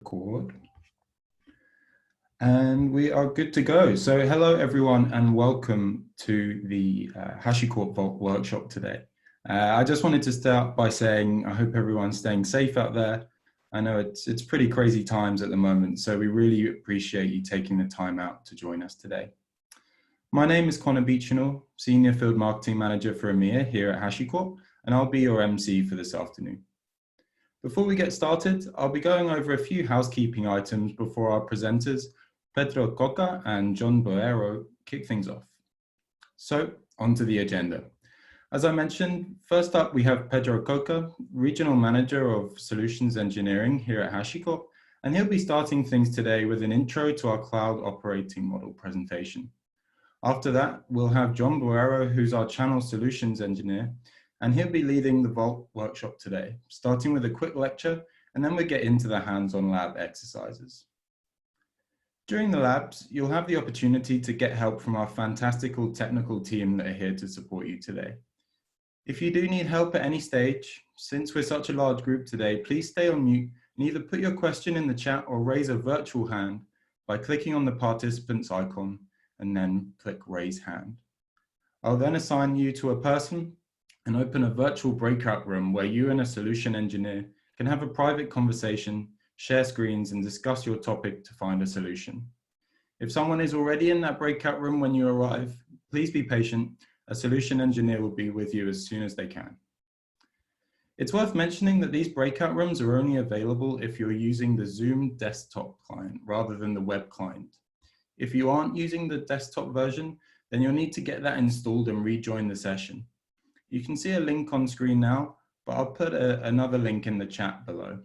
Record. And we are good to go. So hello everyone and welcome to the HashiCorp Vault workshop today. I just wanted to start by saying I hope everyone's staying safe out there. I know it's pretty crazy times at the moment, so we really appreciate you taking the time out to join us today. My name is Connor Beechinall, Senior Field Marketing Manager for EMEA here at HashiCorp, and I'll be your MC for this afternoon. Before we get started, I'll be going over a few housekeeping items before our presenters, Pedro Coca and John Boero, kick things off. So, onto the agenda. As I mentioned, first up we have Pedro Coca, Regional Manager of Solutions Engineering here at HashiCorp, and he'll be starting things today with an intro to our cloud operating model presentation. After that, we'll have John Boero, who's our Channel Solutions Engineer, and he'll be leading the Vault workshop today, starting with a quick lecture, and then we'll get into the hands-on lab exercises. During the labs, you'll have the opportunity to get help from our fantastical technical team that are here to support you today. If you do need help at any stage, since we're such a large group today, please stay on mute and either put your question in the chat or raise a virtual hand by clicking on the participants icon and then click raise hand. I'll then assign you to a person and open a virtual breakout room where you and a solution engineer can have a private conversation, share screens, and discuss your topic to find a solution. If someone is already in that breakout room when you arrive, please be patient. A solution engineer will be with you as soon as they can. It's worth mentioning that these breakout rooms are only available if you're using the Zoom desktop client rather than the web client. If you aren't using the desktop version, then you'll need to get that installed and rejoin the session. You can see a link on screen now, but I'll put another link in the chat below.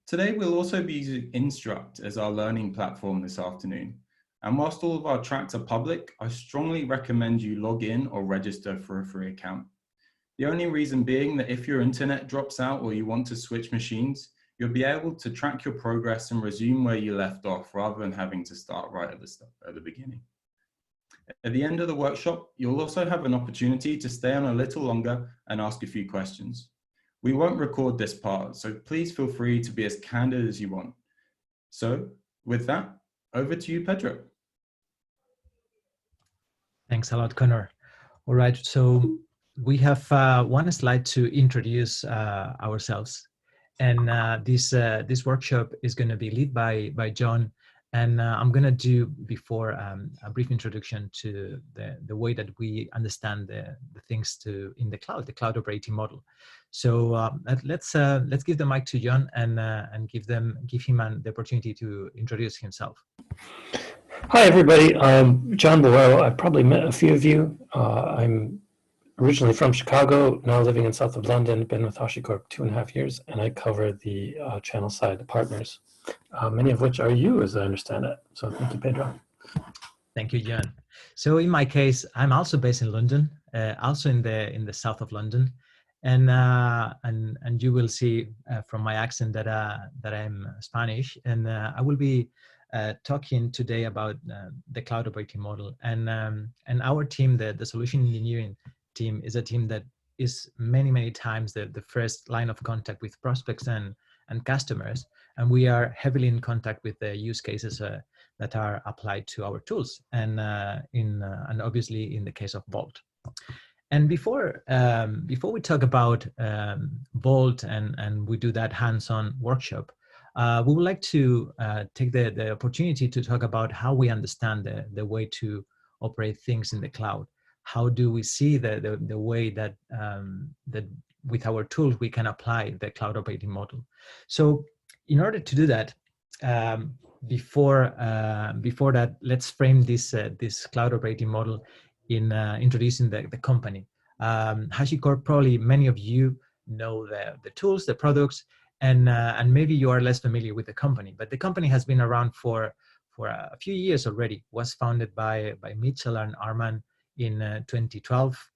Today, we'll also be using Instruct as our learning platform this afternoon. And whilst all of our tracks are public, I strongly recommend you log in or register for a free account. The only reason being that if your internet drops out or you want to switch machines, you'll be able to track your progress and resume where you left off rather than having to start right at the beginning. At the end of the workshop, you'll also have an opportunity to stay on a little longer and ask a few questions. We won't record this part, so please feel free to be as candid as you want. So with that, over to you, Pedro. Thanks a lot, Connor. All right, so we have one slide to introduce ourselves. And this workshop is going to be led by John. And I'm going to do before a brief introduction to the way that we understand the things in the cloud operating model. So let's give the mic to John and give him the opportunity to introduce himself. Hi everybody, I'm John Boero. I've probably met a few of you. I'm originally from Chicago, now living in south of London. Been with HashiCorp 2.5 years, and I cover the channel side, the partners. Many of which are you, as I understand it. So thank you, Pedro. Thank you, John. So in my case, I'm also based in London, also in the south of London, and you will see from my accent that I'm Spanish, and I will be talking today about the cloud operating model, and our team, the solution engineering team, is a team that is many times the first line of contact with prospects and customers, and we are heavily in contact with the use cases that are applied to our tools, and obviously in the case of Vault. And before we talk about Vault and we do that hands-on workshop, we would like to take the opportunity to talk about how we understand the way to operate things in the cloud. How do we see the way that with our tools we can apply the cloud operating model? So in order to do that, before that, let's frame this cloud operating model in introducing the company. HashiCorp, probably many of you know the tools, the products, and maybe you are less familiar with the company. But the company has been around for a few years already. Was founded by Mitchell and Arman in 2012.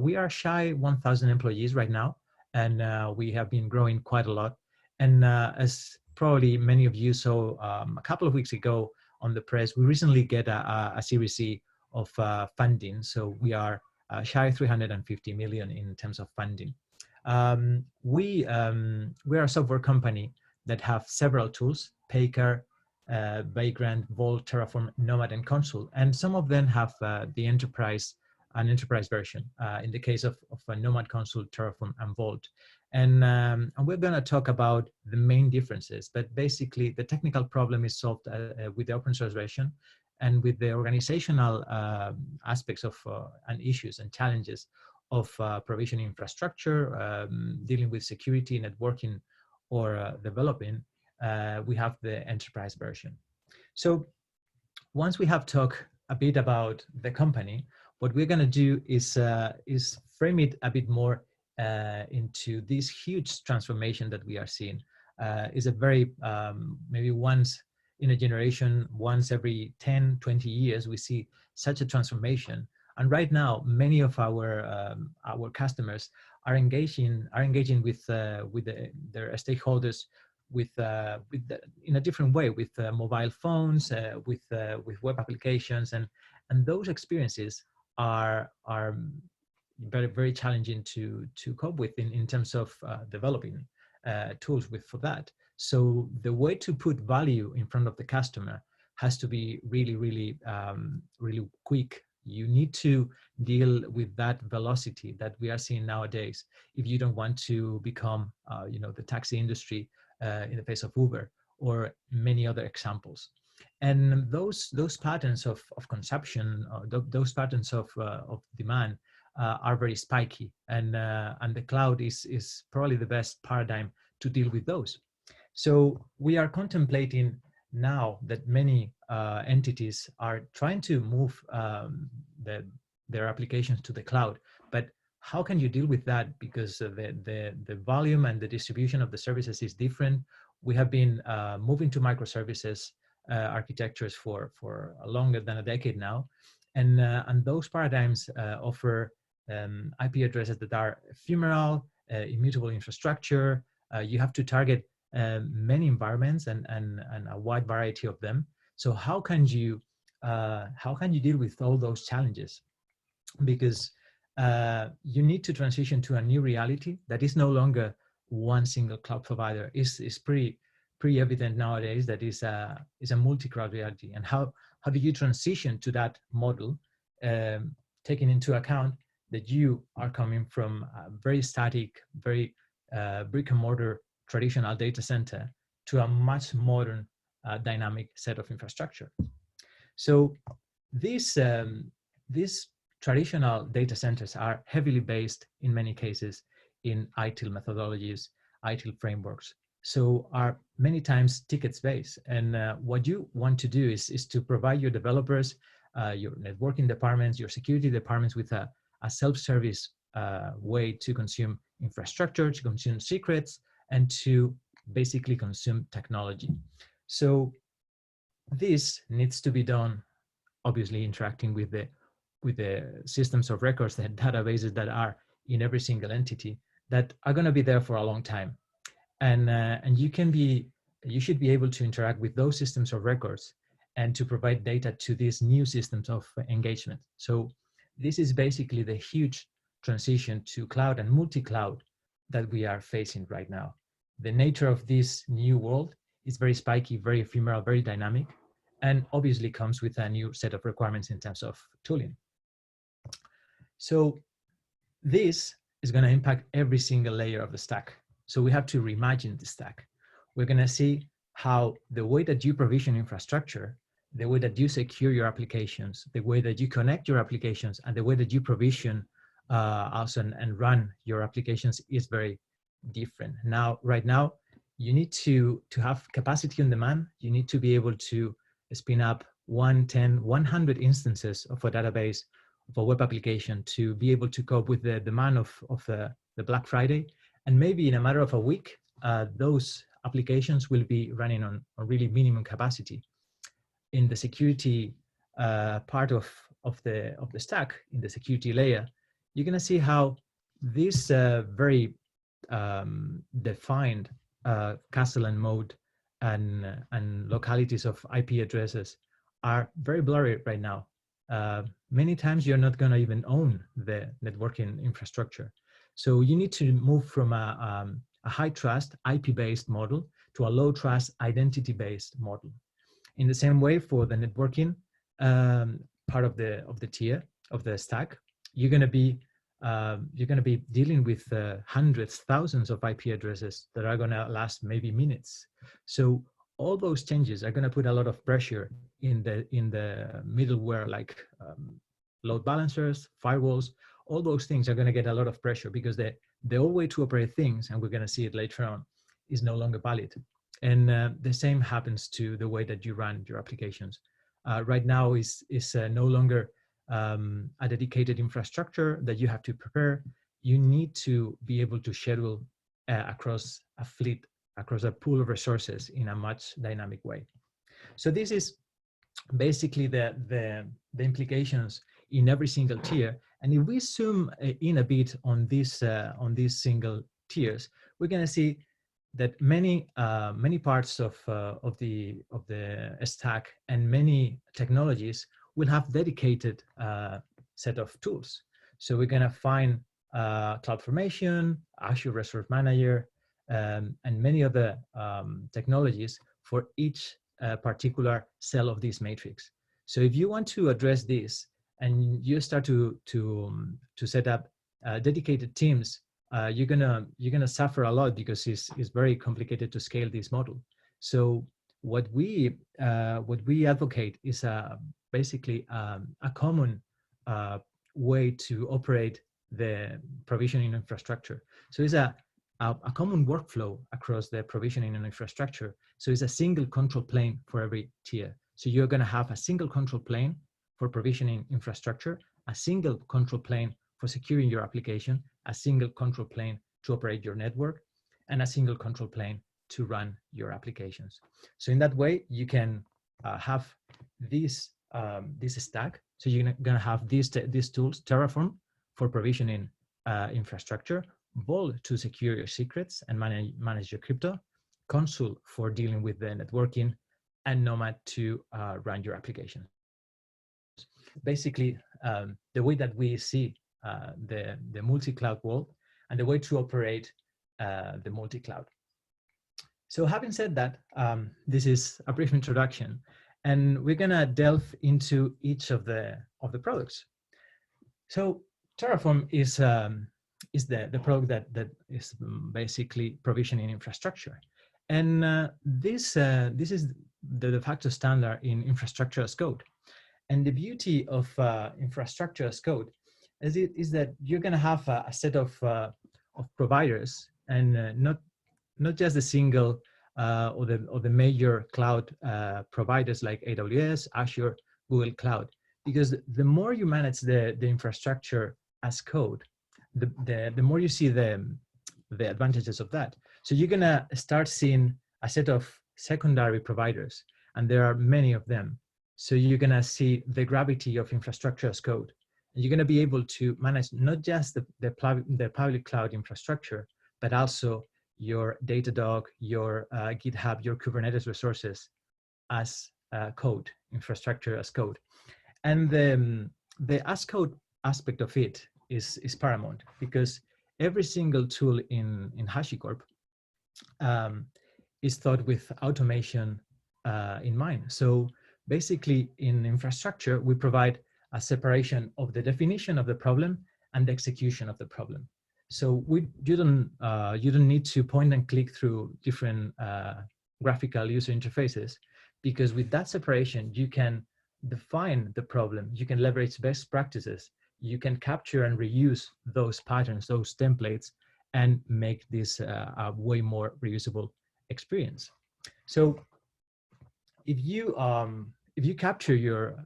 We are shy 1,000 employees right now, and we have been growing quite a lot. And as probably many of you saw a couple of weeks ago on the press, we recently get a Series C of funding. So we are shy 350 million in terms of funding. We are a software company that have several tools: Packer, Vagrant, Vault, Terraform, Nomad, and Consul. And some of them have the enterprise version. In the case of Nomad, Consul, Terraform, and Vault. And we're going to talk about the main differences. But basically, the technical problem is solved with the open source version, and with the organizational aspects of and issues and challenges of provisioning infrastructure, dealing with security, networking, or developing, we have the enterprise version. So once we have talked a bit about the company, what we're going to do is frame it a bit more into this huge transformation that we are seeing. Is a very, maybe once in a generation, once every 10, 20 years, we see such a transformation. And right now, many of our customers are engaging with their stakeholders in a different way, with mobile phones, with web applications, and those experiences are very, very challenging to cope with in terms of developing tools for that. So the way to put value in front of the customer has to be really, really, really quick. You need to deal with that velocity that we are seeing nowadays if you don't want to become, the taxi industry in the face of Uber or many other examples. And those patterns of consumption, those patterns of demand are very spiky, and the cloud is probably the best paradigm to deal with those. So we are contemplating now that many entities are trying to move their applications to the cloud, but how can you deal with that? Because the volume and the distribution of the services is different. We have been moving to microservices architectures for longer than a decade now, and those paradigms offer IP addresses that are ephemeral, immutable infrastructure. You have to target many environments and a wide variety of them. So how can you deal with all those challenges? Because you need to transition to a new reality that is no longer one single cloud provider. Is pretty evident nowadays that is a multi-cloud reality. And how do you transition to that model, taking into account that you are coming from a very static, very brick and mortar traditional data center to a much modern dynamic set of infrastructure? So these traditional data centers are heavily based in many cases in ITIL methodologies, ITIL frameworks. So are many times tickets based. And what you want to do is to provide your developers, your networking departments, your security departments with a self-service way to consume infrastructure, to consume secrets, and to basically consume technology. So this needs to be done, obviously interacting with the systems of records, the databases that are in every single entity that are going to be there for a long time. And you should be able to interact with those systems of records and to provide data to these new systems of engagement. So this is basically the huge transition to cloud and multi-cloud that we are facing right now. The nature of this new world is very spiky, very ephemeral, very dynamic, and obviously comes with a new set of requirements in terms of tooling. So this is going to impact every single layer of the stack. So we have to reimagine the stack. We're going to see how the way that you provision infrastructure, the way that you secure your applications, the way that you connect your applications, and the way that you provision also and run your applications is very different. Now, right now, you need to have capacity on demand. You need to be able to spin up 1, 10, 100 instances of a database, of a web application, to be able to cope with the demand of the Black Friday. And maybe in a matter of a week, those applications will be running on really minimum capacity. In the security part of the stack, in the security layer, you're going to see how this very defined castle and moat and localities of IP addresses are very blurry right now. Many times you're not going to even own the networking infrastructure. So you need to move from a high trust IP-based model to a low trust identity-based model. In the same way, for the networking part of the tier of the stack, you're going to be dealing with hundreds, thousands of IP addresses that are going to last maybe minutes. So all those changes are going to put a lot of pressure in the middleware, like load balancers, firewalls. All those things are going to get a lot of pressure because the old way to operate things, and we're going to see it later on, is no longer valid. And the same happens to the way that you run your applications. Right now is no longer a dedicated infrastructure that you have to prepare. You need to be able to schedule across a fleet, across a pool of resources in a much dynamic way. So this is basically the implications in every single tier. And if we zoom in a bit on these single tiers, we're going to see that many parts of the stack and many technologies will have dedicated set of tools. So we're going to find CloudFormation, Azure Resource Manager, and many other technologies for each particular cell of this matrix. So if you want to address this and you start to set up dedicated teams, you're gonna suffer a lot because it's very complicated to scale this model. So what we advocate is basically a common way to operate the provisioning infrastructure. So it's a common workflow across the provisioning and infrastructure. So it's a single control plane for every tier. So you're going to have a single control plane for provisioning infrastructure, a single control plane for securing your application, a single control plane to operate your network, and a single control plane to run your applications. So in that way, you can have this stack. So you're going to have these tools: Terraform for provisioning infrastructure, Vault to secure your secrets and manage your crypto, Consul for dealing with the networking, and Nomad to run your application. Basically, the way that we see the multi-cloud world and the way to operate the multi-cloud. So having said that, this is a brief introduction, and we're gonna delve into each of the products. So Terraform is the product that is basically provisioning infrastructure, and this is the de facto standard in infrastructure as code. And the beauty of infrastructure as code is that you're going to have a set of providers, and not just the single or the major cloud providers like AWS, Azure, Google Cloud, because the more you manage the infrastructure as code, the more you see the advantages of that. So you're gonna start seeing a set of secondary providers, and there are many of them. So you're gonna see the gravity of infrastructure as code. And you're gonna be able to manage not just the public cloud infrastructure, but also your Datadog, your GitHub, your Kubernetes resources as code, infrastructure as code. And the as code aspect of it is paramount, because every single tool in HashiCorp is thought with automation in mind. So basically, in infrastructure, we provide a separation of the definition of the problem and the execution of the problem. So you don't need to point and click through different graphical user interfaces, because with that separation, you can define the problem, you can leverage best practices, you can capture and reuse those patterns, those templates, and make this a way more reusable experience. So if you capture your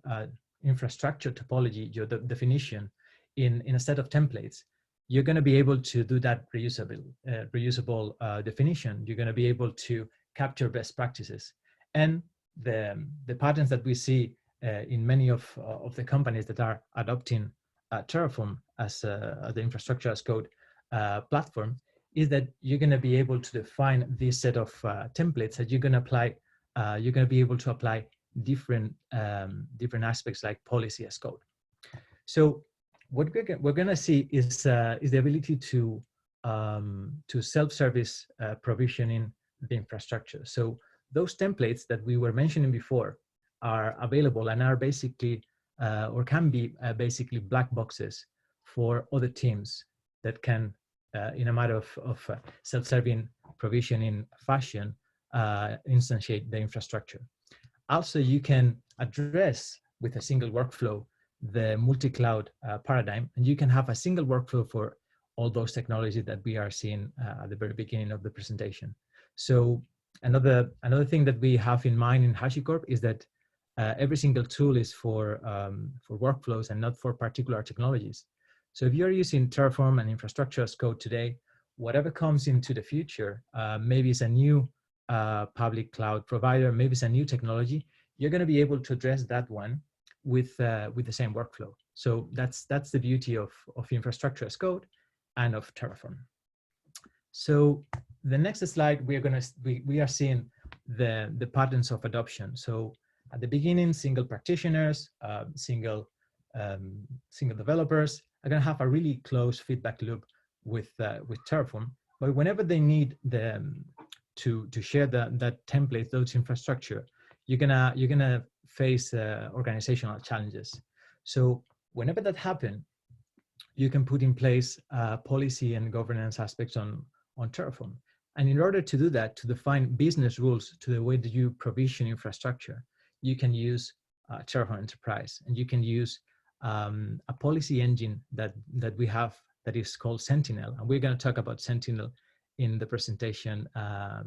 infrastructure topology, your definition in a set of templates, you're going to be able to do that reusable definition. You're going to be able to capture best practices, and the patterns that we see in many of the companies that are adopting Terraform as the infrastructure as code platform is that you're going to be able to define this set of templates that you're going to apply. You're going to be able to apply different aspects like policy as code. So what we're going to see is the ability to self-service provisioning the infrastructure. So those templates that we were mentioning before are available and are basically, or can be basically black boxes for other teams that can, in a matter of self-serving provisioning fashion, instantiate the infrastructure. Also, you can address with a single workflow the multi-cloud paradigm, and you can have a single workflow for all those technologies that we are seeing at the very beginning of the presentation. So another thing that we have in mind in HashiCorp is that every single tool is for workflows and not for particular technologies. So if you're using Terraform and infrastructure as code today, whatever comes into the future, maybe it's a new public cloud provider, maybe it's a new technology, you're going to be able to address that one with the same workflow. So that's the beauty of infrastructure as code and of Terraform. So the next slide, we are seeing the patterns of adoption. So at the beginning, single practitioners, single developers are going to have a really close feedback loop with Terraform. But whenever they need to share that template, those infrastructure, you're gonna face organizational challenges. So whenever that happens, you can put in place policy and governance aspects on Terraform. And in order to do that, to define business rules to the way that you provision infrastructure, you can use Terraform Enterprise, and you can use a policy engine that we have that is called Sentinel. And we're going to talk about Sentinel in the presentation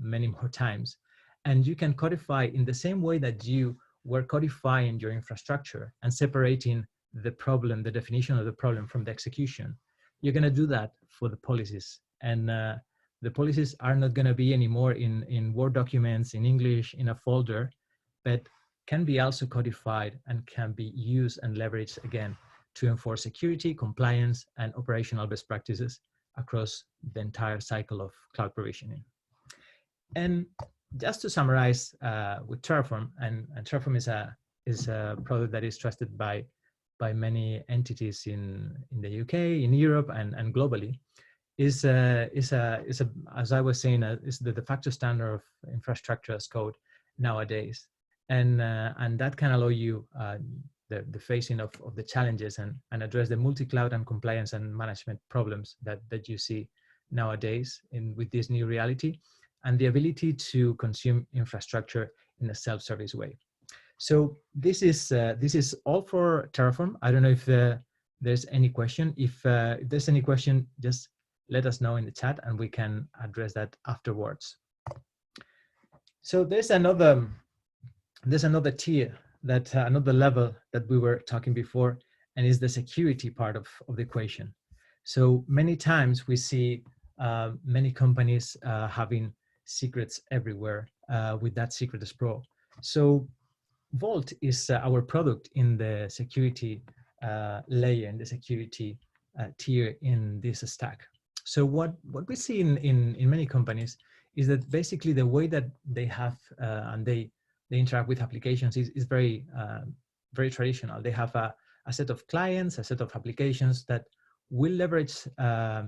many more times. And you can codify in the same way that you were codifying your infrastructure and separating the problem, the definition of the problem from the execution. You're going to do that for the policies. And the policies are not going to be anymore in Word documents, in English, in a folder, but can be also codified and can be used and leveraged again to enforce security, compliance, and operational best practices across the entire cycle of cloud provisioning. And just to summarize with Terraform, and Terraform is a product that is trusted by many entities in the UK, in Europe, and globally, is as I was saying, is the de facto standard of infrastructure as code nowadays, and that can allow you the facing of the challenges and address the multi-cloud and compliance and management problems that you see nowadays with this new reality, and the ability to consume infrastructure in a self-service way. So this is all for Terraform. I don't know if there's any question. If there's any question, just let us know in the chat and we can address that afterwards. So there's another tier, another level that we were talking before, and is the security part of the equation. So many times we see many companies having secrets everywhere with that secret exploit. So Vault is our product in the security layer, in the security tier in this stack. So what we see in many companies is that basically the way that they have and they interact with applications is very traditional. They have a set of clients, a set of applications that will leverage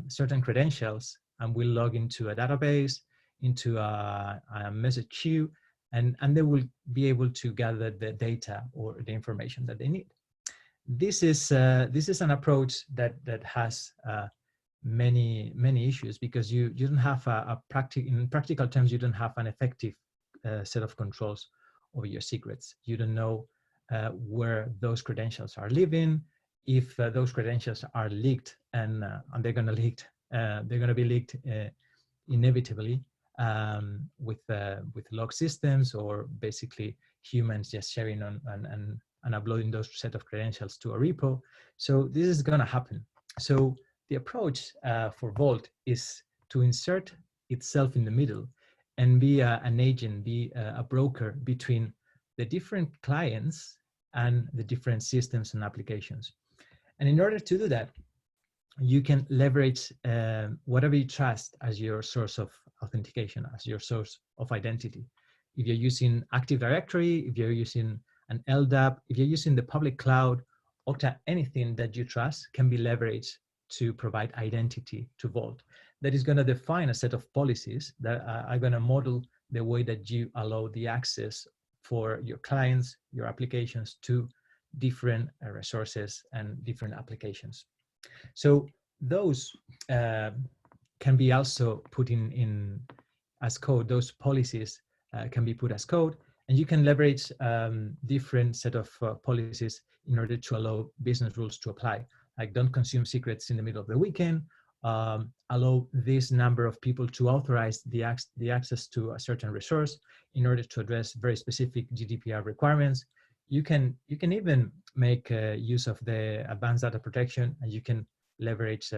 certain credentials and will log into a database, into a message queue, and they will be able to gather the data or the information that they need. This is an approach that has many issues, because you don't have in practical terms, you don't have an effective set of controls over your secrets. You don't know where those credentials are living, if those credentials are leaked, and they're going to be leaked inevitably with log systems, or basically humans just sharing and uploading those set of credentials to a repo. So this is going to happen. So the approach for Vault is to insert itself in the middle and be an agent, be a broker between the different clients and the different systems and applications. And in order to do that, you can leverage whatever you trust as your source of authentication, as your source of identity. If you're using Active Directory, if you're using an LDAP, if you're using the public cloud, Okta, anything that you trust can be leveraged to provide identity to Vault. That is going to define a set of policies that are going to model the way that you allow the access for your clients, your applications to different resources and different applications. So those can be also put in as code. Those policies can be put as code, and you can leverage different set of policies in order to allow business rules to apply. Like, don't consume secrets in the middle of the weekend, allow this number of people to authorize the access to a certain resource in order to address very specific GDPR requirements. You can even make use of the advanced data protection, and you can leverage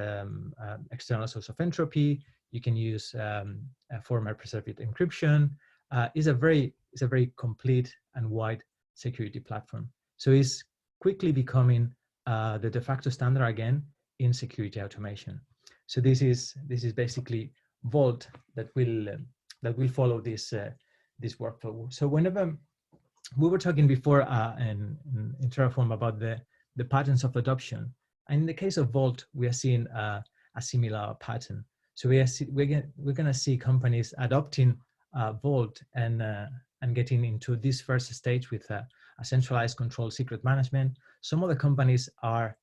external source of entropy. You can use format preserved encryption. It's a very complete and wide security platform. So it's quickly becoming the de facto standard again in security automation. So this is basically Vault that will follow this workflow. So whenever we were talking before in Terraform about the patterns of adoption, and in the case of Vault, we are seeing a similar pattern. So we're going to see companies adopting Vault and getting into this first stage with a centralized control secret management. Some of the companies have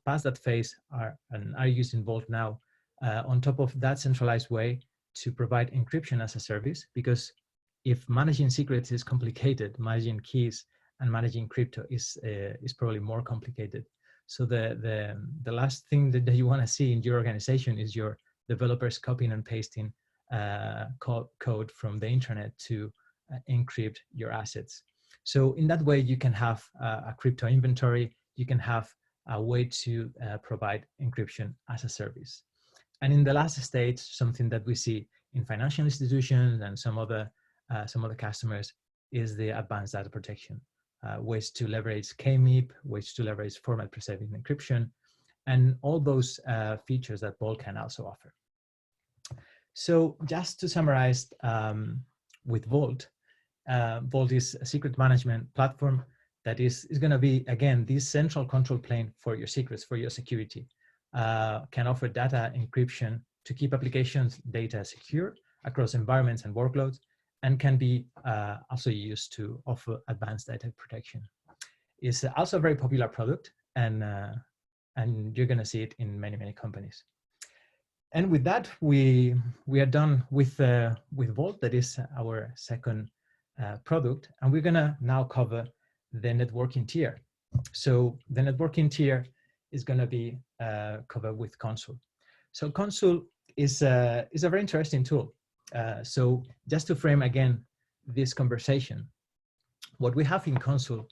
passed that phase and are using Vault now on top of that centralized way to provide encryption as a service, because if managing secrets is complicated, managing keys and managing crypto is probably more complicated. So the last thing that you want to see in your organization is your developers copying and pasting code from the internet to encrypt your assets. So in that way, you can have a crypto inventory. You can have a way to provide encryption as a service. And in the last stage, something that we see in financial institutions and some other customers is the advanced data protection, ways to leverage KMIP, ways to leverage format preserved encryption, and all those features that Vault can also offer. So just to summarize with Vault, Vault is a secret management platform that is going to be, again, this central control plane for your secrets, for your security. Can offer data encryption to keep applications data secure across environments and workloads, and can be also used to offer advanced data protection. It's also a very popular product, and you're going to see it in many, many companies. And with that, we are done with Vault. That is our second product, and we're going to now cover the networking tier. So the networking tier is going to be covered with Consul. So Consul is a very interesting tool. So just to frame again this conversation, what we have in Consul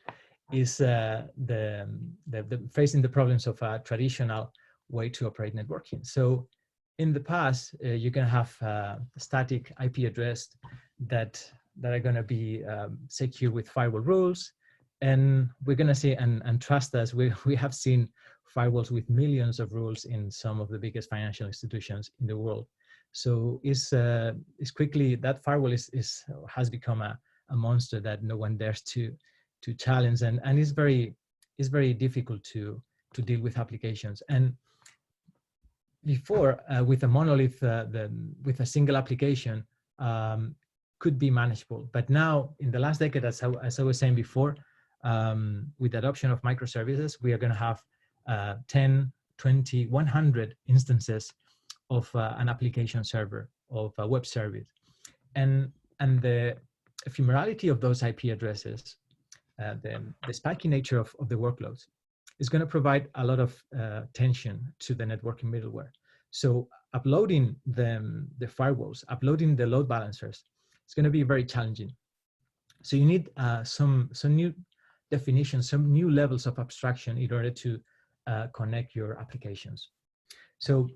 is facing the problems of a traditional way to operate networking. So in the past, you can have a static IP address that are going to be secure with firewall rules. And we're going to see, and trust us, we have seen firewalls with millions of rules in some of the biggest financial institutions in the world. So it's quickly, that firewall has become a monster that no one dares to challenge, and it's very difficult to deal with applications. And before, with a monolith, with a single application, could be manageable. But now, in the last decade, as I was saying before, with the adoption of microservices, we are going to have 10, 20, 100 instances of an application server, of a web service. And the ephemerality of those IP addresses, the spiky nature of the workloads, is going to provide a lot of tension to the networking middleware. So uploading the firewalls, uploading the load balancers, it's going to be very challenging. So you need some new definitions, some new levels of abstraction in order to connect your applications. So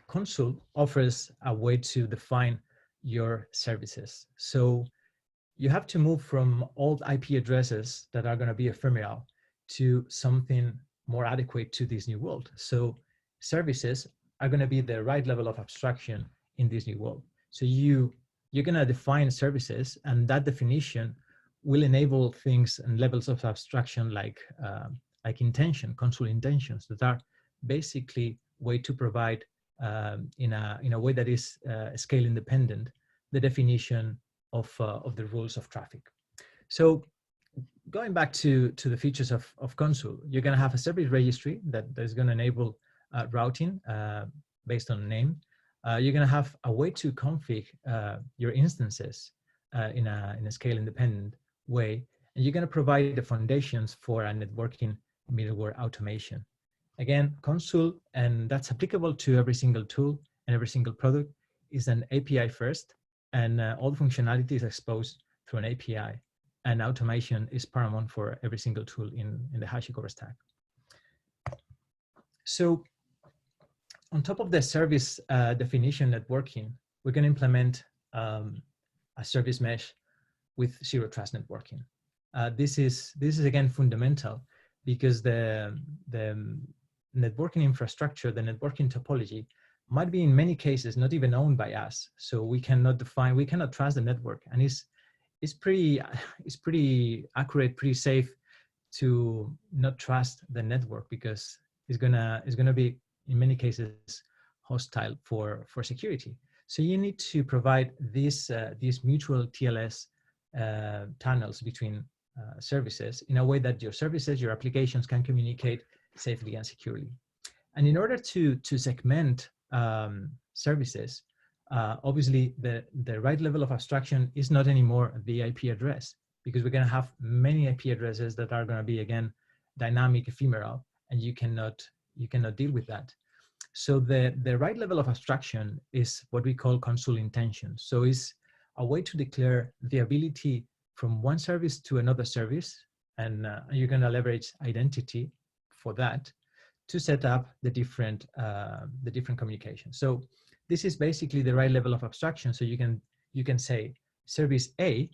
Consul offers a way to define your services. So you have to move from old IP addresses that are going to be ephemeral to something more adequate to this new world. So services are going to be the right level of abstraction in this new world. So you're going to define services, and that definition will enable things and levels of abstraction like intention, Consul intentions, that are basically way to provide in a way that is scale independent the definition of the rules of traffic. So going back to the features of Consul, you're going to have a service registry that is going to enable routing based on name. You're going to have a way to config your instances in a scale independent way, and you're going to provide the foundations for a networking middleware automation. Again, Consul, and that's applicable to every single tool and every single product, is an API first, and all the functionality is exposed through an API, and automation is paramount for every single tool in the HashiCorp stack. So on top of the service definition networking, we're going to implement a service mesh with zero trust networking. This is again fundamental, because the networking infrastructure, the networking topology, might be in many cases not even owned by us. So we cannot trust the network, and it's pretty accurate, pretty safe to not trust the network, because it's gonna be in many cases hostile for security. So you need to provide these mutual TLS tunnels between services in a way that your services, your applications can communicate safely and securely. And in order to segment services, obviously the right level of abstraction is not anymore the IP address, because we're going to have many IP addresses that are going to be, again, dynamic, ephemeral, and you cannot deal with that. So the right level of abstraction is what we call Consul intention. So it's a way to declare the ability from one service to another service, and you're going to leverage identity for that to set up the different communications. So this is basically the right level of abstraction. So you can say service A,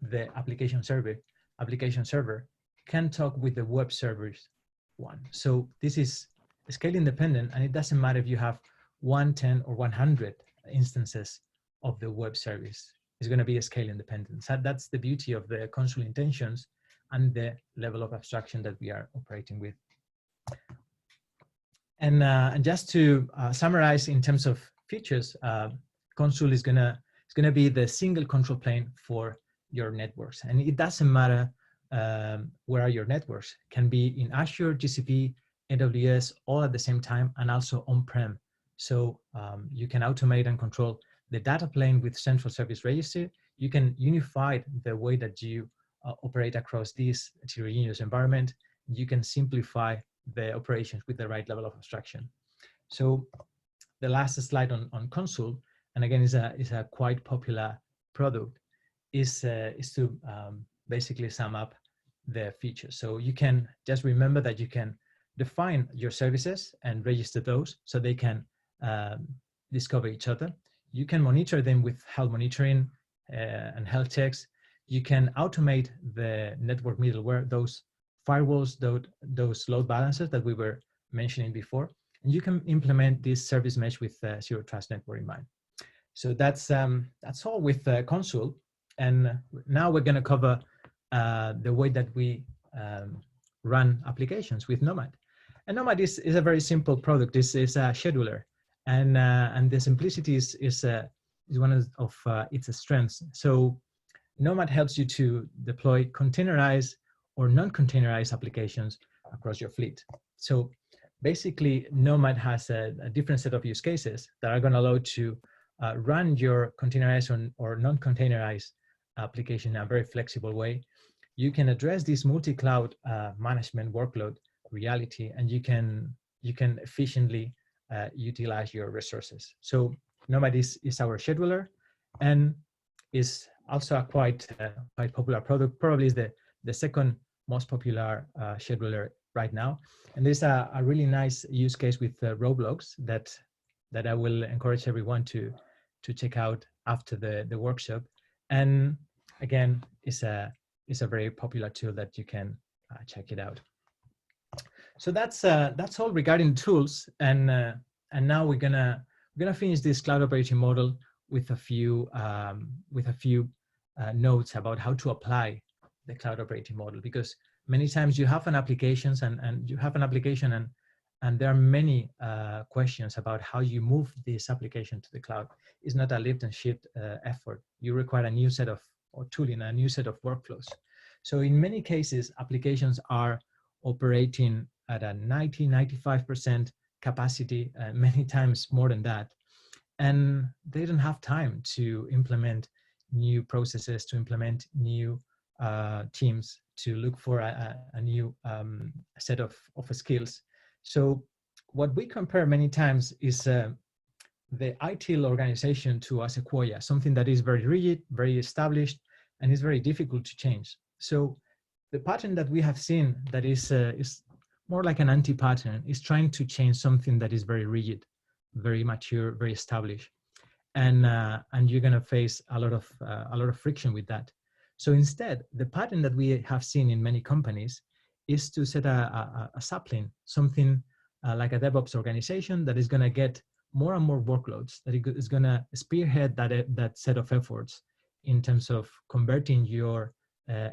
the application server can talk with the web service one. So this is scale independent, and it doesn't matter if you have 1, 10, or 100 instances of the web service. It's going to be a scale independent. So that's the beauty of the Consul intentions and the level of abstraction that we are operating with. And just to summarize in terms of features, Consul is gonna be the single control plane for your networks, and it doesn't matter where are your networks. It can be in Azure, GCP, AWS, all at the same time, and also on-prem. So you can automate and control the data plane with central service registry. You can unify the way that you operate across this heterogeneous environment. You can simplify the operations with the right level of abstraction. So the last slide on Consul, and again is a quite popular product, is to basically sum up the features. So you can just remember that you can define your services and register those so they can discover each other. You can monitor them with health monitoring and health checks. You can automate the network middleware, those firewalls, those load balancers that we were mentioning before, and you can implement this service mesh with zero trust network in mind. So that's all with Consul, and now we're going to cover the way that we run applications with Nomad. And Nomad is a very simple product. This is a scheduler, and the simplicity is one of its strengths. So Nomad helps you to deploy containerized or non-containerized applications across your fleet. So basically, Nomad has a different set of use cases that are going to allow you to run your containerized or non-containerized application in a very flexible way. You can address this multi-cloud management workload reality, and you can efficiently utilize your resources. So Nomad is our scheduler, and is also a quite popular product. Probably is the second most popular scheduler right now. And there's a really nice use case with Roblox that I will encourage everyone to check out after the workshop. And again, it's a very popular tool that you can check it out. So that's all regarding tools. And now we're gonna finish this cloud operating model with a few notes about how to apply the cloud operating model, because many times you have an application and and there are many questions about how you move this application to the cloud. It's not a lift and shift effort. You require a new set of tooling, a new set of workflows. So in many cases, applications are operating at a 90–95% capacity, many times more than that. And they don't have time to implement new processes, to implement new teams, to look for a new set of skills. So what we compare many times is the ITIL organization to a Sequoia, something that is very rigid, very established, and is very difficult to change. So the pattern that we have seen that is more like an anti-pattern is trying to change something that is very rigid, very mature, very established, and you're going to face a lot of friction with that. So instead, the pattern that we have seen in many companies is to set a sapling, something like a DevOps organization that is going to get more and more workloads, that is going to spearhead that set of efforts in terms of converting your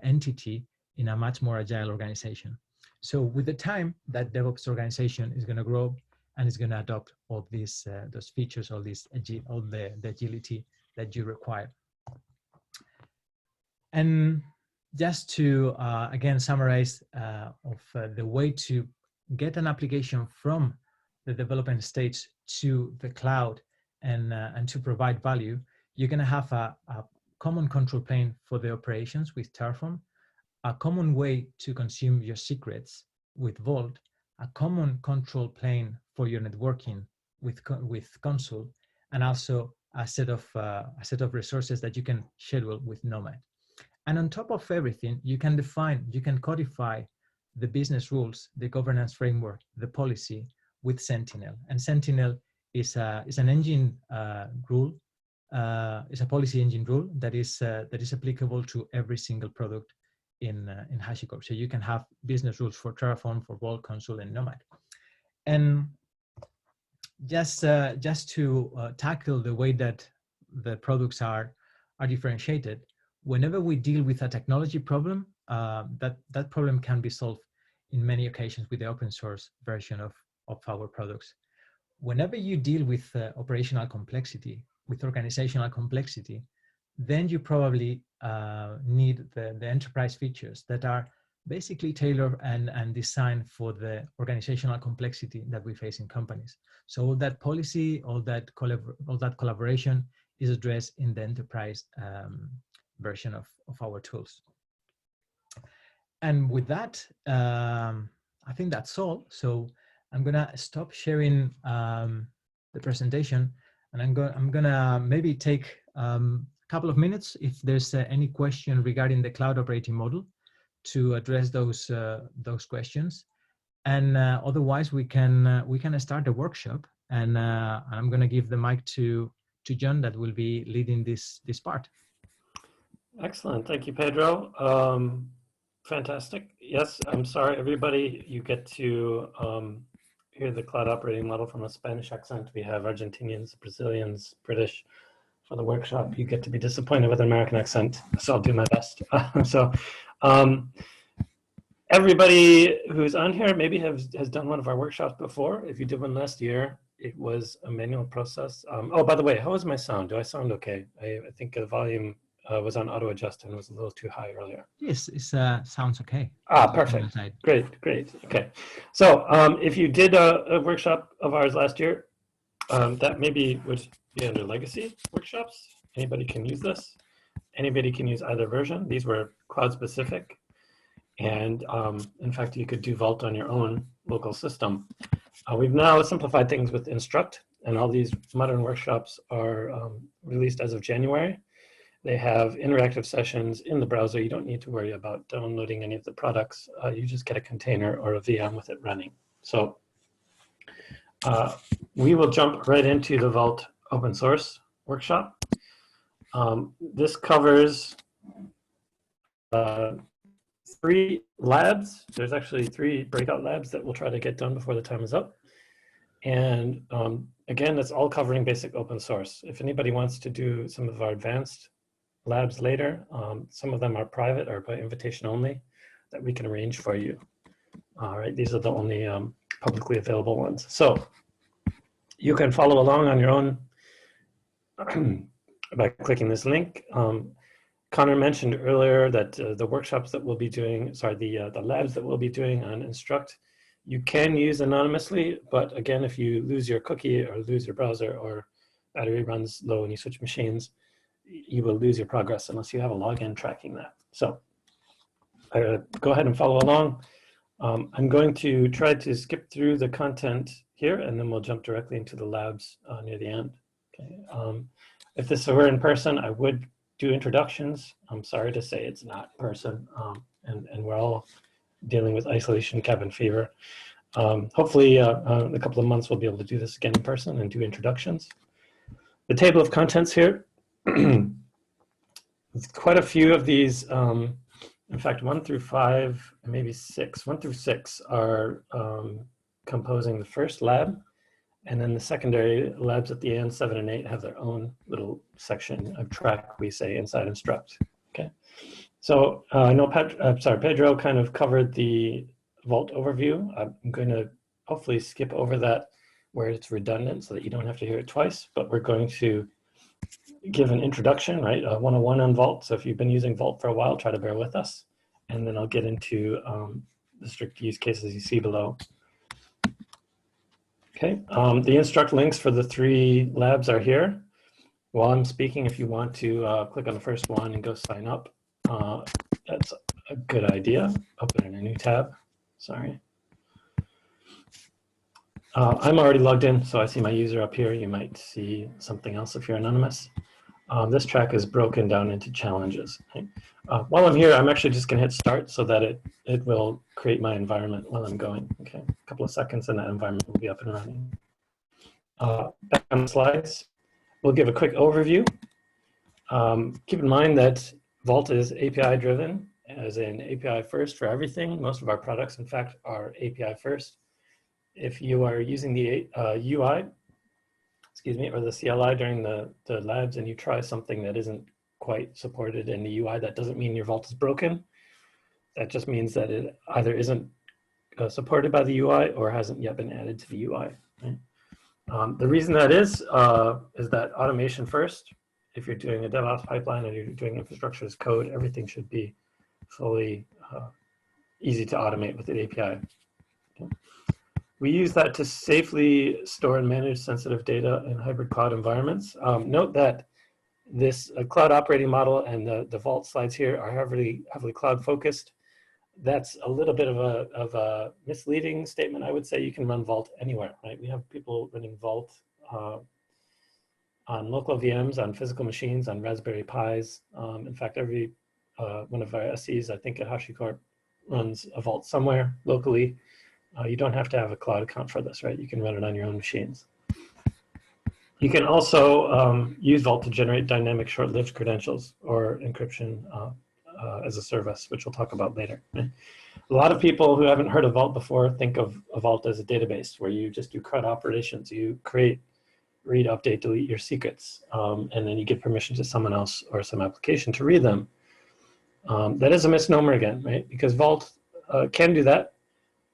entity in a much more agile organization. So with the time, that DevOps organization is going to grow and is going to adopt all these those features, all the agility that you require. And just to again summarize the way to get an application from the development stage to the cloud and to provide value, you're going to have a common control plane for the operations with Terraform, a common way to consume your secrets with Vault, a common control plane for your networking with Consul, and also a set of resources that you can schedule with Nomad. And on top of everything, you can codify the business rules, the governance framework, the policy with Sentinel. And Sentinel is an engine rule, is a policy engine rule that is applicable to every single product in HashiCorp. So you can have business rules for Terraform, for Vault, Consul, and Nomad. And just to tackle the way that the products are differentiated, whenever we deal with a technology problem, that problem can be solved in many occasions with the open source version of our products. Whenever you deal with operational complexity, with organizational complexity, then you probably need the enterprise features that are basically tailored and designed for the organizational complexity that we face in companies. So all that policy, all that collaboration is addressed in the enterprise version of our tools. And with that, I think that's all. So I'm gonna stop sharing the presentation, and I'm gonna maybe take a couple of minutes if there's any question regarding the cloud operating model to address those questions. And otherwise, we can start the workshop. And I'm gonna give the mic to John that will be leading this part. Excellent, thank you, Pedro. Fantastic. Yes, I'm sorry, everybody. You get to hear the cloud operating model from a Spanish accent. We have Argentinians, Brazilians, British for the workshop. You get to be disappointed with an American accent, so I'll do my best. Everybody who's on here maybe has done one of our workshops before. If you did one last year, it was a manual process. Oh, by the way, how is my sound? Do I sound okay? I think the volume was on auto adjust and was a little too high earlier. Yes, it sounds okay. Ah, perfect. Great. Okay. So if you did a workshop of ours last year, that maybe would be under legacy workshops. Anybody can use this. Anybody can use either version. These were cloud specific. And in fact, you could do Vault on your own local system. We've now simplified things with Instruct, and all these modern workshops are released as of January. They have interactive sessions in the browser. You don't need to worry about downloading any of the products. You just get a container or a VM with it running. So we will jump right into the Vault open source workshop. This covers 3 labs. There's actually 3 breakout labs that we'll try to get done before the time is up. And again, it's all covering basic open source. If anybody wants to do some of our advanced labs later, some of them are private or by invitation only that we can arrange for you. All right, these are the only publicly available ones. So you can follow along on your own by clicking this link. Connor mentioned earlier that the workshops that we'll be doing, the labs that we'll be doing on Instruct, you can use anonymously, but again, if you lose your cookie or lose your browser or battery runs low and you switch machines, you will lose your progress unless you have a login tracking that. So go ahead and follow along. I'm going to try to skip through the content here, and then we'll jump directly into the labs near the end. Okay. If this were in person, I would do introductions. I'm sorry to say it's not in person, and we're all dealing with isolation, cabin fever. Hopefully, in a couple of months, we'll be able to do this again in person and do introductions. The table of contents here, quite a few of these, in fact, 1 through 5, and maybe 6, 1 through 6 are composing the first lab. And then the secondary labs at the end, 7 and 8, have their own little section of track, we say, inside Instruct. Okay. So I know Pedro kind of covered the Vault overview. I'm going to hopefully skip over that where it's redundant so that you don't have to hear it twice, but we're going to give an introduction, right? 101 on Vault. So if you've been using Vault for a while, try to bear with us. And then I'll get into the strict use cases you see below. Okay, the Instruct links for the 3 labs are here. While I'm speaking, if you want to click on the first one and go sign up, that's a good idea. Open in a new tab, sorry. I'm already logged in, so I see my user up here. You might see something else if you're anonymous. This track is broken down into challenges. Okay? While I'm here, I'm actually just gonna hit start so that it will create my environment while I'm going. Okay, a couple of seconds and that environment will be up and running. Back on the slides, we'll give a quick overview. Keep in mind that Vault is API driven, as in API first for everything. Most of our products, in fact, are API first. If you are using the UI, or the CLI during the labs and you try something that isn't quite supported in the UI, that doesn't mean your Vault is broken. That just means that it either isn't supported by the UI or hasn't yet been added to the UI. Right? The reason that is that automation first. If you're doing a DevOps pipeline and you're doing infrastructure as code, everything should be fully easy to automate with the API. Okay. We use that to safely store and manage sensitive data in hybrid cloud environments. Note that this cloud operating model and the Vault slides here are heavily cloud focused. That's a little bit of a misleading statement. I would say you can run Vault anywhere, right? We have people running Vault on local VMs, on physical machines, on Raspberry Pis. In fact, every one of our SEs, I think at HashiCorp, runs a Vault somewhere locally. You don't have to have a cloud account for this, right? You can run it on your own machines. You can also use Vault to generate dynamic short-lived credentials or encryption as a service, which we'll talk about later. A lot of people who haven't heard of Vault before think of Vault as a database where you just do CRUD operations. You create, read, update, delete your secrets, and then you give permission to someone else or some application to read them. That is a misnomer again, right? Because Vault can do that.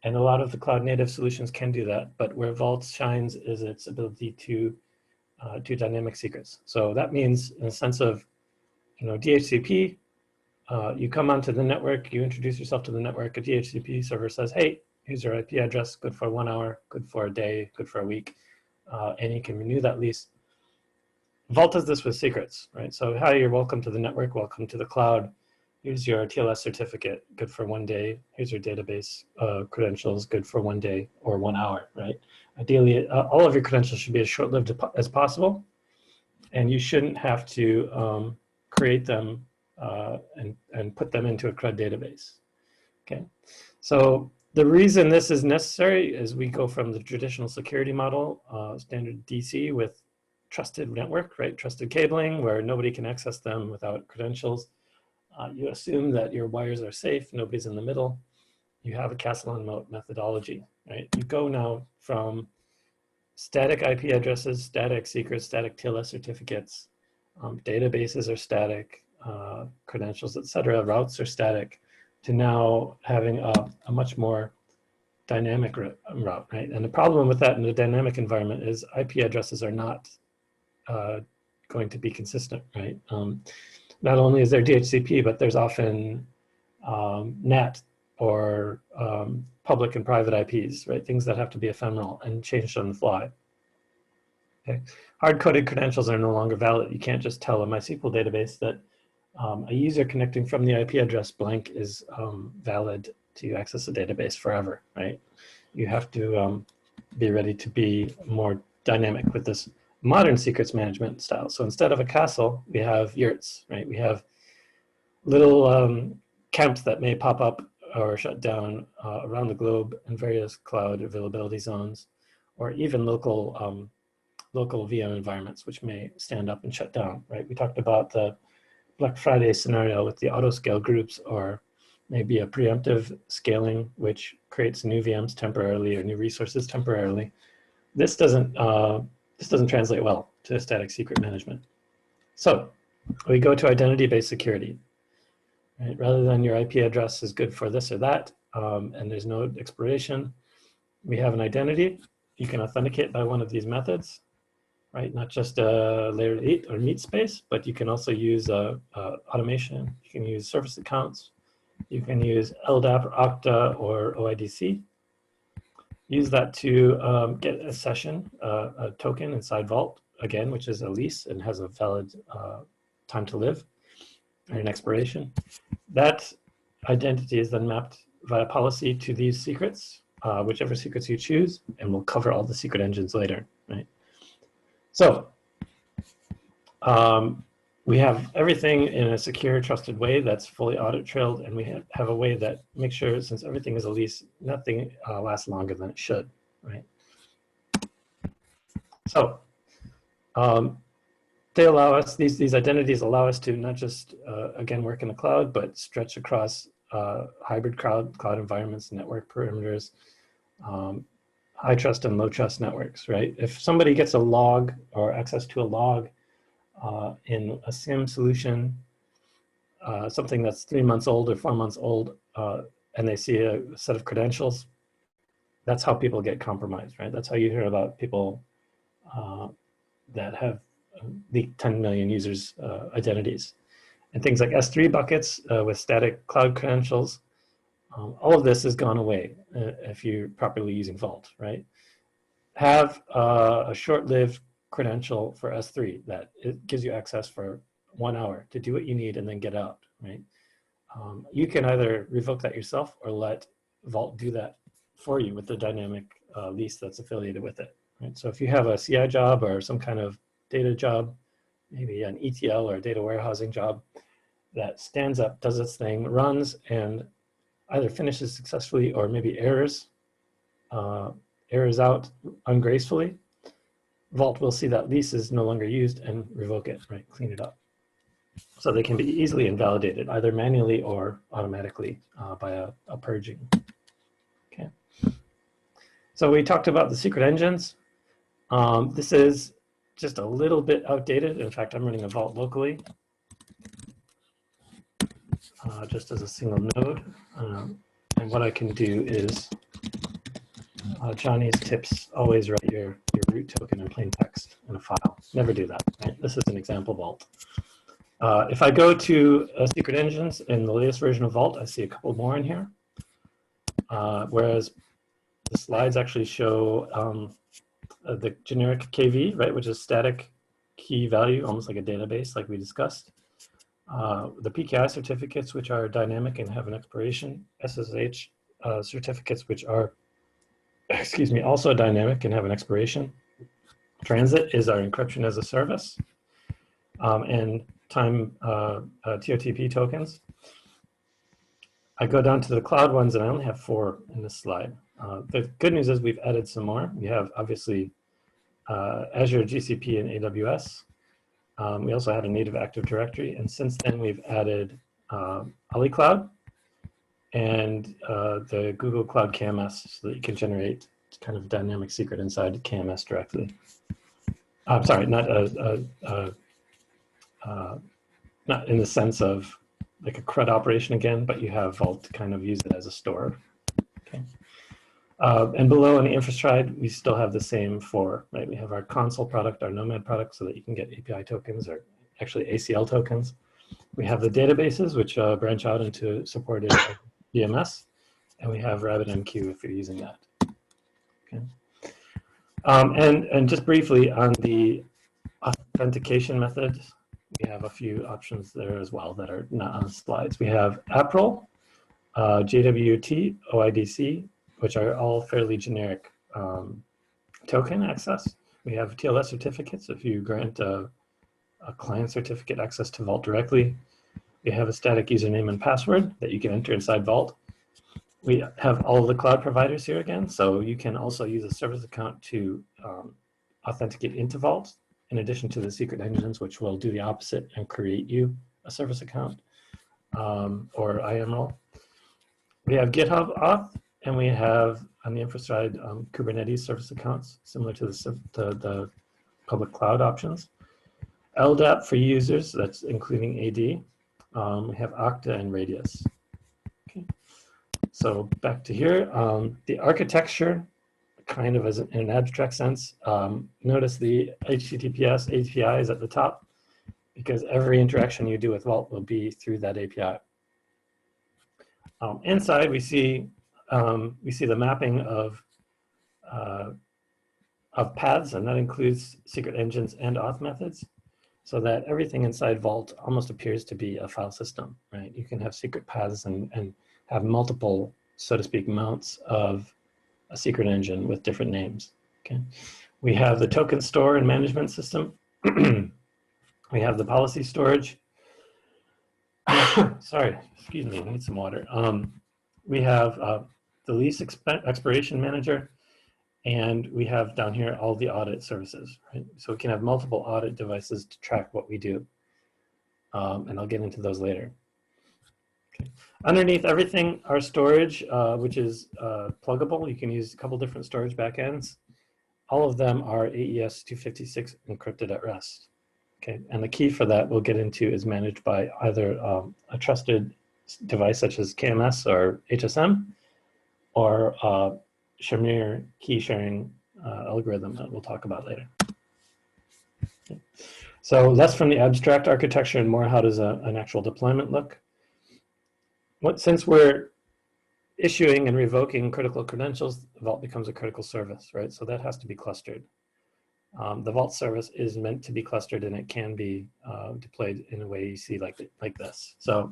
And a lot of the cloud native solutions can do that, but where Vault shines is its ability to do dynamic secrets. So that means in a sense of, DHCP, you come onto the network, you introduce yourself to the network, a DHCP server says, hey, here's your IP address, good for 1 hour, good for a day, good for a week, and you can renew that lease. Vault does this with secrets, right? So hi, you're welcome to the network, welcome to the cloud. Here's your TLS certificate, good for 1 day. Here's your database credentials, good for 1 day or 1 hour, right? Ideally, all of your credentials should be as short-lived as possible, and you shouldn't have to create them and put them into a CRUD database, okay? So the reason this is necessary is we go from the traditional security model, standard DC with trusted network, right? Trusted cabling where nobody can access them without credentials. You assume that your wires are safe, nobody's in the middle. You have a castle and moat methodology, right? You go now from static IP addresses, static secrets, static TLS certificates, databases are static, credentials, etc. Routes are static, to now having a much more dynamic route, right? And the problem with that in a dynamic environment is IP addresses are not going to be consistent, right? Not only is there DHCP, but there's often NAT or public and private IPs, right? Things that have to be ephemeral and changed on the fly. Okay. Hard-coded credentials are no longer valid. You can't just tell a MySQL database that a user connecting from the IP address blank is valid to access a database forever, right? You have to be ready to be more dynamic with this modern secrets management style. So instead of a castle, we have yurts, right? We have little camps that may pop up or shut down around the globe in various cloud availability zones, or even local VM environments, which may stand up and shut down, right? We talked about the Black Friday scenario with the auto-scale groups, or maybe a preemptive scaling, which creates new VMs temporarily or new resources temporarily. This doesn't translate well to static secret management. So we go to identity-based security. Right? Rather than your IP address is good for this or that, and there's no expiration, we have an identity. You can authenticate by one of these methods, right? Not just a layer 8 or meat space, but you can also use automation. You can use service accounts. You can use LDAP or Okta or OIDC. Use that to get a session, a token inside Vault, again, which is a lease and has a valid time to live or an expiration. That identity is then mapped via policy to these secrets, whichever secrets you choose, and we'll cover all the secret engines later, right? So we have everything in a secure, trusted way that's fully audit trailed, and we have a way that makes sure, since everything is a lease, nothing lasts longer than it should, right? So they allow us, these identities allow us to not just, again, work in the cloud, but stretch across hybrid cloud environments, network perimeters, high trust and low trust networks, right? If somebody gets a log or access to a log in a SIEM solution, something that's 3 months old or 4 months old, and they see a set of credentials, that's how people get compromised, right? That's how you hear about people that have leaked 10 million users' identities. And things like S3 buckets with static cloud credentials, all of this has gone away if you're properly using Vault, right? Have a short-lived credential for S3 that it gives you access for 1 hour to do what you need and then get out, right? You can either revoke that yourself or let Vault do that for you with the dynamic lease that's affiliated with it, right? So if you have a CI job or some kind of data job, maybe an ETL or a data warehousing job that stands up, does its thing, runs, and either finishes successfully or maybe errors out ungracefully, Vault will see that lease is no longer used and revoke it, right? Clean it up. So they can be easily invalidated, either manually or automatically by a purging. Okay. So we talked about the secret engines. This is just a little bit outdated. In fact, I'm running a Vault locally, just as a single node. And what I can do is, Johnny's tips, always write your root token in plain text in a file. Never do that, right? This is an example Vault. If I go to secret engines in the latest version of Vault, I see a couple more in here. Whereas the slides actually show the generic KV, right, which is static key value, almost like a database, like we discussed. The PKI certificates, which are dynamic and have an expiration. SSH certificates, which are, excuse me, also dynamic and have an expiration. Transit is our encryption as a service. And time TOTP tokens. I go down to the cloud ones, and I only have 4 in this slide. The good news is we've added some more. We have, obviously, Azure, GCP, and AWS. We also had a native Active Directory, and since then we've added AliCloud and the Google Cloud KMS, so that you can generate kind of dynamic secret inside KMS directly. I'm sorry, not in the sense of like a CRUD operation again, but you have Vault to kind of use it as a store. Okay. And below on the infrastructure, we still have the same four, right? We have our console product, our Nomad product, so that you can get API tokens or actually ACL tokens. We have the databases, which branch out into supported DMS, and we have RabbitMQ if you're using that. Okay. And just briefly on the authentication methods, we have a few options there as well that are not on the slides. We have APRIL, JWT, OIDC, which are all fairly generic token access. We have TLS certificates if you grant a client certificate access to Vault directly. We have a static username and password that you can enter inside Vault. We have all of the cloud providers here again, so you can also use a service account to authenticate into Vault, in addition to the secret engines, which will do the opposite and create you a service account or IAM We have GitHub auth, and we have on the infra side Kubernetes service accounts, similar to the public cloud options. LDAP for users, that's including AD. We have Okta and Radius. Okay. So back to here, the architecture, kind of as in an abstract sense, notice the HTTPS API is at the top because every interaction you do with Vault will be through that API. Inside, we see the mapping of paths, and that includes secret engines and auth methods, so that everything inside Vault almost appears to be a file system, right? You can have secret paths and have multiple, so to speak, mounts of a secret engine with different names. Okay, we have the token store and management system. We have the policy storage. Sorry, excuse me, I need some water. We have the lease expiration manager, and we have down here all the audit services, right? So we can have multiple audit devices to track what we do. And I'll get into those later. Okay. Underneath everything, our storage, which is pluggable. You can use a couple different storage backends. All of them are AES 256 encrypted at rest. Okay, and the key for that we'll get into is managed by either a trusted device such as KMS or HSM, or Shamir key sharing algorithm that we'll talk about later. Okay. So less from the abstract architecture and more how does an actual deployment look. Since we're issuing and revoking critical credentials, Vault becomes a critical service, right? So that has to be clustered. The Vault service is meant to be clustered, and it can be deployed in a way you see like this. So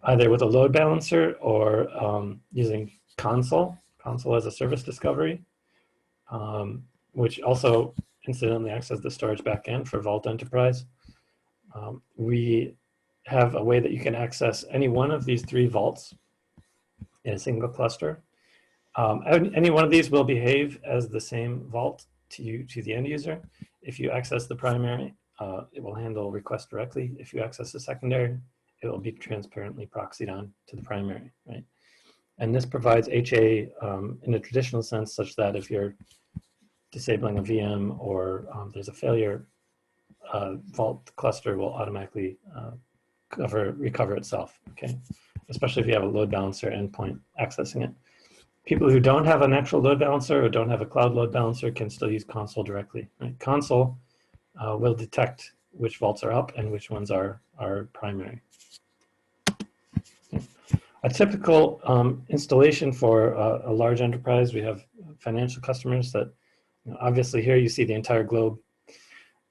either with a load balancer or using console as a service discovery, which also incidentally acts as the storage backend for Vault Enterprise. We have a way that you can access any one of these three vaults in a single cluster. Any one of these will behave as the same vault to the end user. If you access the primary, it will handle requests directly. If you access the secondary, it will be transparently proxied on to the primary, right? And this provides HA in a traditional sense, such that if you're disabling a VM or there's a failure, Vault cluster will automatically recover itself, okay? Especially if you have a load balancer endpoint accessing it. People who don't have an actual load balancer or don't have a cloud load balancer can still use console directly, right? Console will detect which vaults are up and which ones are primary. Okay. A typical installation for a large enterprise, we have financial customers that, obviously here you see the entire globe.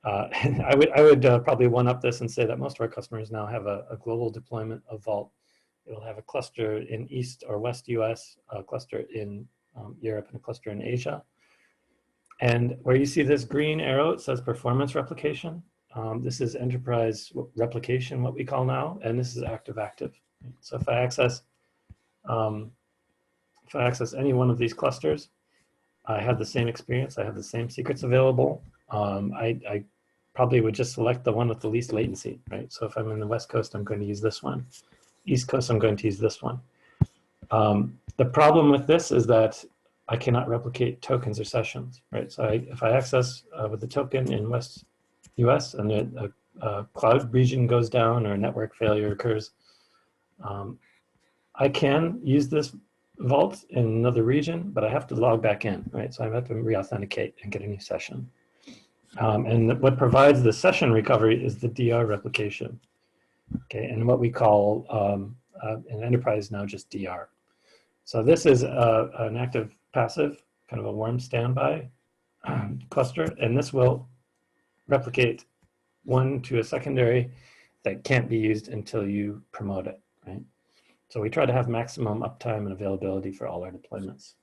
I would probably one-up this and say that most of our customers now have a global deployment of Vault. It will have a cluster in East or West US, a cluster in Europe, and a cluster in Asia. And where you see this green arrow, it says performance replication. This is enterprise replication, what we call now, and this is active-active. So if I access any one of these clusters, I have the same experience. I have the same secrets available. I probably would just select the one with the least latency, right? So if I'm in the West Coast, I'm going to use this one. East Coast, I'm going to use this one. The problem with this is that I cannot replicate tokens or sessions, right? So if I access with the token in West US and a cloud region goes down or a network failure occurs, I can use this Vault in another region, but I have to log back in, right? So I have to re-authenticate and get a new session. And what provides the session recovery is the DR replication, okay? And what we call in enterprise now just DR. So this is an active passive, kind of a warm standby cluster, and this will replicate one to a secondary that can't be used until you promote it, right? So we try to have maximum uptime and availability for all our deployments.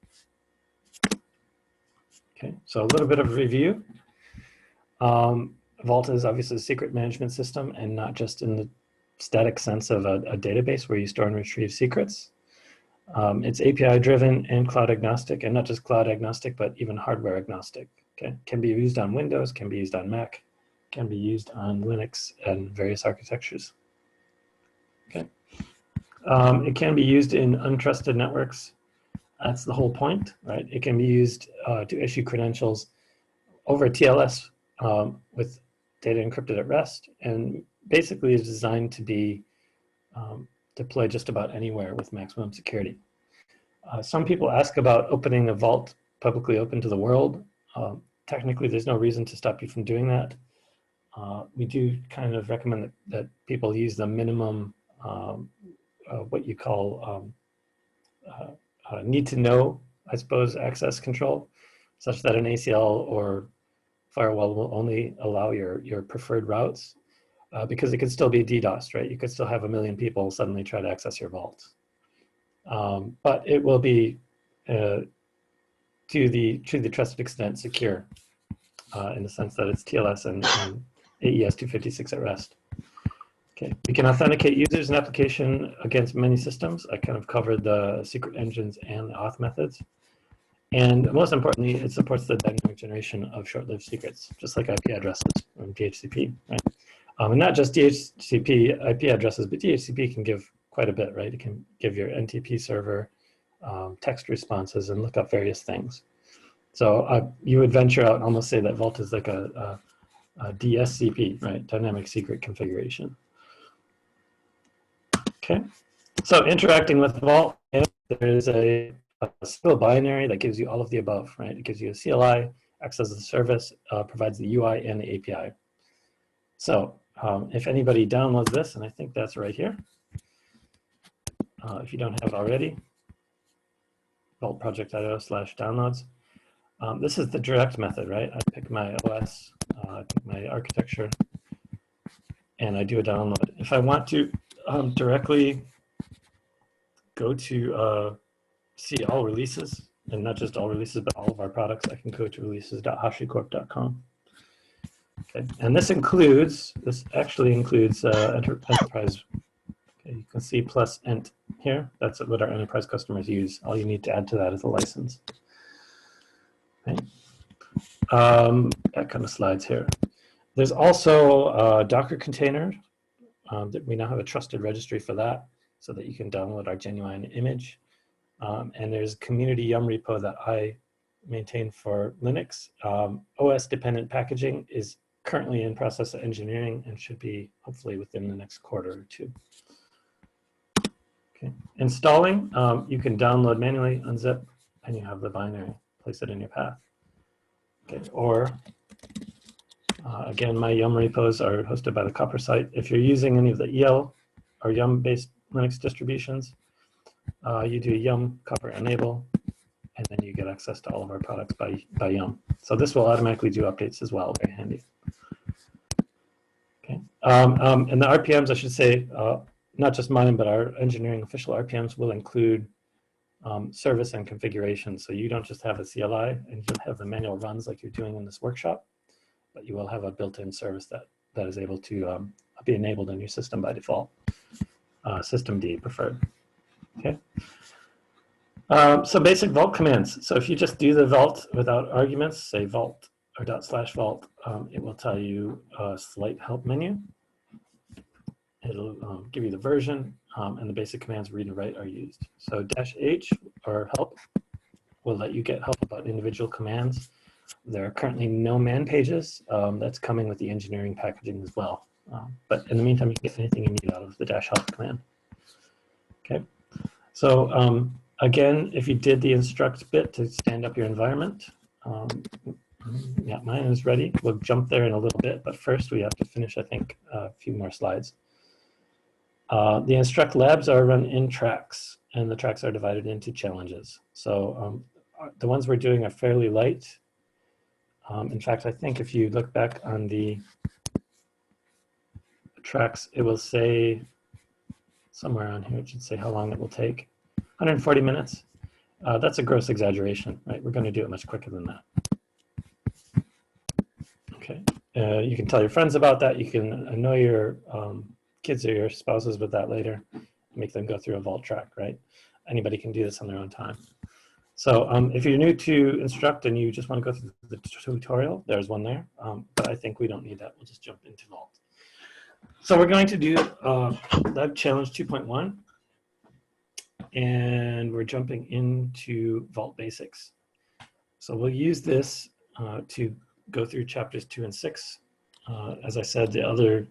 Okay, so a little bit of review. Vault is obviously a secret management system, and not just in the static sense of a database where you store and retrieve secrets. It's API driven and cloud agnostic, and not just cloud agnostic, but even hardware agnostic. Okay, can be used on Windows, can be used on Mac, can be used on Linux and various architectures. Okay, it can be used in untrusted networks. That's the whole point, right? It can be used to issue credentials over TLS with data encrypted at rest, and basically is designed to be deployed just about anywhere with maximum security. Some people ask about opening a vault publicly open to the world. Technically, there's no reason to stop you from doing that. We do kind of recommend that people use the minimum, what you call need to know, I suppose, access control, such that an ACL or firewall will only allow your preferred routes, because it could still be DDoS, right? You could still have 1 million people suddenly try to access your vault. But it will be, to the trusted extent, secure, in the sense that it's TLS and AES 256 at rest. Okay, we can authenticate users and application against many systems. I kind of covered the secret engines and the auth methods. And most importantly, it supports the dynamic generation of short-lived secrets, just like IP addresses from DHCP, right? And not just DHCP IP addresses, but DHCP can give quite a bit, right? It can give your NTP server text responses and look up various things. So you would venture out and almost say that Vault is like a DSCP, right? Dynamic secret configuration. Okay, so interacting with Vault, there is a single binary that gives you all of the above, right? It gives you a CLI, acts as a service, provides the UI and the API. So if anybody downloads this, and I think that's right here, if you don't have it already, vaultproject.io/downloads. This is the direct method, right? I pick my OS, I pick my architecture, and I do a download. If I want to directly go to see all releases, and not just all releases, but all of our products, I can go to releases.hashicorp.com. Okay, and this actually includes enterprise. Okay, you can see plus ent here. That's what our enterprise customers use. All you need to add to that is a license. Okay. That kind of slides here. There's also a Docker container. That we now have a trusted registry for that, so that you can download our genuine image. And there's a community Yum repo that I maintain for Linux. OS-dependent packaging is currently in process of engineering and should be hopefully within the next quarter or two. Okay. Installing, you can download manually, unzip, and you have the binary. Place it in your path. Okay. Or again, my Yum repos are hosted by the Copper site. If you're using any of the EL or Yum-based Linux distributions, you do Yum Copper enable, and then you get access to all of our products by Yum. So this will automatically do updates as well, very handy. Okay. And the RPMs, I should say, not just mine, but our engineering official RPMs will include service and configuration. So you don't just have a CLI and you don't have the manual runs like you're doing in this workshop, but you will have a built-in service that is able to be enabled in your system by default. System D preferred. Okay. So basic Vault commands. So if you just do the Vault without arguments, say Vault or /Vault, it will tell you a slight help menu. It'll give you the version, and the basic commands read and write are used. So -H or help will let you get help about individual commands. There are currently no man pages. That's coming with the engineering packaging as well. But in the meantime, you can get anything you need out of the -help command. Okay. So Again, if you did the instruct bit to stand up your environment, yeah, mine is ready. We'll jump there in a little bit, but first we have to finish, I think, a few more slides. The instruct labs are run in tracks, and the tracks are divided into challenges. So the ones we're doing are fairly light. In fact, I think if you look back on the tracks, it will say somewhere on here, it should say how long it will take. 140 minutes. That's a gross exaggeration, right? We're going to do it much quicker than that. Okay. You can tell your friends about that. You can annoy your kids or your spouses with that later. Make them go through a vault track, right? Anybody can do this on their own time. So if you're new to Instruct and you just want to go through the tutorial, there's one there. But I think we don't need that. We'll just jump into Vault. So we're going to do Lab Challenge 2.1. And we're jumping into Vault Basics. So we'll use this to go through chapters 2 and 6. As I said, the other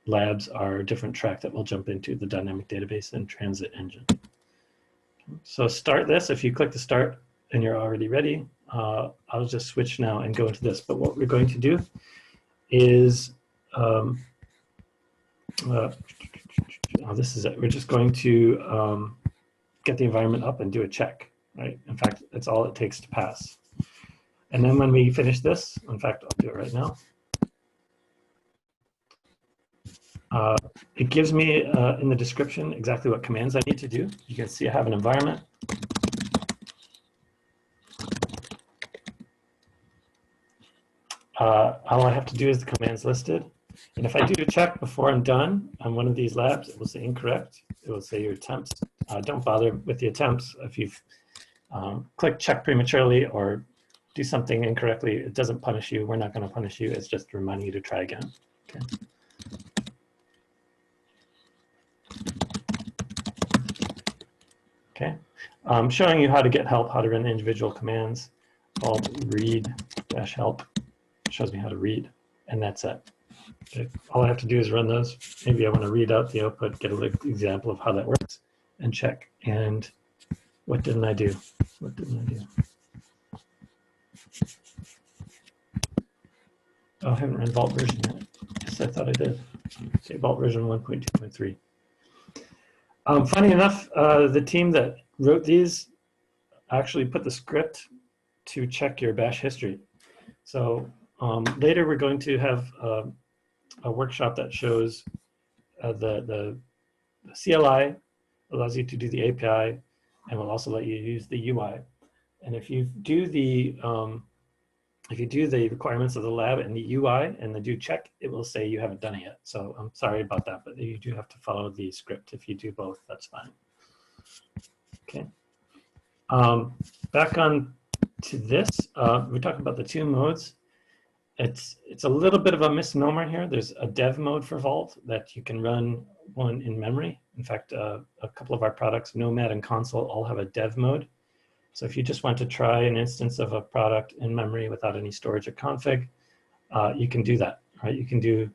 labs are a different track that we'll jump into, the dynamic database and transit engine. So start this. If you click the start and you're already ready, I'll just switch now and go into this. But what we're going to do is, this is it. We're just going to get the environment up and do a check, right? In fact, that's all it takes to pass. And then when we finish this, in fact, I'll do it right now. It gives me in the description exactly what commands I need to do. You can see I have an environment. All I have to do is the commands listed. And if I do a check before I'm done on one of these labs, it will say incorrect. It will say your attempts. Don't bother with the attempts. If you've clicked check prematurely or do something incorrectly, it doesn't punish you. We're not going to punish you. It's just reminding you to try again. Okay. Okay. I'm showing you how to get help, how to run individual commands. Called read-help. Shows me how to read, and that's it. Okay. All I have to do is run those. Maybe I want to read out the output, get an example of how that works, and check. And what didn't I do? What didn't I do? Oh, I haven't run Vault version yet. Yes, I thought I did. Okay, Vault version 1.2.3. Funny enough, the team that wrote these actually put the script to check your bash history. So later we're going to have a workshop that shows the CLI allows you to do the API and will also let you use the UI. And if you do the requirements of the lab and the UI and the do check, it will say you haven't done it yet. So I'm sorry about that, but you do have to follow the script. If you do both, that's fine. Okay. Back on to this, we're talking about the two modes. It's a little bit of a misnomer here. There's a dev mode for Vault that you can run one in memory. In fact, a couple of our products, Nomad and Console, all have a dev mode. So if you just want to try an instance of a product in memory without any storage or config, you can do that, right? You can do,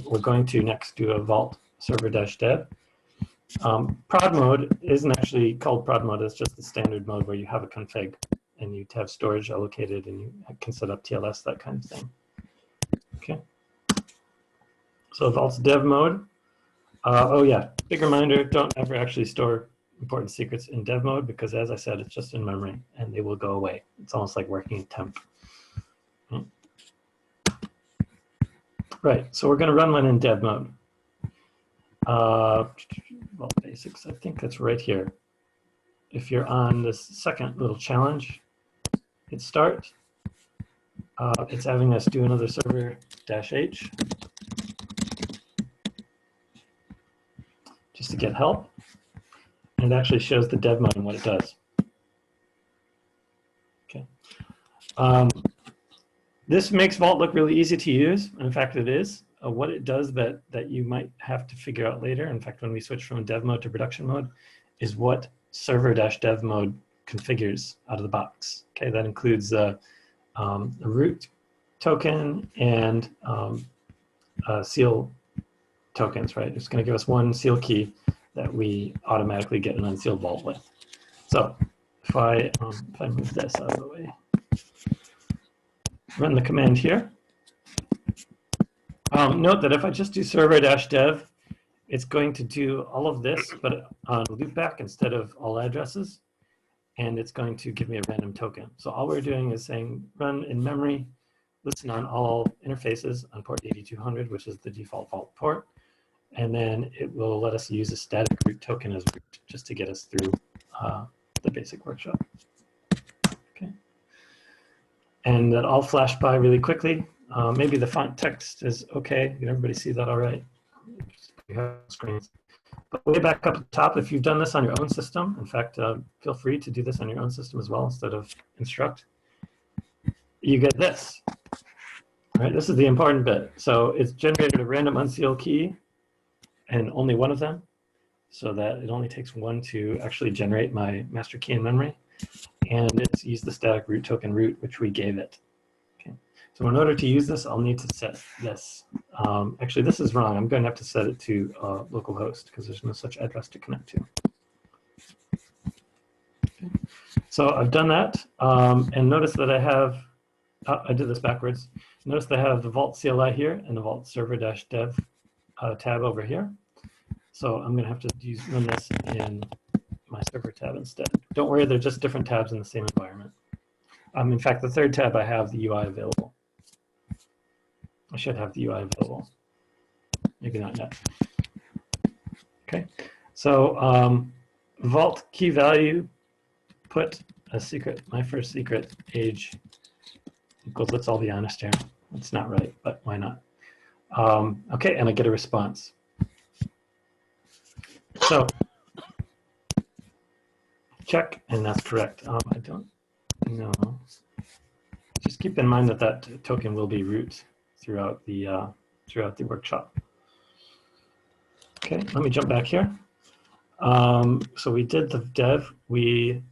we're going to next do a Vault server-dev. Prod mode isn't actually called prod mode, it's just the standard mode where you have a config and you have storage allocated and you can set up TLS, that kind of thing. Okay. So Vault's dev mode. Oh yeah, big reminder, don't ever actually store important secrets in dev mode because as I said, it's just in memory and they will go away. It's almost like working in temp. Right, so we're gonna run one in dev mode. Vault Basics, I think that's right here. If you're on this second little challenge, hit start. It's having us do another server-h just to get help. And it actually shows the dev mode and what it does. Okay. This makes Vault look really easy to use. In fact, it is. What it does that you might have to figure out later, in fact, when we switch from dev mode to production mode, is what server-dev mode configures out of the box. Okay, that includes the root token and seal tokens, right? It's going to give us one seal key that we automatically get an unsealed vault with. So if I move this out of the way, run the command here. Note that if I just do server-dev, it's going to do all of this, but on loopback instead of all addresses, and it's going to give me a random token. So all we're doing is saying run in memory, listen on all interfaces on port 8200, which is the default vault port, and then it will let us use a static root token as root just to get us through the basic workshop. Okay, and that all flashed by really quickly. Maybe the font text is okay. Can everybody see that all right? We have screens. But way back up at the top, if you've done this on your own system, in fact, feel free to do this on your own system as well instead of instruct, you get this. Right, this is the important bit. So it's generated a random unsealed key and only one of them, so that it only takes one to actually generate my master key in memory. And it's used the static root token root, which we gave it. Okay. So in order to use this, I'll need to set this. Actually, this is wrong. I'm going to have to set it to localhost because there's no such address to connect to. Okay. So I've done that, and notice that I have, I did this backwards. Notice that I have the Vault CLI here and the Vault server-dev tab over here. So I'm going to have to run this in my server tab instead. Don't worry, they're just different tabs in the same environment. In fact, the third tab, I have the UI available. I should have the UI available. Maybe not yet. Okay, so Vault key value, put a secret, my first secret, age equals, let's all be honest here. It's not right, but why not? Okay, and I get a response. So check, and that's correct. I don't know. Just keep in mind that that token will be root throughout the workshop. Okay, let me jump back here. So we did the dev. We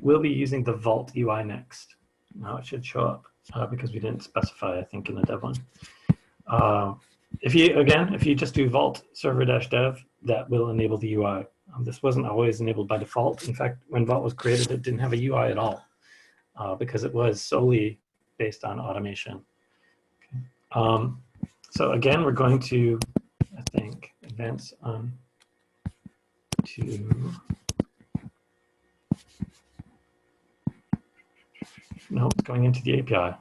will be using the Vault UI next. Now it should show up because we didn't specify, I think, in the dev one. If you just do Vault server-dev, that will enable the UI. This wasn't always enabled by default. In fact, when Vault was created, it didn't have a UI at all because it was solely based on automation. Okay. So again, we're going to, I think, advance on to, no, it's going into the API.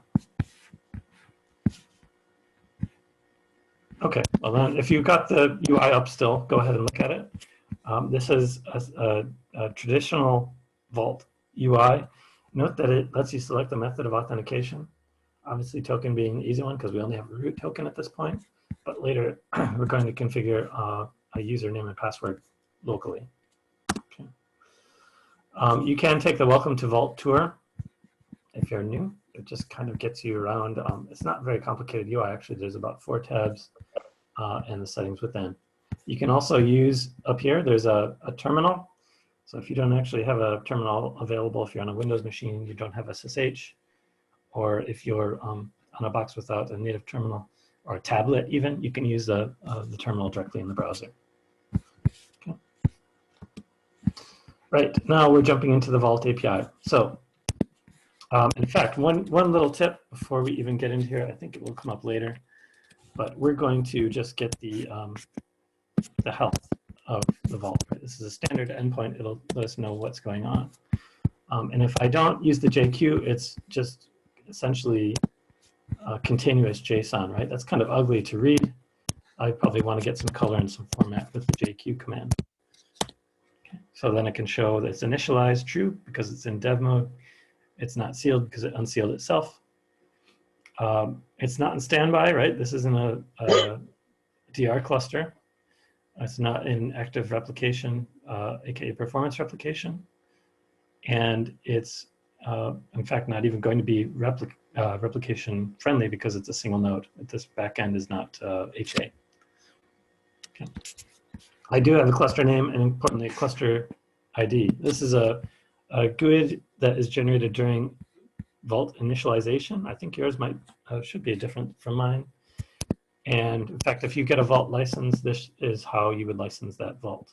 Okay, well then, if you've got the UI up still, go ahead and look at it. This is a traditional Vault UI. Note that it lets you select the method of authentication. Obviously, token being the easy one because we only have a root token at this point. But later, we're going to configure a username and password locally. Okay. You can take the Welcome to Vault tour if you're new. It just kind of gets you around. It's not very complicated UI, actually. There's about 4 tabs and the settings within. You can also use, up here, there's a terminal. So if you don't actually have a terminal available, if you're on a Windows machine, you don't have SSH, or if you're on a box without a native terminal, or a tablet even, you can use the terminal directly in the browser. Okay. Right, now we're jumping into the Vault API. So in fact, one little tip before we even get into here, I think it will come up later, but we're going to just get the health of the Vault. Right? This is a standard endpoint. It'll let us know what's going on. And if I don't use the JQ, it's just essentially continuous JSON, right? That's kind of ugly to read. I probably want to get some color and some format with the JQ command. Okay. So then it can show that it's initialized true because it's in dev mode. It's not sealed because it unsealed itself. It's not in standby, right? This isn't a DR cluster. It's not in active replication, aka performance replication. And it's, in fact, not even going to be replication friendly because it's a single node. This backend is not HA. Okay. I do have a cluster name and, importantly, a cluster ID. This is a GUID that is generated during Vault initialization. I think yours might should be different from mine. And in fact, if you get a Vault license, this is how you would license that Vault.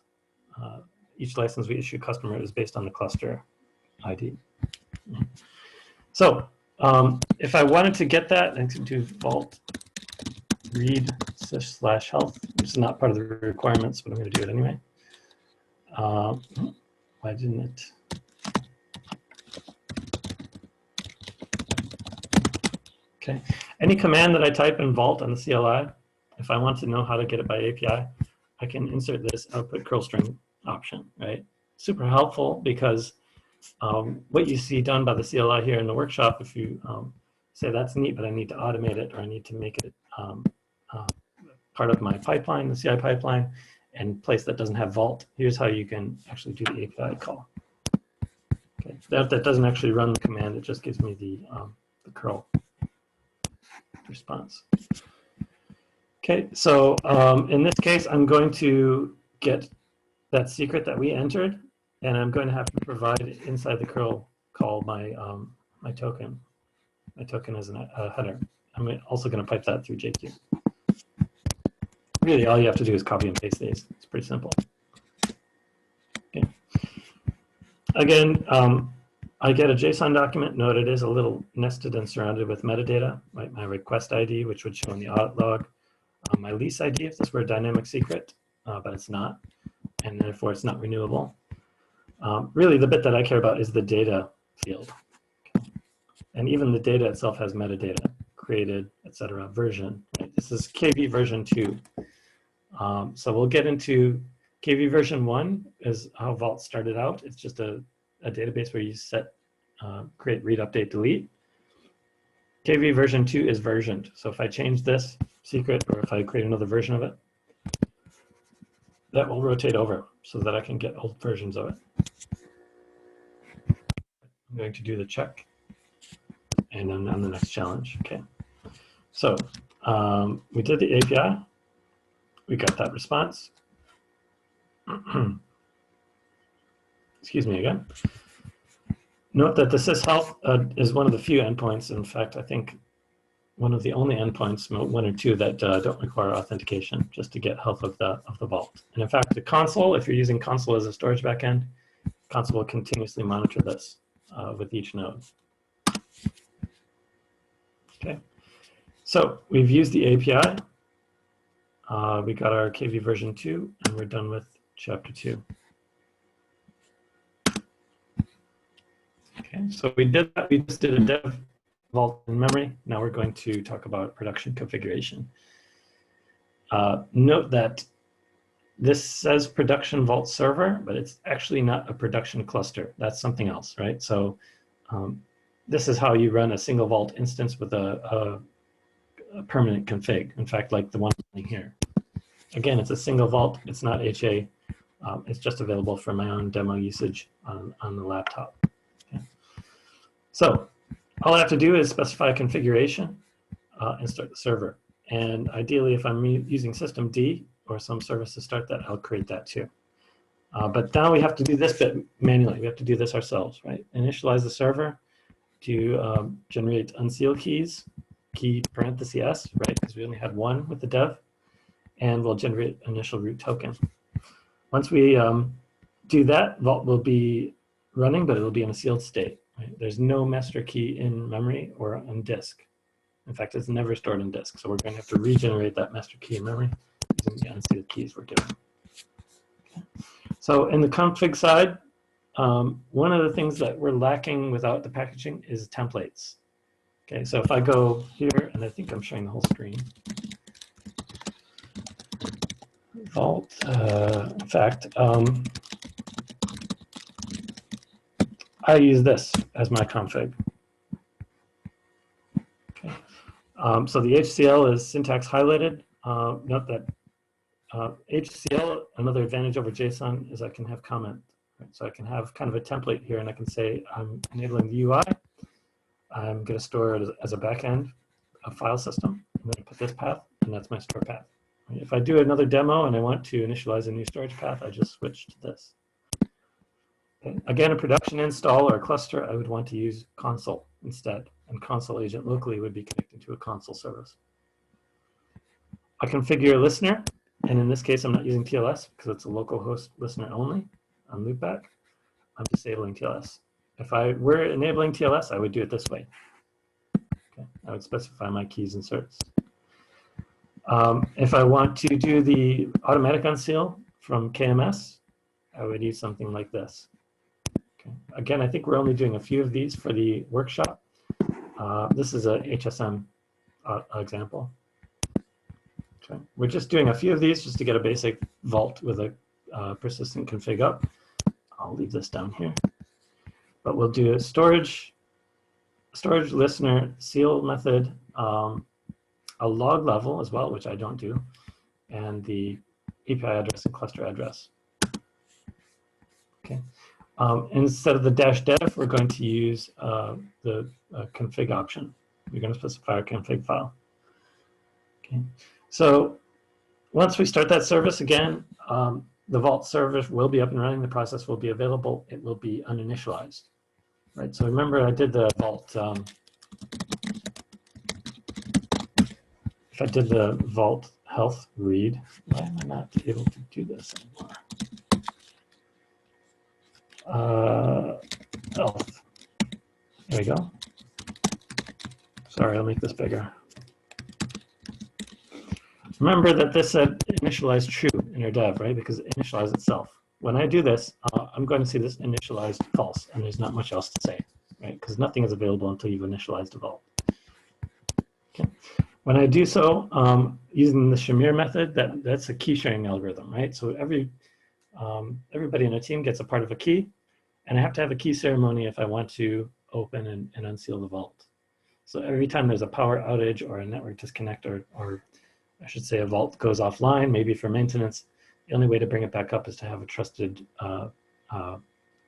each license we issue customer is based on the cluster ID. So if I wanted to get that, I can do vault read sys/health, which is not part of the requirements, but I'm going to do it anyway. Why didn't it? Okay. Any command that I type in Vault on the CLI, if I want to know how to get it by API, I can insert this output curl string option, right? Super helpful because what you see done by the CLI here in the workshop, if you say that's neat, but I need to automate it, or I need to make it part of my pipeline, the CI pipeline, and place that doesn't have Vault, here's how you can actually do the API call. Okay. That doesn't actually run the command, it just gives me the curl response. Okay, so in this case, I'm going to get that secret that we entered, and I'm going to have to provide inside the curl call my my token as a header. I'm also going to pipe that through JQ. Really, all you have to do is copy and paste these. It's pretty simple. Okay. Again, I get a JSON document. Note it is a little nested and surrounded with metadata, right? My request ID, which would show in the audit log. My lease ID, if this were a dynamic secret, but it's not, and therefore it's not renewable. Really, the bit that I care about is the data field. Okay. And even the data itself has metadata, created, etc., version. Right? This is KV version 2. So we'll get into KV version 1 is how Vault started out. It's just a database where you set, create, read, update, delete. KV version 2 is versioned. So if I change this secret, or if I create another version of it, that will rotate over so that I can get old versions of it. I'm going to do the check, and then on the next challenge. Okay. So we did the API. We got that response. Excuse me again. Note that the syshealth is one of the few endpoints. In fact, I think one of the only endpoints, one or two, that don't require authentication just to get health of the vault. And in fact, the console, if you're using console as a storage backend, console will continuously monitor this with each node. Okay, so we've used the API. We got our KV version 2, and we're done with chapter 2. Okay, so we did that. We just did a dev vault in memory. Now we're going to talk about production configuration. Note that this says production vault server, but it's actually not a production cluster. That's something else, right? So this is how you run a single vault instance with a permanent config. In fact, like the one here. Again, it's a single vault. It's not HA. It's just available for my own demo usage on the laptop. Okay. So all I have to do is specify a configuration and start the server. And ideally, if I'm using systemd or some service to start that, I'll create that too. But now we have to do this bit manually. We have to do this ourselves, right? Initialize the server to generate unseal keys, key parenthesis S, right? Because we only had one with the dev. And we'll generate initial root token. Once we do that, Vault will be running, but it will be in a sealed state. Right? There's no master key in memory or on disk. In fact, it's never stored in disk. So we're going to have to regenerate that master key in memory using the unsealed keys we're given. Okay. So in the config side, one of the things that we're lacking without the packaging is templates. Okay, so if I go here, and I think I'm showing the whole screen. Vault, in fact, I use this as my config. Okay. So the HCL is syntax highlighted. Note that HCL, another advantage over JSON is I can have comment. Right? So I can have kind of a template here, and I can say I'm enabling the UI. I'm going to store it as a backend, a file system. I'm going to put this path, and that's my store path. If I do another demo and I want to initialize a new storage path, I just switch to this. Okay. Again, a production install or a cluster, I would want to use console instead. And console agent locally would be connected to a console service. I configure a listener. And in this case, I'm not using TLS because it's a local host listener only. on loopback, I'm disabling TLS. If I were enabling TLS, I would do it this way. Okay. I would specify my keys and certs. If I want to do the automatic unseal from KMS, I would use something like this. Okay. Again, I think we're only doing a few of these for the workshop. This is a HSM example. Okay. We're just doing a few of these just to get a basic vault with a persistent config up. I'll leave this down here. But we'll do a storage listener seal method, a log level as well, which I don't do, and the API address and cluster address. Okay. Instead of the -dev, we're going to use the config option. We're going to specify our config file. Okay. So once we start that service again, the Vault service will be up and running. The process will be available. It will be uninitialized. Right. So remember, I did the Vault. If I did the Vault health read, why am I not able to do this anymore? Health. There we go. Sorry, I'll make this bigger. Remember that this said initialize true in your dev, right? Because it initializes itself. When I do this, I'm going to see this initialized false, and there's not much else to say, right? Because nothing is available until you've initialized a vault. Okay. When I do so, using the Shamir method, that's a key sharing algorithm, right? So everybody in a team gets a part of a key, and I have to have a key ceremony if I want to open and unseal the vault. So every time there's a power outage or a network disconnect, or I should say a vault goes offline, maybe for maintenance, the only way to bring it back up is to have a trusted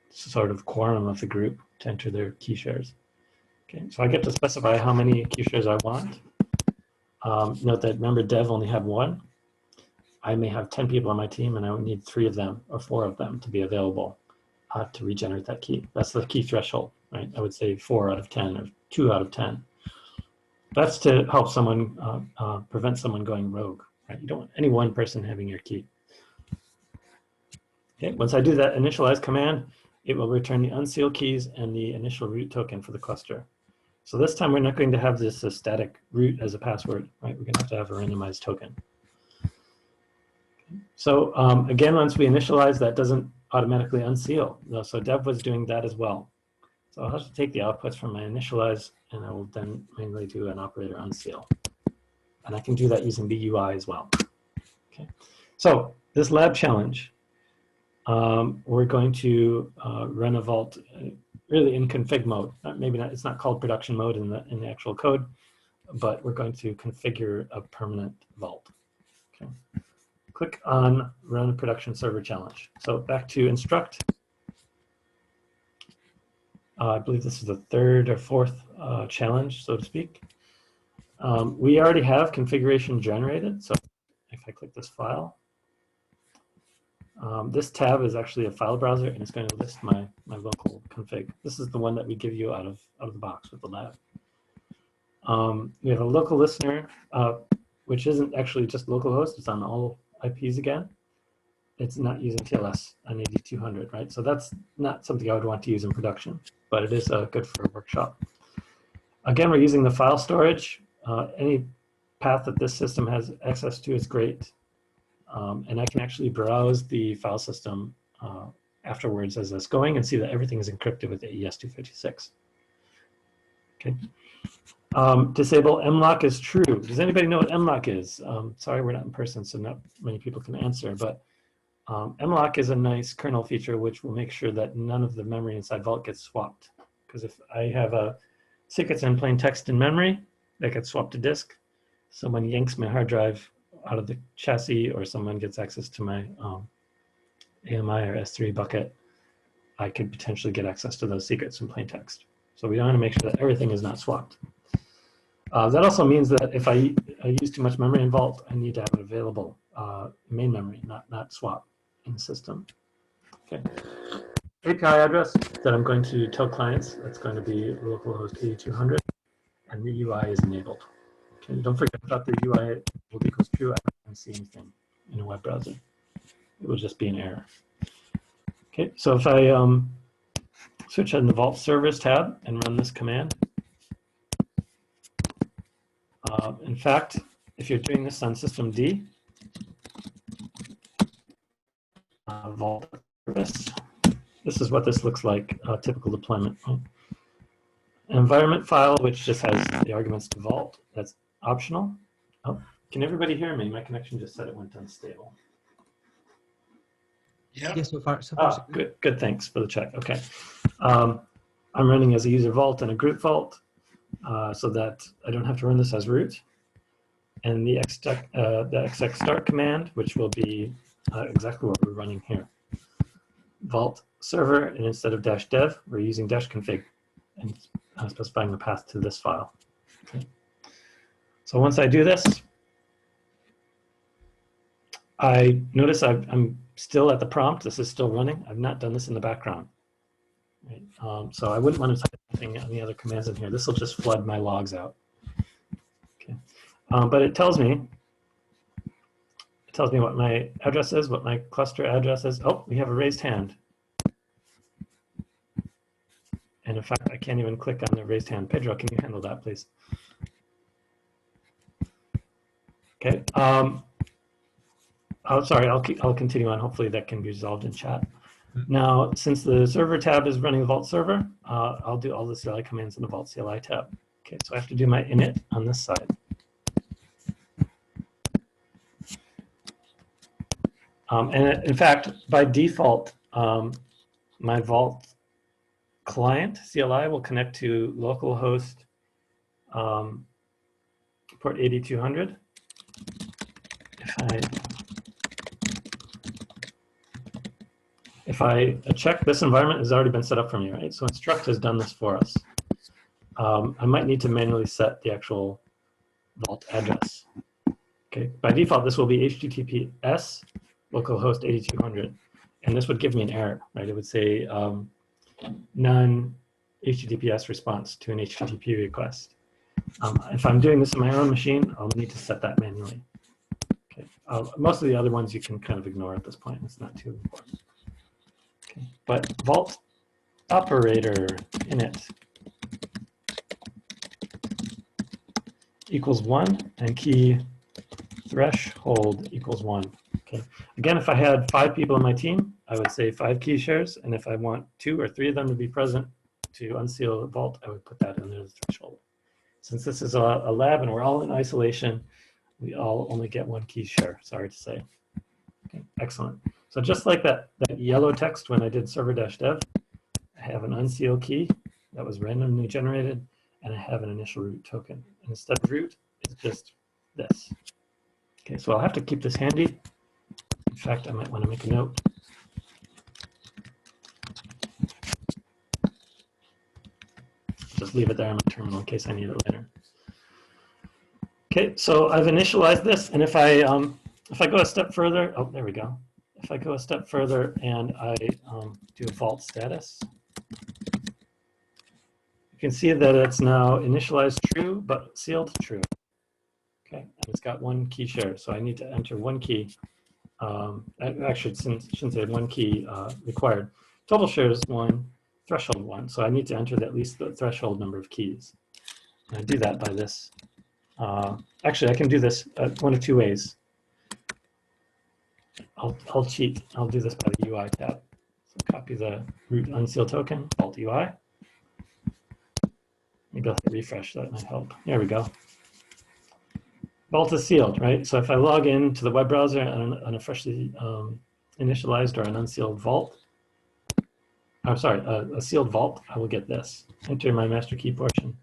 sort of quorum of the group to enter their key shares. Okay, so I get to specify how many key shares I want. Note that, remember, dev only had one. I may have 10 people on my team, and I would need 3 of them or 4 of them to be available to regenerate that key. That's the key threshold, right? I would say 4 out of 10 or 2 out of 10. That's to help someone, prevent someone going rogue, right? You don't want any one person having your key. Okay, once I do that initialize command, it will return the unseal keys and the initial root token for the cluster. So this time we're not going to have this static root as a password, right? We're going to have a randomized token. So again, once we initialize, that doesn't automatically unseal. So dev was doing that as well. So I'll have to take the outputs from my initialize, and I will then manually do an operator unseal. And I can do that using the UI as well. Okay. So this lab challenge, we're going to run a vault really in config mode. Maybe not, it's not called production mode in the actual code, but we're going to configure a permanent vault. Okay. Click on Run a Production Server Challenge. So back to instruct. I believe this is the 3rd or 4th challenge, so to speak. We already have configuration generated. So if I click this file, this tab is actually a file browser, and it's going to list my local config. This is the one that we give you out of the box with the lab. We have a local listener, which isn't actually just localhost. It's on all IPs again. It's not using TLS on 8200, right? So that's not something I would want to use in production, but it is good for a workshop. Again, we're using the file storage. Any path that this system has access to is great. And I can actually browse the file system afterwards as it's going and see that everything is encrypted with AES-256. Okay. Disable mlock is true. Does anybody know what mlock is? Sorry, we're not in person, so not many people can answer, but mlock is a nice kernel feature which will make sure that none of the memory inside Vault gets swapped. Because if I have secrets in plain text in memory that gets swapped to disk, someone yanks my hard drive out of the chassis, or someone gets access to my AMI or S3 bucket, I could potentially get access to those secrets in plain text. So we want to make sure that everything is not swapped. That also means that if I use too much memory in Vault, I need to have it available main memory, not swap in the system. Okay. API address that I'm going to tell clients, that's going to be localhost 8200, and the UI is enabled. Okay, don't forget that the UI will be equals true. I don't see anything in a web browser. It will just be an error. Okay, so if I switch on the Vault Servers tab and run this command, in fact, if you're doing this on System D, Vault Service, this is what this looks like, typical deployment. An environment file, which just has the arguments to Vault, that's optional. Oh, can everybody hear me? My connection just said it went unstable. Yeah, so far. Oh, good, thanks for the check. Okay. I'm running as a user vault and a group vault so that I don't have to run this as root. And the exec start command, which will be exactly what we're running here. Vault server, and instead of -dev, we're using -config and specifying the path to this file. Okay. So once I do this, I notice I'm still at the prompt. This is still running. I've not done this in the background. Right? So I wouldn't want to type anything, any other commands in here. This will just flood my logs out. Okay. But it tells me what my address is, what my cluster address is. Oh, we have a raised hand. And in fact, I can't even click on the raised hand. Pedro, can you handle that, please? Okay. Oh, sorry, I'll continue on. Hopefully that can be resolved in chat. Now, since the server tab is running the Vault server, I'll do all the CLI commands in the Vault CLI tab. Okay, so I have to do my init on this side. And in fact, by default, my Vault client CLI will connect to localhost port 8200. If I check, this environment has already been set up for me, right? So Instruct has done this for us. I might need to manually set the actual Vault address. Okay, by default, this will be HTTPS localhost 8200, and this would give me an error, right? It would say none HTTPS response to an HTTP request. If I'm doing this on my own machine, I'll need to set that manually. Okay, most of the other ones you can kind of ignore at this point. It's not too important. Okay. But Vault operator init equals 1 and key threshold equals 1. Okay. Again, if I had 5 people on my team, I would say 5 key shares, and if I want 2 or 3 of them to be present to unseal the Vault, I would put that in the threshold. Since this is a lab and we're all in isolation, we all only get 1 key share, sorry to say. Okay, excellent. So just like that yellow text when I did server-dev, I have an unseal key that was randomly generated, and I have an initial root token. And instead of root, it's just this. Okay, so I'll have to keep this handy. In fact, I might want to make a note. Just leave it there on my terminal in case I need it later. Okay, so I've initialized this, and if I go a step further, oh, there we go. If I go a step further and I do Vault status, you can see that it's now initialized true, but sealed true. Okay, and it's got 1 key share, so I need to enter 1 key. Actually, shouldn't say 1 key required. Total shares 1, threshold 1, so I need to enter at least the threshold number of keys. And I do that by this. Actually, I can do this one of 2 ways. I'll cheat. I'll do this by the UI tab. So copy the root unseal token, Vault UI. Maybe I'll hit refresh, that might help. There we go. Vault is sealed, right? So if I log in to the web browser on a freshly initialized or an unsealed Vault, I'm sorry, a sealed Vault, I will get this. Enter my master key portion.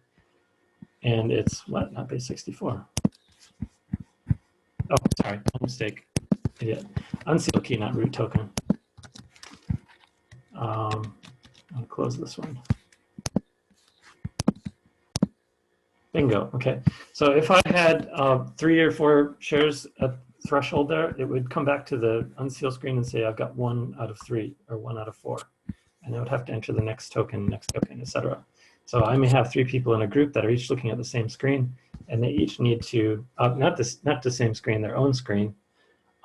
And it's what? Not base 64. Oh, sorry, no mistake. Idiot. Unsealed key, not root token. I'll close this one. Bingo. Okay. So if I had 3 or 4 shares at threshold there, it would come back to the unseal screen and say I've got 1 out of 3 or 1 out of 4, and I would have to enter the next token, etc. So I may have 3 people in a group that are each looking at the same screen, and they each need to not the same screen, their own screen.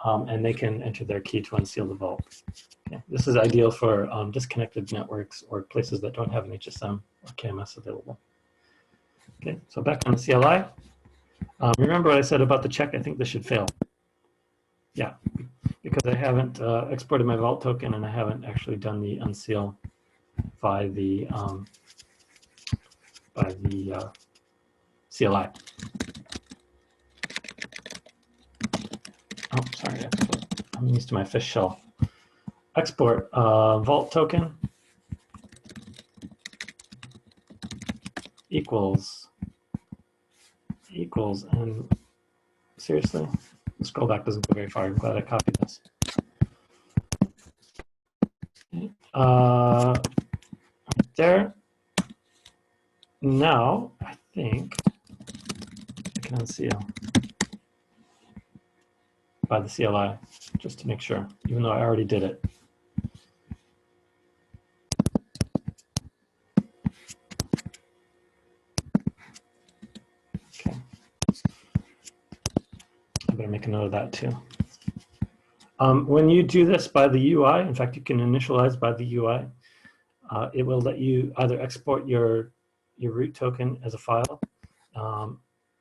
and they can enter their key to unseal the vault. Okay. This is ideal for disconnected networks or places that don't have an HSM or KMS available. Okay, so back on the CLI. Remember what I said about the check? I think this should fail. Yeah, because I haven't exported my vault token and I haven't actually done the unseal by the CLI. Oh, sorry, I'm used to my fish shell. Export vault token equals, and seriously, the scroll back doesn't go very far. I'm glad I copied this. Right there. Now, I think I can unseal by the CLI, just to make sure, even though I already did it. Okay. I better make a note of that too. When you do this by the UI, in fact, you can initialize by the UI. It will let you either export your root token as a file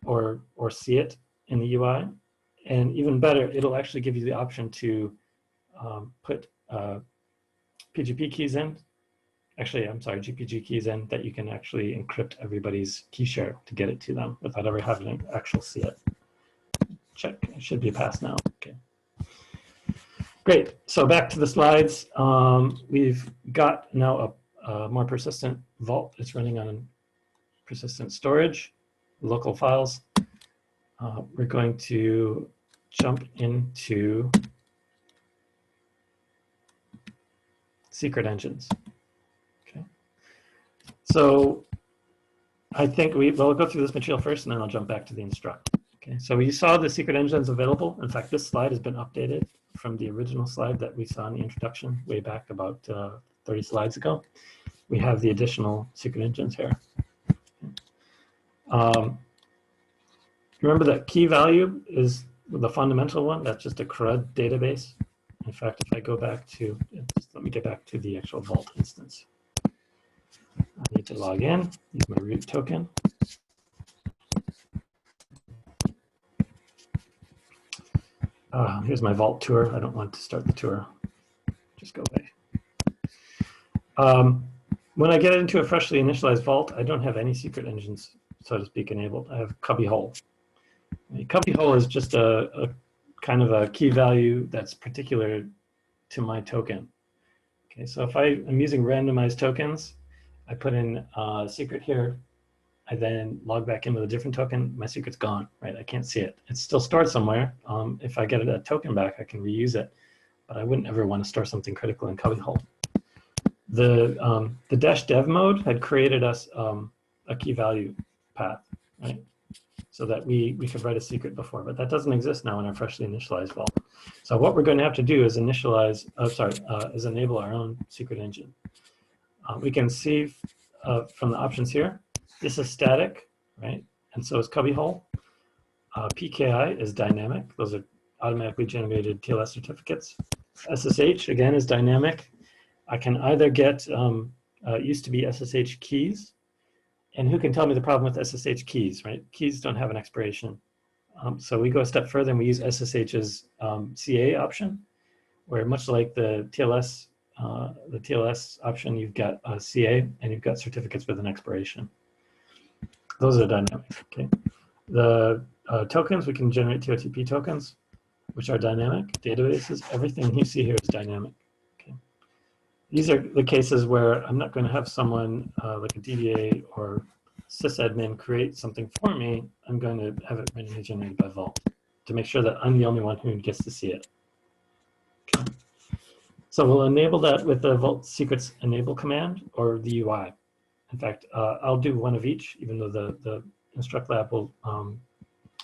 or see it in the UI. And even better, it'll actually give you the option to put PGP keys in. Actually, I'm sorry, GPG keys in that you can actually encrypt everybody's key share to get it to them without ever having to actually see it. Check, it should be a pass now. Okay. Great, so back to the slides. We've got now a more persistent vault. It's running on persistent storage, local files. We're going to jump into secret engines. Okay. So I think we'll go through this material first and then I'll jump back to the instruct. Okay, so you saw the secret engines available. In fact, this slide has been updated from the original slide that we saw in the introduction way back about 30 slides ago. We have the additional secret engines here. Remember that key value is the fundamental one. That's just a CRUD database. In fact, if I go back to, just let me get back to the actual vault instance. I need to log in, use my root token. Here's my vault tour. I don't want to start the tour. Just go away. When I get into a freshly initialized vault, I don't have any secret engines, so to speak, enabled. I have cubbyhole. Cubbyhole is just a kind of a key value that's particular to my token. Okay, so if I am using randomized tokens, I put in a secret here. I then log back in with a different token, my secret's gone, right? I can't see it. It's still stored somewhere. If I get a token back, I can reuse it, but I wouldn't ever want to store something critical in cubbyhole. The -dev mode had created us a key value path, right? So that we could write a secret before, but that doesn't exist now in our freshly initialized vault. So what we're going to have to do is initialize, is enable our own secret engine. We can see from the options here, this is static, right? And so is cubbyhole. PKI is dynamic. Those are automatically generated TLS certificates. SSH, again, is dynamic. I can either get, used to be SSH keys, and who can tell me the problem with SSH keys, right? Keys don't have an expiration. So we go a step further and we use SSH's CA option, where much like the TLS option, you've got CA and you've got certificates with an expiration. Those are dynamic, okay? The tokens, we can generate TOTP tokens, which are dynamic. Databases, everything you see here is dynamic, okay? These are the cases where I'm not going to have someone like a DBA or sysadmin create something for me. I'm going to have it randomly generated by Vault to make sure that I'm the only one who gets to see it. Okay. So we'll enable that with the Vault Secrets enable command or the UI. In fact, I'll do one of each, even though the Instruct Lab will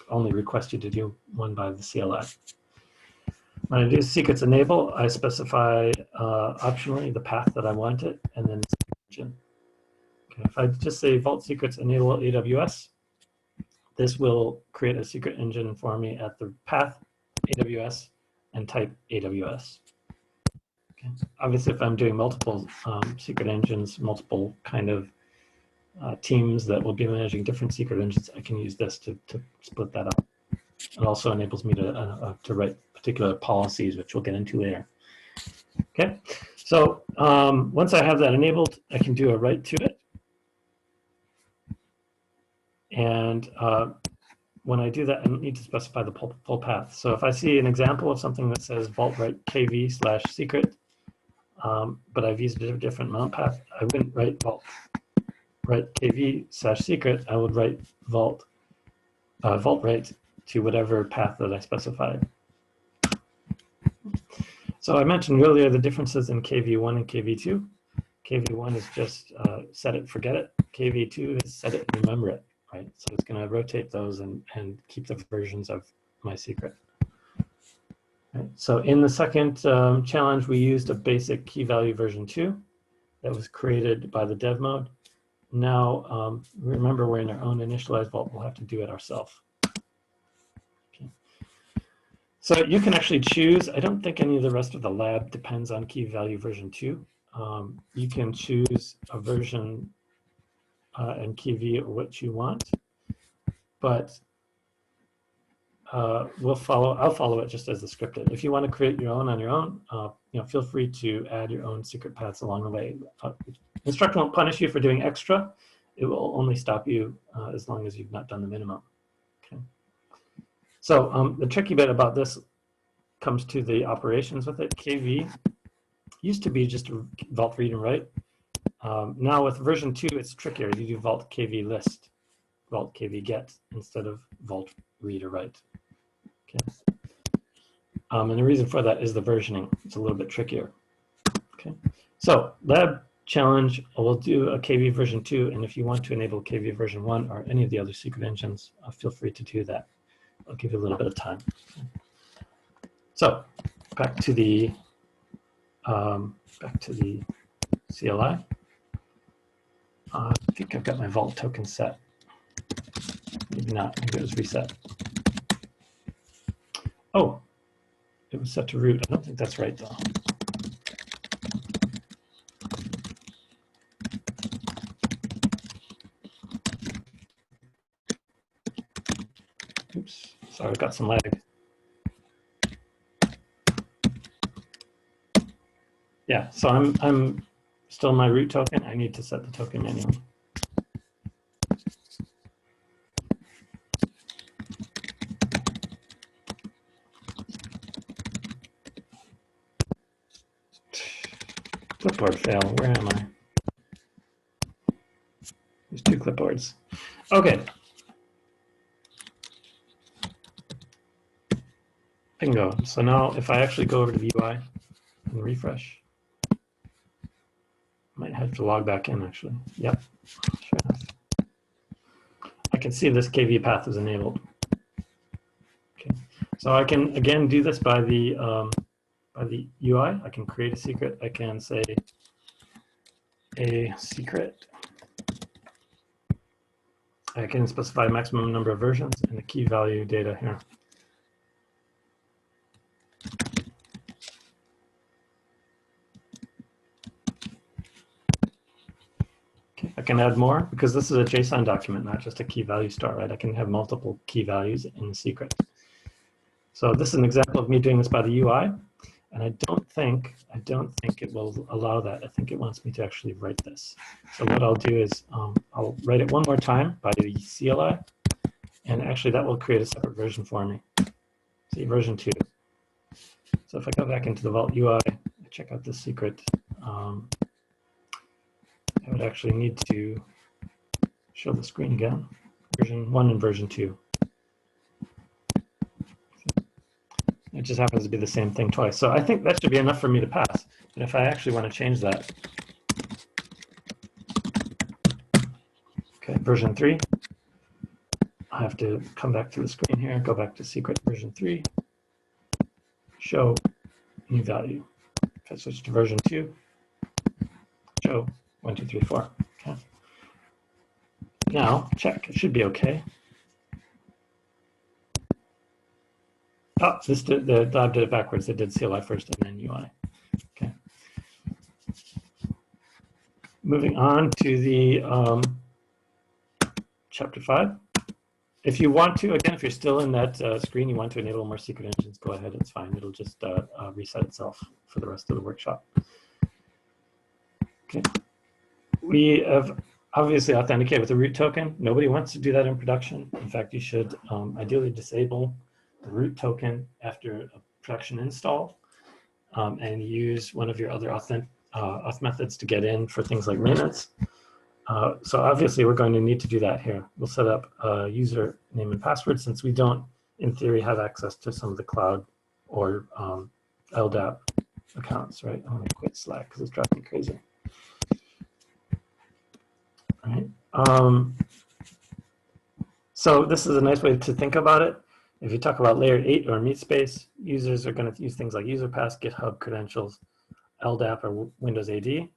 only request you to do one by the CLI. When I do secrets enable, I specify optionally the path that I want it, and then okay, if I just say Vault Secrets enable AWS, this will create a secret engine for me at the path AWS and type AWS. Okay. Obviously, if I'm doing multiple secret engines, multiple kind of teams that will be managing different secret engines, I can use this to split that up. It also enables me to write particular policies, which we'll get into later. Okay, so once I have that enabled, I can do a write to it. And when I do that, I need to specify the full path. So if I see an example of something that says vault write kv/secret, but I've used a different mount path, I wouldn't write vault write kv/secret. I would write vault write to whatever path that I specified. So I mentioned earlier the differences in KV1 and KV2. KV1 is just set it, forget it. KV2 is set it and remember it, right? So it's going to rotate those and keep the versions of my secret. Right. So in the second challenge, we used a basic key value version 2 that was created by the dev mode. Now, remember, we're in our own initialized vault. We'll have to do it ourselves. So you can actually choose, I don't think any of the rest of the lab depends on key value version 2. You can choose a version and key v or what you want, but I'll follow it just as the scripted. If you want to create your own on your own, feel free to add your own secret paths along the way. Instructor won't punish you for doing extra. It will only stop you as long as you've not done the minimum. Okay. So the tricky bit about this comes to the operations with it. KV used to be just a vault read and write. Now with version 2, it's trickier. You do vault KV list, vault KV get instead of vault read or write. Okay. And the reason for that is the versioning. It's a little bit trickier. Okay. So lab challenge, we'll do a KV version 2, and if you want to enable KV version 1 or any of the other secret engines, feel free to do that. I'll give you a little bit of time. So back to the CLI. I think I've got my vault token set. Maybe not. Maybe it was reset. Oh, it was set to root. I don't think that's right though. Oops, sorry, I've got some lag. Yeah, so I'm still my root token. I need to set the token manually. Clipboard fail. Where am I? There's 2 clipboards. Okay. Bingo. So now if I actually go over to the UI and refresh, might have to log back in actually. Yep, sure enough. I can see this KV path is enabled. Okay, so I can again do this by the UI. I can create a secret. I can say a secret. I can specify maximum number of versions and the key value data here. I can add more because this is a JSON document, not just a key value star, right? I can have multiple key values in the secret. So this is an example of me doing this by the UI, and I don't think it will allow that. I think it wants me to actually write this. So what I'll do is I'll write it one more time by the CLI, and actually that will create a separate version for me. See, version 2. So if I go back into the Vault UI, check out this secret. I would actually need to show the screen again. Version 1 and version 2. It just happens to be the same thing twice. So I think that should be enough for me to pass. And if I actually want to change that, okay, version 3. I have to come back to the screen here, go back to secret version 3, show new value. If I switch to version 2, show 1, 2, 3, 4. Okay. Now check. It should be okay. Oh, the lab did it backwards. It did CLI first and then UI. Okay. Moving on to the chapter 5. If you want to, again, if you're still in that screen, you want to enable more secret engines, go ahead, it's fine. It'll just reset itself for the rest of the workshop. Okay. We have obviously authenticated with a root token. Nobody wants to do that in production. In fact, you should ideally disable the root token after a production install and use one of your other auth methods to get in for things like maintenance. So obviously we're going to need to do that here. We'll set up a user name and password since we don't, in theory, have access to some of the cloud or LDAP accounts, right? I'm going to quit Slack because it's driving me crazy. All right. So this is a nice way to think about it. If you talk about layer 8 or meat space, users are going to use things like user pass, GitHub credentials, LDAP or Windows AD.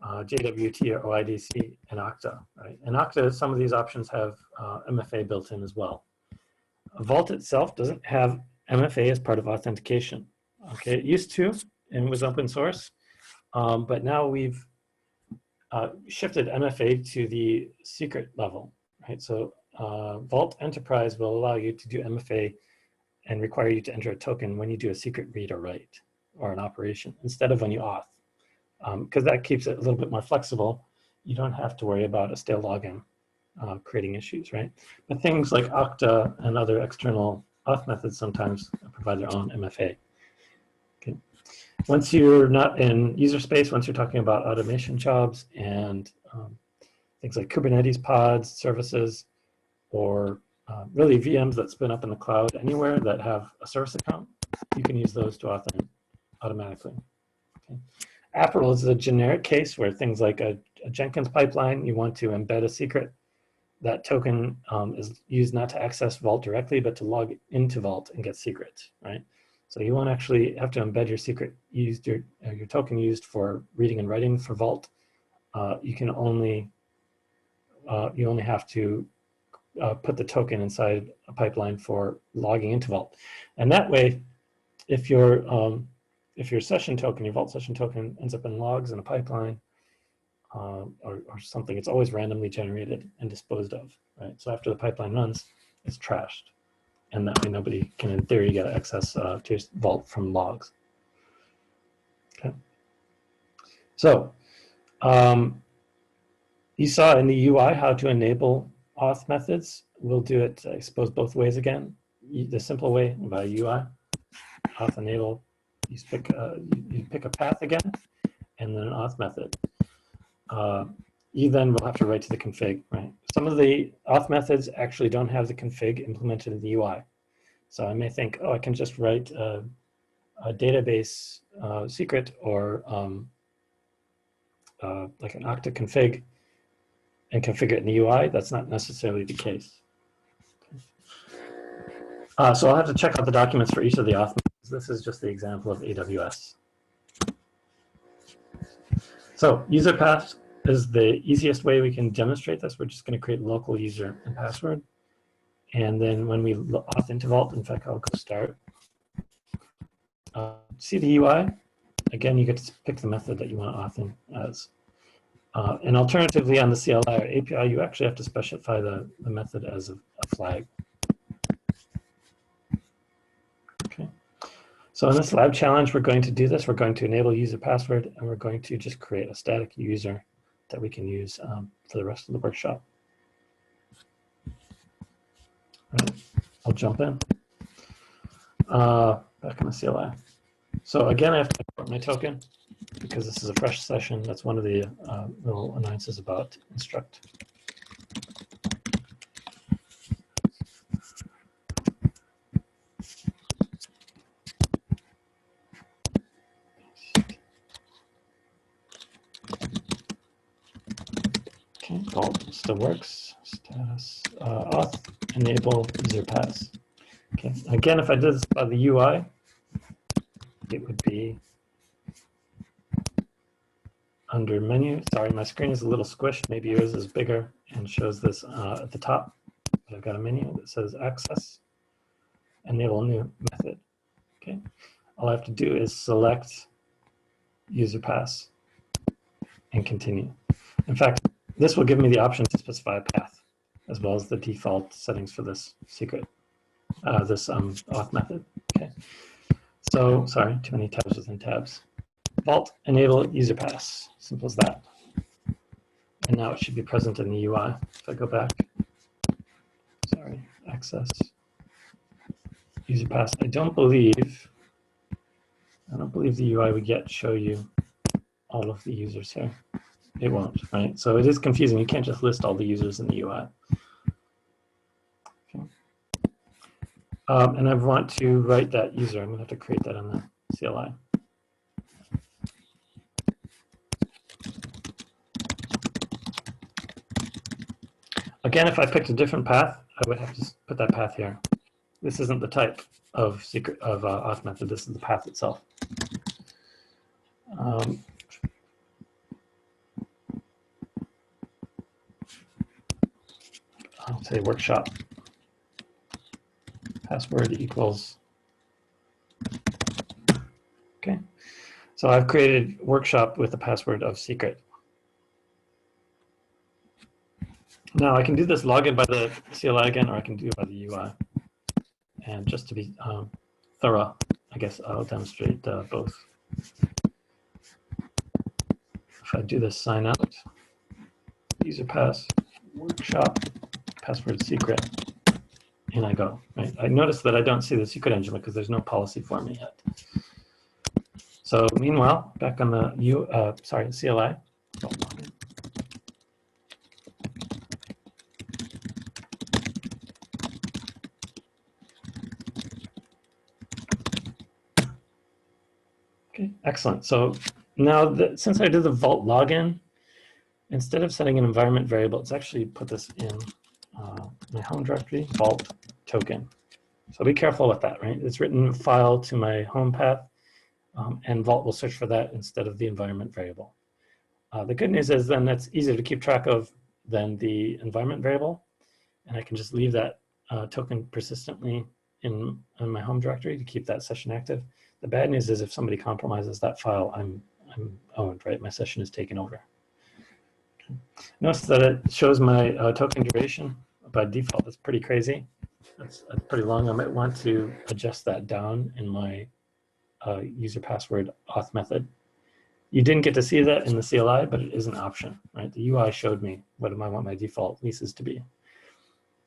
JWT or OIDC, and Okta, right? And Okta, some of these options have MFA built in as well. Vault itself doesn't have MFA as part of authentication. Okay, it used to, and it was open source, but now we've shifted MFA to the secret level, right? So Vault Enterprise will allow you to do MFA and require you to enter a token when you do a secret read or write or an operation instead of when you auth. Because that keeps it a little bit more flexible. You don't have to worry about a stale login creating issues, right? But things like Okta and other external auth methods sometimes provide their own MFA. Okay. Once you're not in user space, once you're talking about automation jobs and things like Kubernetes pods, services, or really VMs that spin up in the cloud anywhere that have a service account, you can use those to author automatically. Okay. Apple is a generic case where things like a Jenkins pipeline, you want to embed a secret. That token is used not to access Vault directly, but to log into Vault and get secrets, right? So you won't actually have to embed your secret used, your token used for reading and writing for Vault. You only have to put the token inside a pipeline for logging into Vault. And that way, if your session token, your Vault session token ends up in logs in a pipeline or something, it's always randomly generated and disposed of, right? So after the pipeline runs, it's trashed. And that way nobody can, in theory, get access to your Vault from logs. Okay. So you saw in the UI how to enable auth methods. We'll do it, I suppose, both ways again. The simple way by UI, auth enable. You pick a path again, and then an auth method. You then will have to write to the config, right? Some of the auth methods actually don't have the config implemented in the UI. So I may think, oh, I can just write a database secret or like an Okta config and configure it in the UI. That's not necessarily the case. So I'll have to check out the documents for each of the auth methods. This is just the example of AWS. So user pass is the easiest way we can demonstrate this. We're just going to create local user and password. And then when we auth into Vault, in fact, I'll go start. See the UI? Again, you get to pick the method that you want to auth in as. And alternatively, on the CLI or API, you actually have to specify the method as a flag. So in this lab challenge, we're going to do this. We're going to enable user password, and we're going to just create a static user that we can use for the rest of the workshop. Right. I'll jump in. Back in the CLI. So again, I have to import my token because this is a fresh session. That's one of the little annoyances about instruct. Okay, Vault still works. Status auth enable user pass. Okay, again, if I did this by the UI, it would be under menu. Sorry, my screen is a little squished. Maybe yours is bigger and shows this at the top. But I've got a menu that says access. enable new method. Okay, all I have to do is select user pass and continue. In fact, this will give me the option to specify a path, as well as the default settings for this secret, this auth method. Okay, so sorry, too many tabs within tabs. Vault enable user pass, simple as that. And now it should be present in the UI. If I go back, sorry, access user pass. I don't believe the UI would yet show you all of the users here. It won't, right? So it is confusing. You can't just list all the users in the UI. Okay. And I want to write that user. I'm going to have to create that on the CLI. Again, if I picked a different path, I would have to put that path here. This isn't the type of secret of auth method. This is the path itself. I'll say workshop password equals. Okay, so I've created workshop with the password of secret. Now I can do this login by the CLI again, or I can do it by the UI. And just to be thorough, I guess I'll demonstrate both. If I do this sign out, user pass, workshop, password secret, and I go. Right? I notice that I don't see the secret engine because there's no policy for me yet. So meanwhile, back on the CLI. Okay, excellent. So now since I did the Vault login, instead of setting an environment variable, it's actually put this in my home directory, Vault token. So be careful with that, right? It's written file to my home path, and Vault will search for that instead of the environment variable. The good news is then that's easier to keep track of than the environment variable, and I can just leave that token persistently in my home directory to keep that session active. The bad news is if somebody compromises that file, I'm owned, right? My session is taken over. Okay. Notice that it shows my token duration by default. That's pretty crazy. That's pretty long. I might want to adjust that down in my user password auth method. You didn't get to see that in the CLI, but it is an option, right? The UI showed me what I want my default leases to be.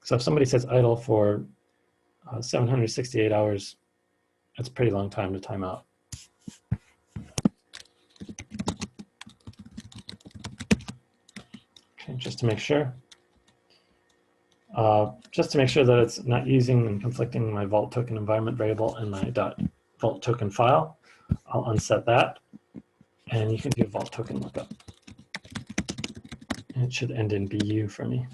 So if somebody says idle for 768 hours, that's a pretty long time to time out. Okay, just to make sure. Just to make sure that it's not using and conflicting my Vault token environment variable and my .vault token file, I'll unset that, and you can do Vault token lookup. And it should end in BU for me.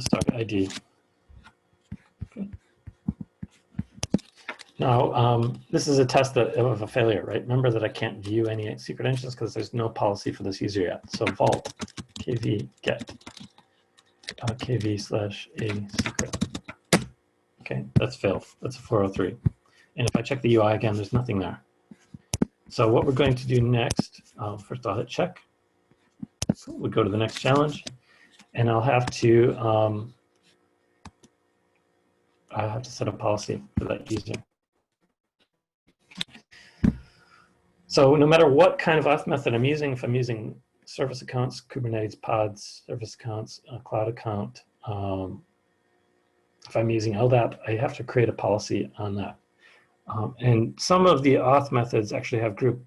Sorry, ID. Okay. Now, this is a test of a failure, right? Remember that I can't view any secret engines because there's no policy for this user yet. So vault kv get kv/a secret. Okay, that's failed. That's a 403. And if I check the UI again, there's nothing there. So what we're going to do next, first I'll hit check. We'll go to the next challenge. And I'll have to set a policy for that user. So no matter what kind of auth method I'm using, if I'm using service accounts, Kubernetes pods, service accounts, cloud account, if I'm using LDAP, I have to create a policy on that. And some of the auth methods actually have group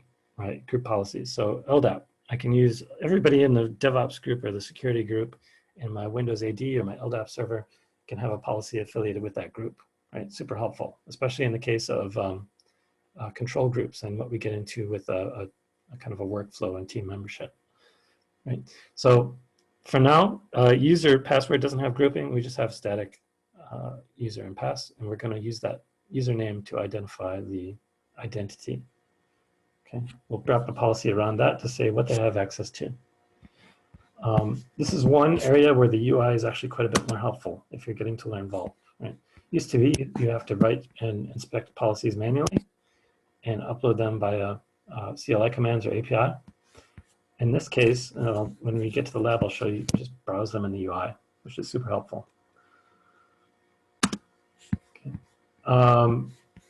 policies. So LDAP, I can use everybody in the DevOps group or the security group in my Windows AD or my LDAP server can have a policy affiliated with that group, right? Super helpful, especially in the case of control groups and what we get into with a kind of a workflow and team membership, right? So for now, user password doesn't have grouping. We just have static user and pass, and we're going to use that username to identify the identity. Okay, we'll wrap a policy around that to say what they have access to. This is one area where the UI is actually quite a bit more helpful if you're getting to learn Vault. Right? Used to be you have to write and inspect policies manually and upload them via CLI commands or API. In this case, when we get to the lab, I'll show you. You can just browse them in the UI, which is super helpful. Okay.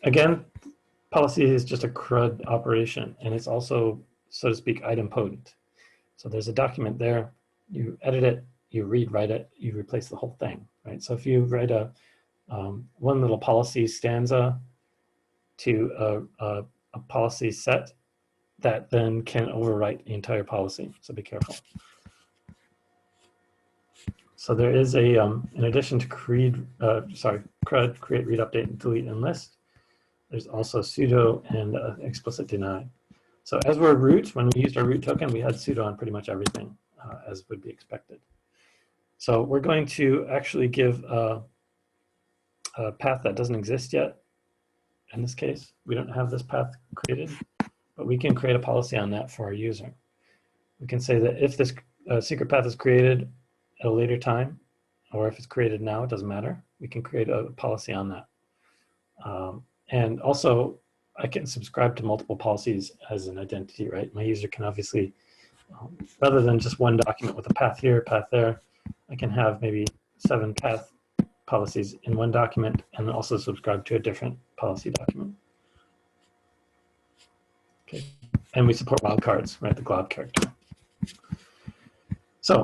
Again, policy is just a CRUD operation, and it's also, so to speak, idempotent. So there's a document there, you edit it, you write it, you replace the whole thing, right? So if you write a one little policy stanza to a policy set, that then can overwrite the entire policy, so be careful. So there is a, in addition to CRUD, create, read, update, delete, and list, there's also sudo and explicit deny. So as we're root, when we used our root token, we had sudo on pretty much everything, as would be expected. So we're going to actually give a path that doesn't exist yet. In this case, we don't have this path created, but we can create a policy on that for our user. We can say that if this secret path is created at a later time, or if it's created now, it doesn't matter. We can create a policy on that. And also, I can subscribe to multiple policies as an identity, right? My user can obviously, rather than just one document with a path here, path there, I can have maybe 7 path policies in one document and also subscribe to a different policy document. Okay. And we support wildcards, right? The glob character. So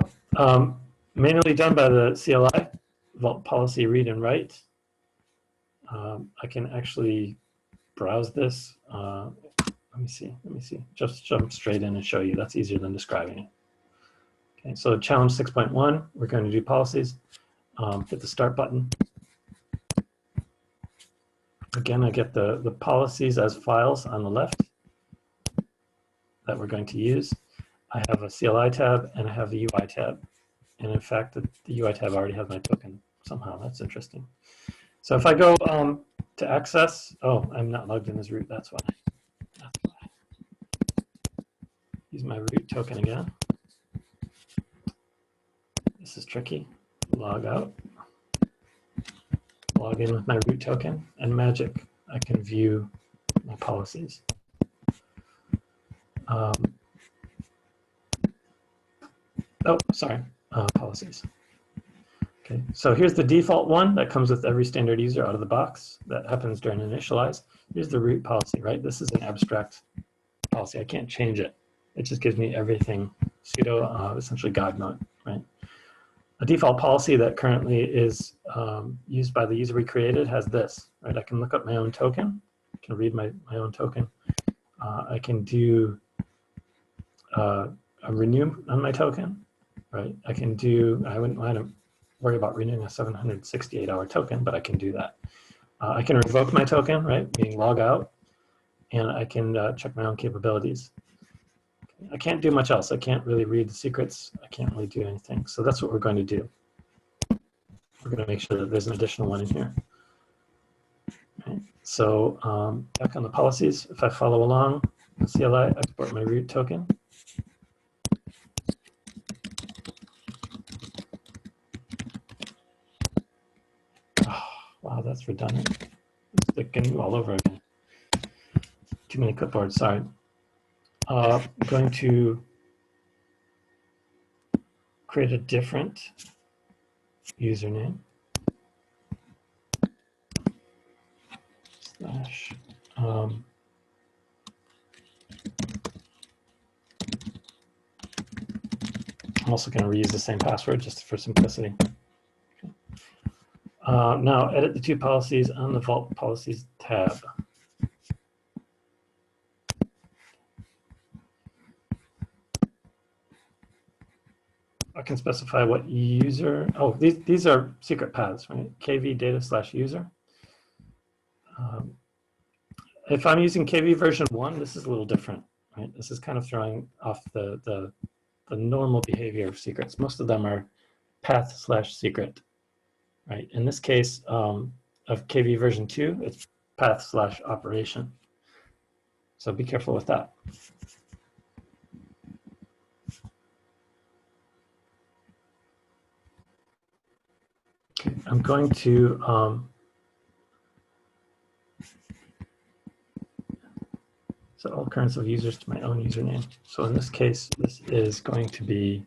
manually done by the CLI, Vault policy read and write. I can actually browse this. Let me see. Just jump straight in and show you. That's easier than describing it. Okay, so challenge 6.1, we're going to do policies. Hit the start button. Again, I get the policies as files on the left that we're going to use. I have a CLI tab and I have the UI tab. And in fact, the UI tab already has my token somehow. That's interesting. So if I go to access, oh, I'm not logged in as root, that's why. Use my root token again. This is tricky. Log out. Log in with my root token, and magic, I can view my policies. Policies. Okay, so here's the default one that comes with every standard user out of the box. That happens during initialize. Here's the root policy, right? This is an abstract policy. I can't change it. It just gives me everything sudo, essentially God mode, right? A default policy that currently is used by the user we created has this, right? I can look up my own token. I can read my own token. I can do a renew on my token, right? I can do, I wouldn't want to worry about renewing a 768-hour token, but I can do that. I can revoke my token, right? Meaning log out, and I can check my own capabilities. I can't do much else. I can't really read the secrets. I can't really do anything. So that's what we're going to do. We're going to make sure that there's an additional one in here. Okay. So back on the policies, if I follow along, the CLI, export my root token. Oh, wow, that's redundant. It's the GNU all over again. Too many clipboards, sorry. I'm going to create a different username. Slash. I'm also going to reuse the same password just for simplicity. Okay. Now edit the 2 policies on the Vault Policies tab. I can specify what user, oh, these are secret paths, right? KV data / user. If I'm using KV version 1, this is a little different, right? This is kind of throwing off the normal behavior of secrets. Most of them are path / secret, right? In this case of KV version 2, it's path / operation. So be careful with that. Okay, I'm going to set all currents of users to my own username. So in this case, this is going to be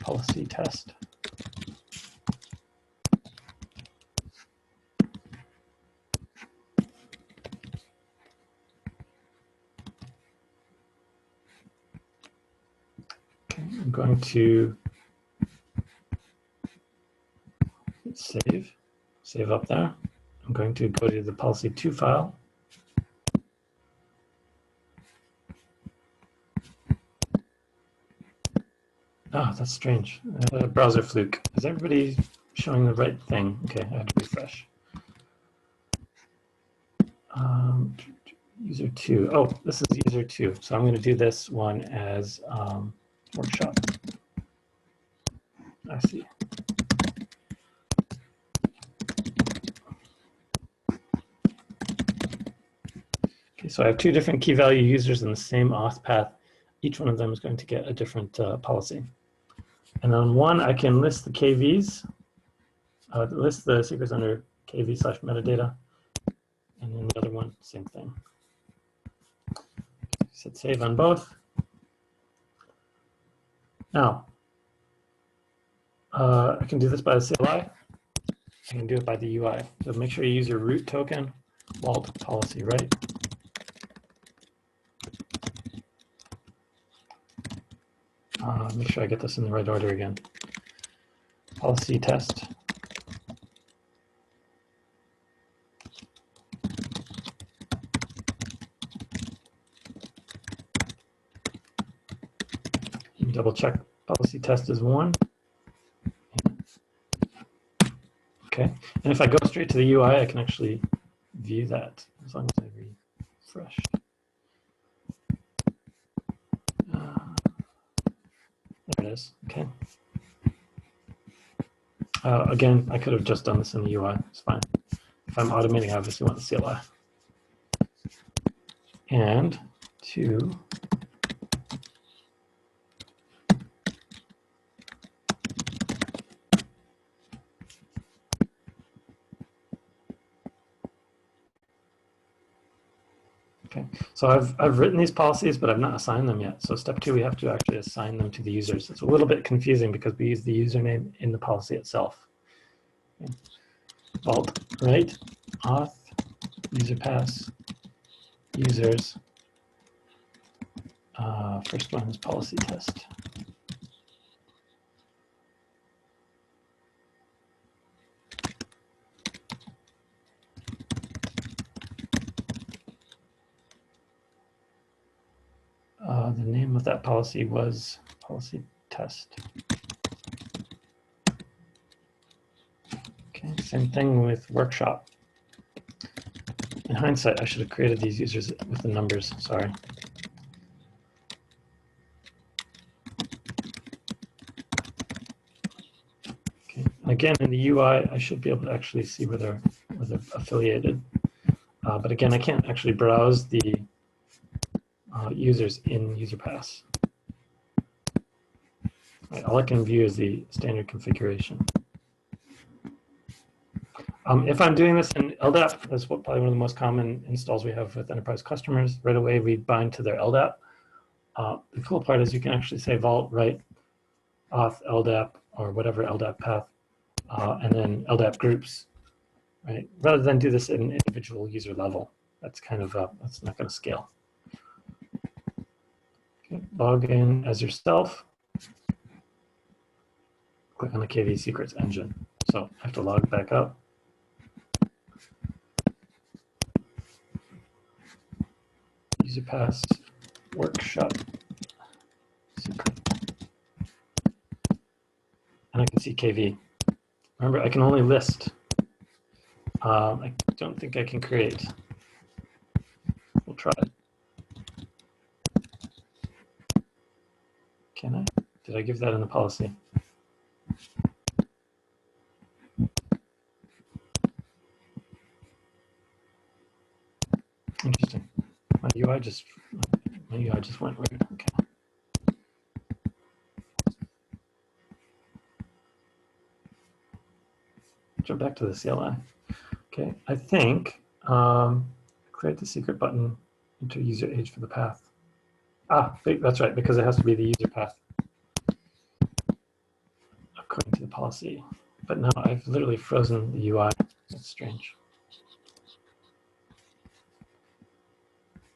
policy test. Okay, I'm going to save up there. I'm going to go to the policy2 file. Oh, that's strange. Browser fluke. Is everybody showing the right thing? Okay, I have to refresh. User 2. Oh, this is user 2. So I'm going to do this one as workshop. I see. Okay, so I have two different key value users in the same auth path. Each one of them is going to get a different policy. And on one, I can list the KVs, list the secrets under KV/metadata. And then the other one, same thing. Set save on both. Now, I can do this by the CLI. I can do it by the UI. So make sure you use your root token, vault policy, right? Make sure I get this in the right order again. Policy test. Double check policy test is 1. Okay, and if I go straight to the UI, I can actually view that as long as I refresh. There it is, okay. Again, I could have just done this in the UI, it's fine. If I'm automating, I obviously want the CLI. And 2. Okay, so I've written these policies, but I've not assigned them yet. So step 2, we have to actually assign them to the users. It's a little bit confusing because we use the username in the policy itself. Okay. Vault, right, auth, user pass, users. First one is policy test. The name of that policy was policy test. Okay, same thing with workshop. In hindsight, I should have created these users with the numbers, sorry. Okay, again, in the UI, I should be able to actually see where they're affiliated. But again, I can't actually browse the users in UserPass. Right, all I can view is the standard configuration. If I'm doing this in LDAP, that's probably one of the most common installs we have with enterprise customers. Right away, we bind to their LDAP. The cool part is you can actually say vault, right, auth, LDAP, or whatever LDAP path, and then LDAP groups, right? Rather than do this at an individual user level. That's kind of, that's not going to scale. Okay, log in as yourself. Click on the KV secrets engine. So I have to log back up. User pass workshop secret. And I can see KV. Remember, I can only list. I don't think I can create. We'll try it. Can I? Did I give that in the policy? Interesting. My UI just went weird. Okay. Jump back to the CLI. Okay, I think create the secret button, enter user age for the path. That's right, because it has to be the user path according to the policy. But now I've literally frozen the UI. That's strange.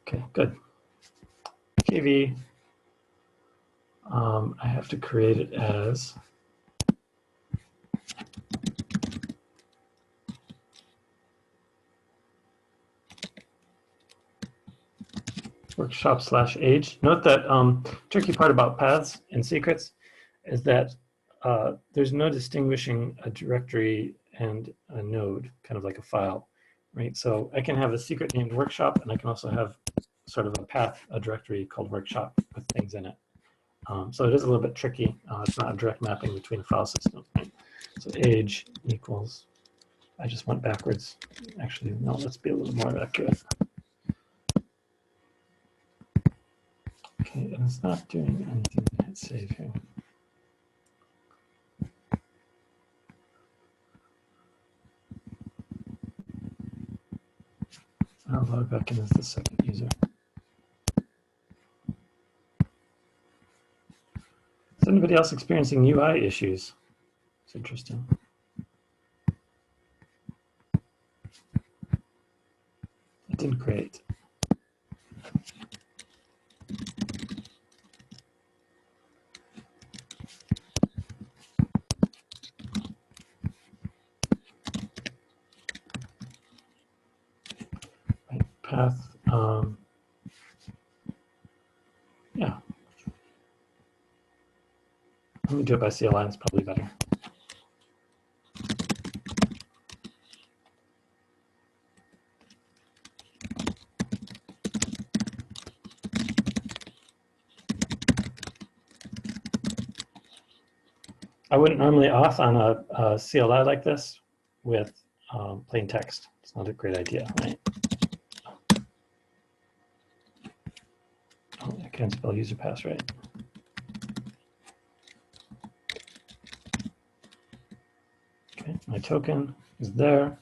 Okay, good. KV, I have to create it as workshop/age. Note that tricky part about paths and secrets is that there's no distinguishing a directory and a node, kind of like a file, right? So I can have a secret named workshop, and I can also have sort of a path, a directory called workshop with things in it. So it is a little bit tricky. It's not a direct mapping between a file system, right? So age equals, I just went backwards. Actually, no, let's be a little more accurate. Okay, and it's not doing anything. Hit save here. I'll log back in as the second user. Is anybody else experiencing UI issues? It's interesting. It didn't create. Right, path. Yeah. Let me do it by CLI, it's probably better. I wouldn't normally auth on a CLI like this with plain text. It's not a great idea, right? Oh, I can't spell user pass right. Okay, my token is there.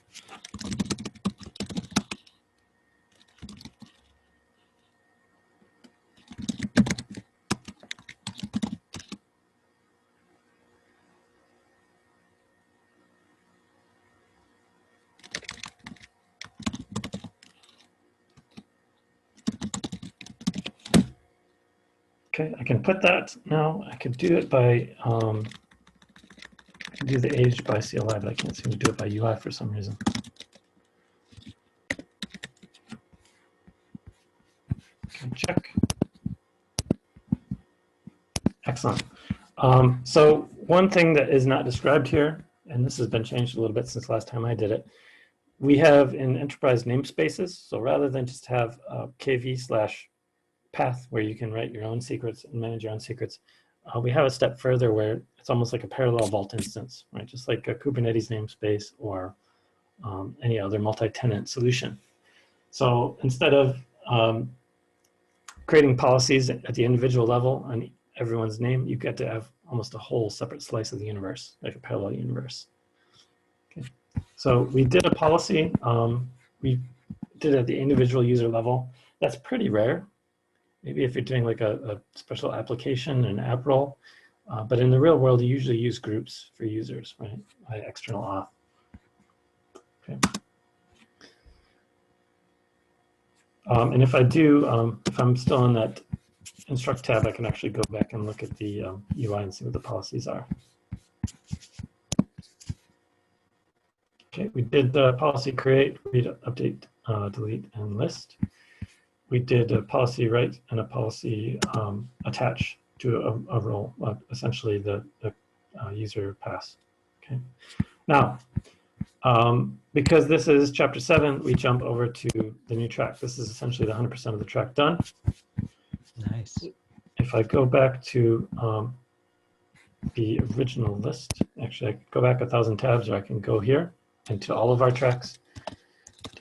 Okay, I can put that now. I could do it by, I can do the age by CLI, but I can't seem to do it by UI for some reason. Okay, check. Excellent. So one thing that is not described here, and this has been changed a little bit since last time I did it, we have in enterprise namespaces. So rather than just have KV/path where you can write your own secrets and manage your own secrets, we have a step further where it's almost like a parallel vault instance, right? Just like a Kubernetes namespace or any other multi-tenant solution. So instead of creating policies at the individual level on everyone's name, you get to have almost a whole separate slice of the universe, like a parallel universe. Okay. So we did a policy, we did it at the individual user level. That's pretty rare. Maybe if you're doing like a special application, an app role, but in the real world, you usually use groups for users, right? By external auth. Okay. And if I do, if I'm still in that instruct tab, I can actually go back and look at the UI and see what the policies are. Okay, we did the policy create, read, update, delete, and list. We did a policy write and a policy attach to a role, essentially the user pass. Okay. Now, because this is chapter 7, we jump over to the new track. This is essentially the 100% of the track done. Nice. If I go back to the original list, actually I can go back 1,000 tabs, or I can go here into all of our tracks,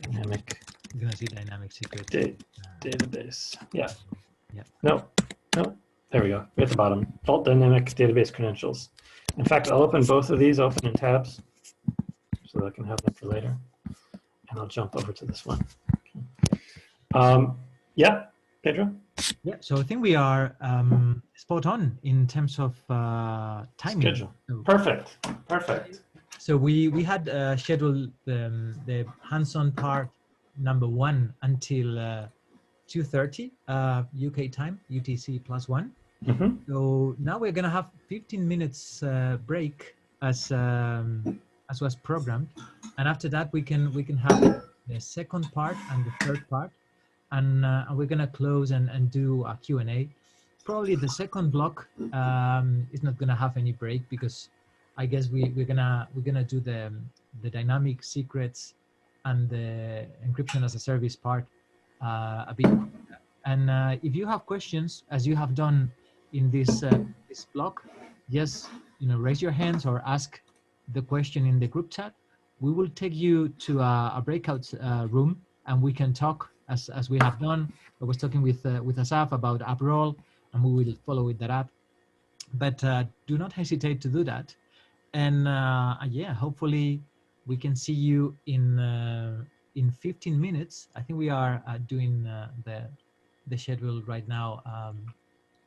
dynamic You're gonna see dynamic secrets. Database. Yeah. Yeah. No. There we go. We're at the bottom. Vault dynamic database credentials. In fact, I'll open both of these open in tabs so that I can have them for later. And I'll jump over to this one. Yeah, Pedro? Yeah, so I think we are spot on in terms of timing. Schedule. Perfect. So we had scheduled the hands-on part number 1 until 2:30 UK time, UTC +1. So now we're gonna have 15 minutes break as was programmed, and after that we can have the second part and the third part, and we're gonna close and do a Q&A. Probably the second block is not gonna have any break because I guess we're gonna do the dynamic secrets and the encryption as a service part a bit. And if you have questions, as you have done in this this block, just raise your hands or ask the question in the group chat. We will take you to a breakout room, and we can talk as we have done. I was talking with Asaf about app role, and we will follow with that app. But do not hesitate to do that. And yeah, hopefully we can see you in 15 minutes. I think we are doing the schedule right now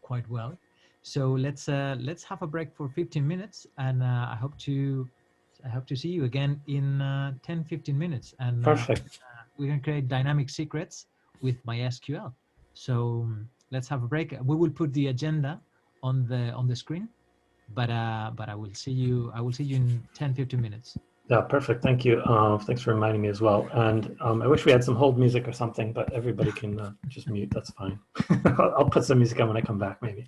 quite well. So let's have a break for 15 minutes, and I hope to see you again in 10-15 minutes. And Perfect. we can create dynamic secrets with MySQL. So let's have a break. We will put the agenda on the screen, but I will see you in 10-15 minutes. Yeah, perfect. Thank you. Thanks for reminding me as well. And I wish we had some hold music or something, but everybody can just mute. That's fine. I'll put some music on when I come back, maybe.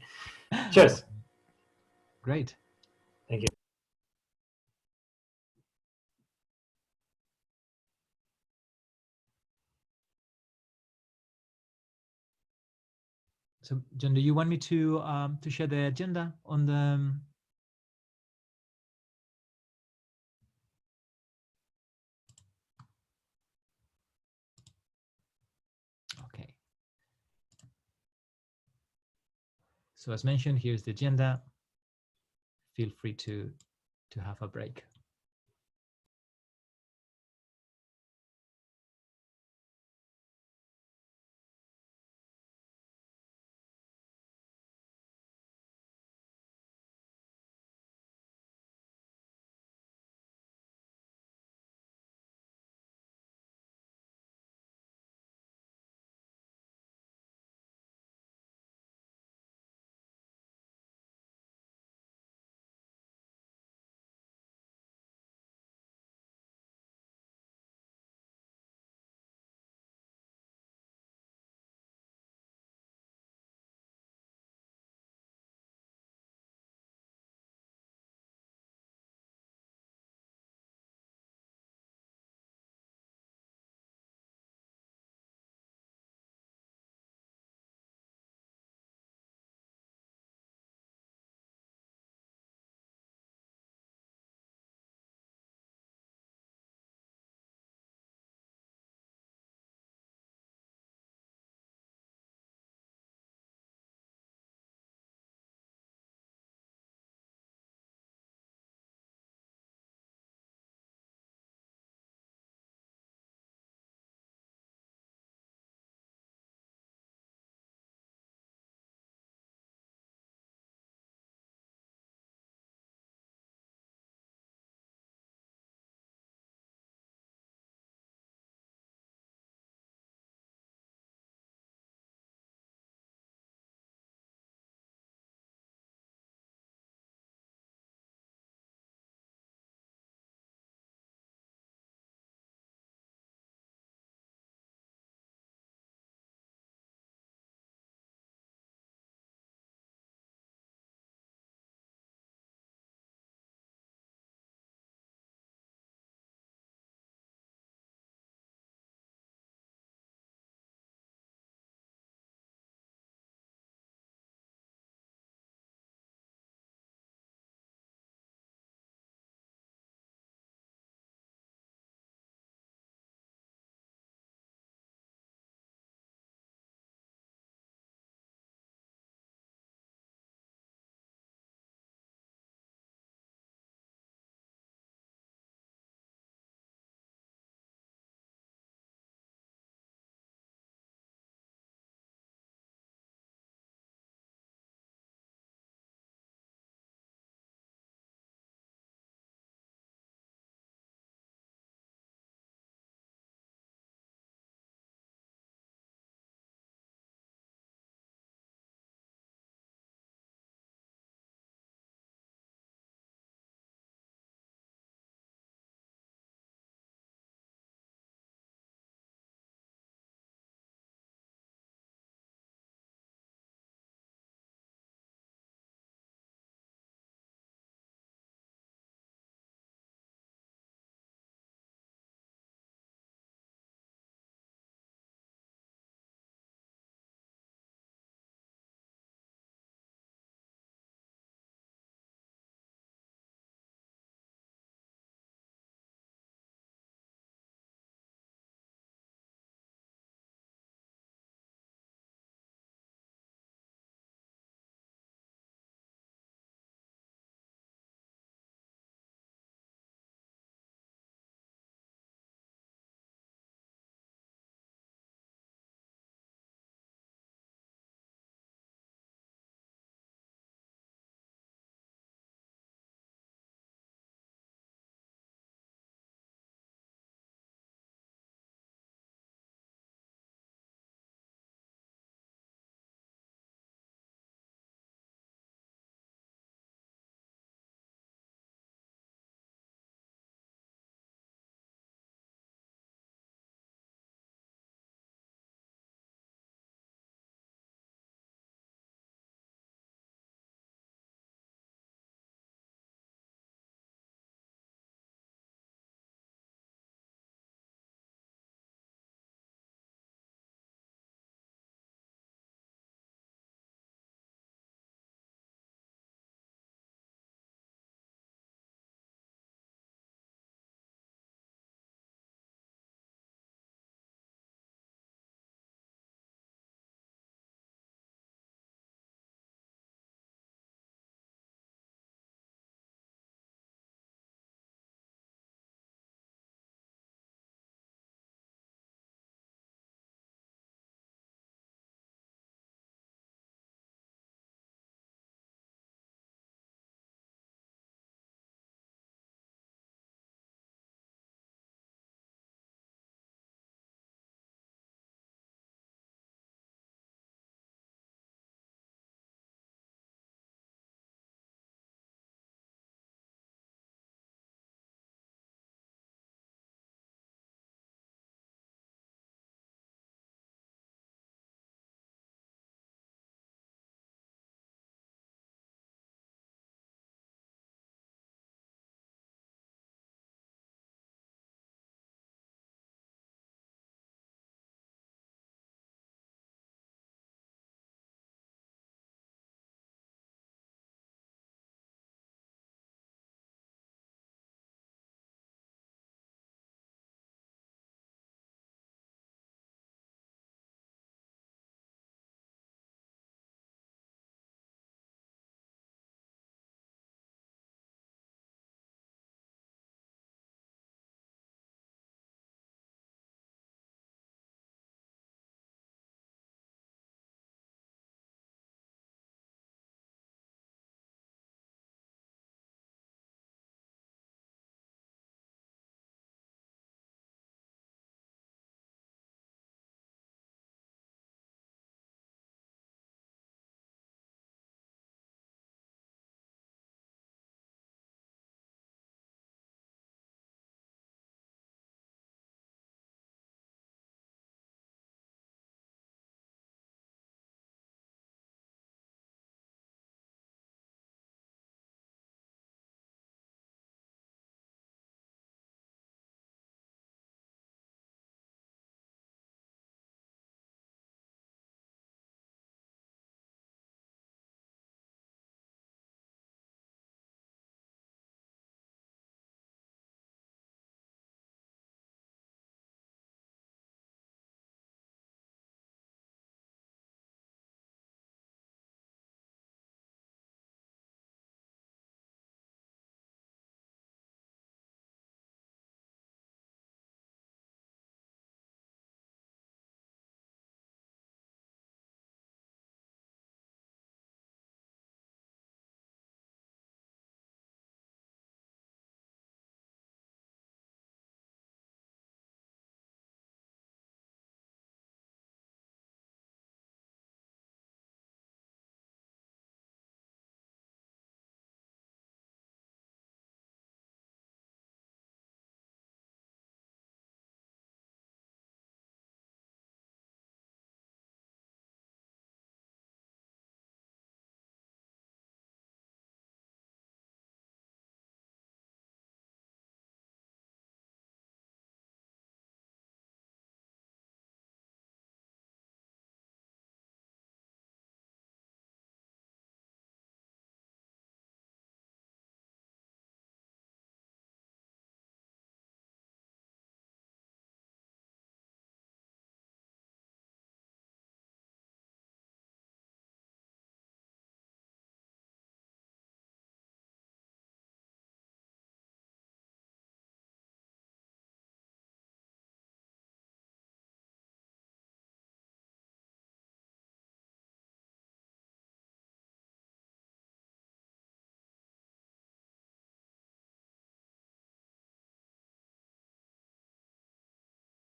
Cheers. Great. Thank you. So, John, do you want me to share the agenda on the? Okay. So as mentioned, here's the agenda. Feel free to have a break.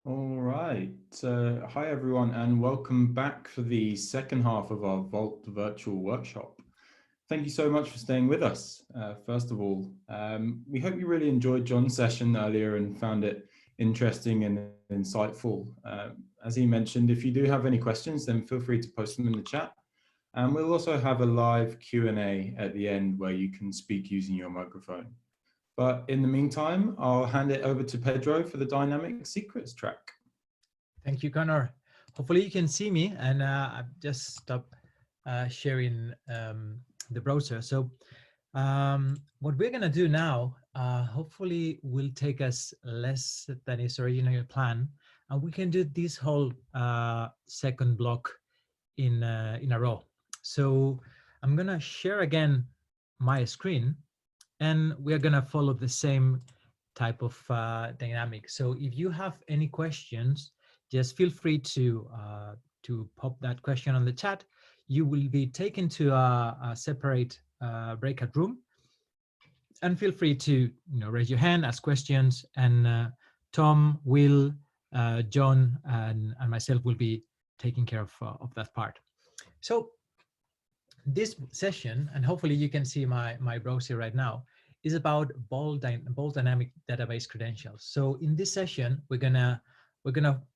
All right. So, hi everyone, and welcome back for the second half of our Vault virtual workshop. Thank you so much for staying with us. First of all, we hope you really enjoyed John's session earlier and found it interesting and insightful. As he mentioned, if you do have any questions, then feel free to post them in the chat. And we'll also have a live Q&A at the end where you can speak using your microphone. But in the meantime, I'll hand it over to Pedro for the Dynamic Secrets track. Thank you, Connor. Hopefully you can see me, and I've just stopped sharing the browser. So what we're gonna do now, hopefully will take us less than is originally planned, and we can do this whole second block in a row. So I'm gonna share again my screen, and we're gonna follow the same type of dynamic. So if you have any questions, just feel free to pop that question on the chat. You will be taken to a separate breakout room, and feel free to raise your hand, ask questions, and Tom, Will, John, and myself will be taking care of that part. So this session, and hopefully you can see my browser right now, is about Vault Dynamic Database credentials. So in this session, we're gonna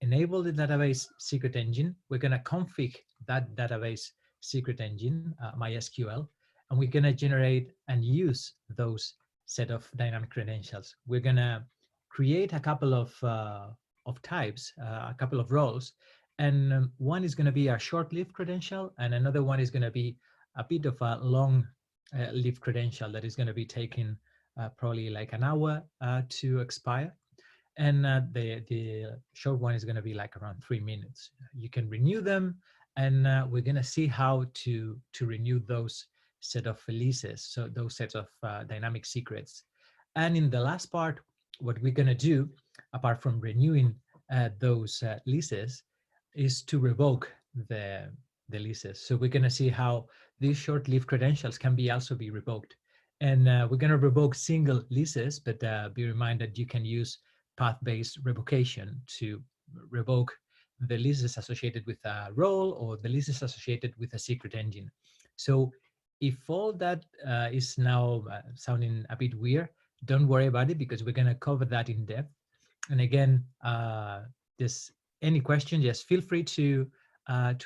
enable the database secret engine. We're gonna config that database secret engine, MySQL, and we're gonna generate and use those set of dynamic credentials. We're gonna create a couple of types, a couple of roles, and one is gonna be a short-lived credential, and another one is gonna be a bit of a long-lived credential that is gonna be taking probably like an hour to expire. And the short one is going to be like around 3 minutes. You can renew them, and we're going to see how to renew those set of leases, so those sets of dynamic secrets. And in the last part, what we're going to do, apart from renewing those leases, is to revoke the leases. So we're going to see how these short-lived credentials can also be revoked. And we're going to revoke single leases, but be reminded you can use path-based revocation to revoke the leases associated with a role or the leases associated with a secret engine. So if all that is now sounding a bit weird, don't worry about it, because we're going to cover that in depth. And again, there's any question, just feel free to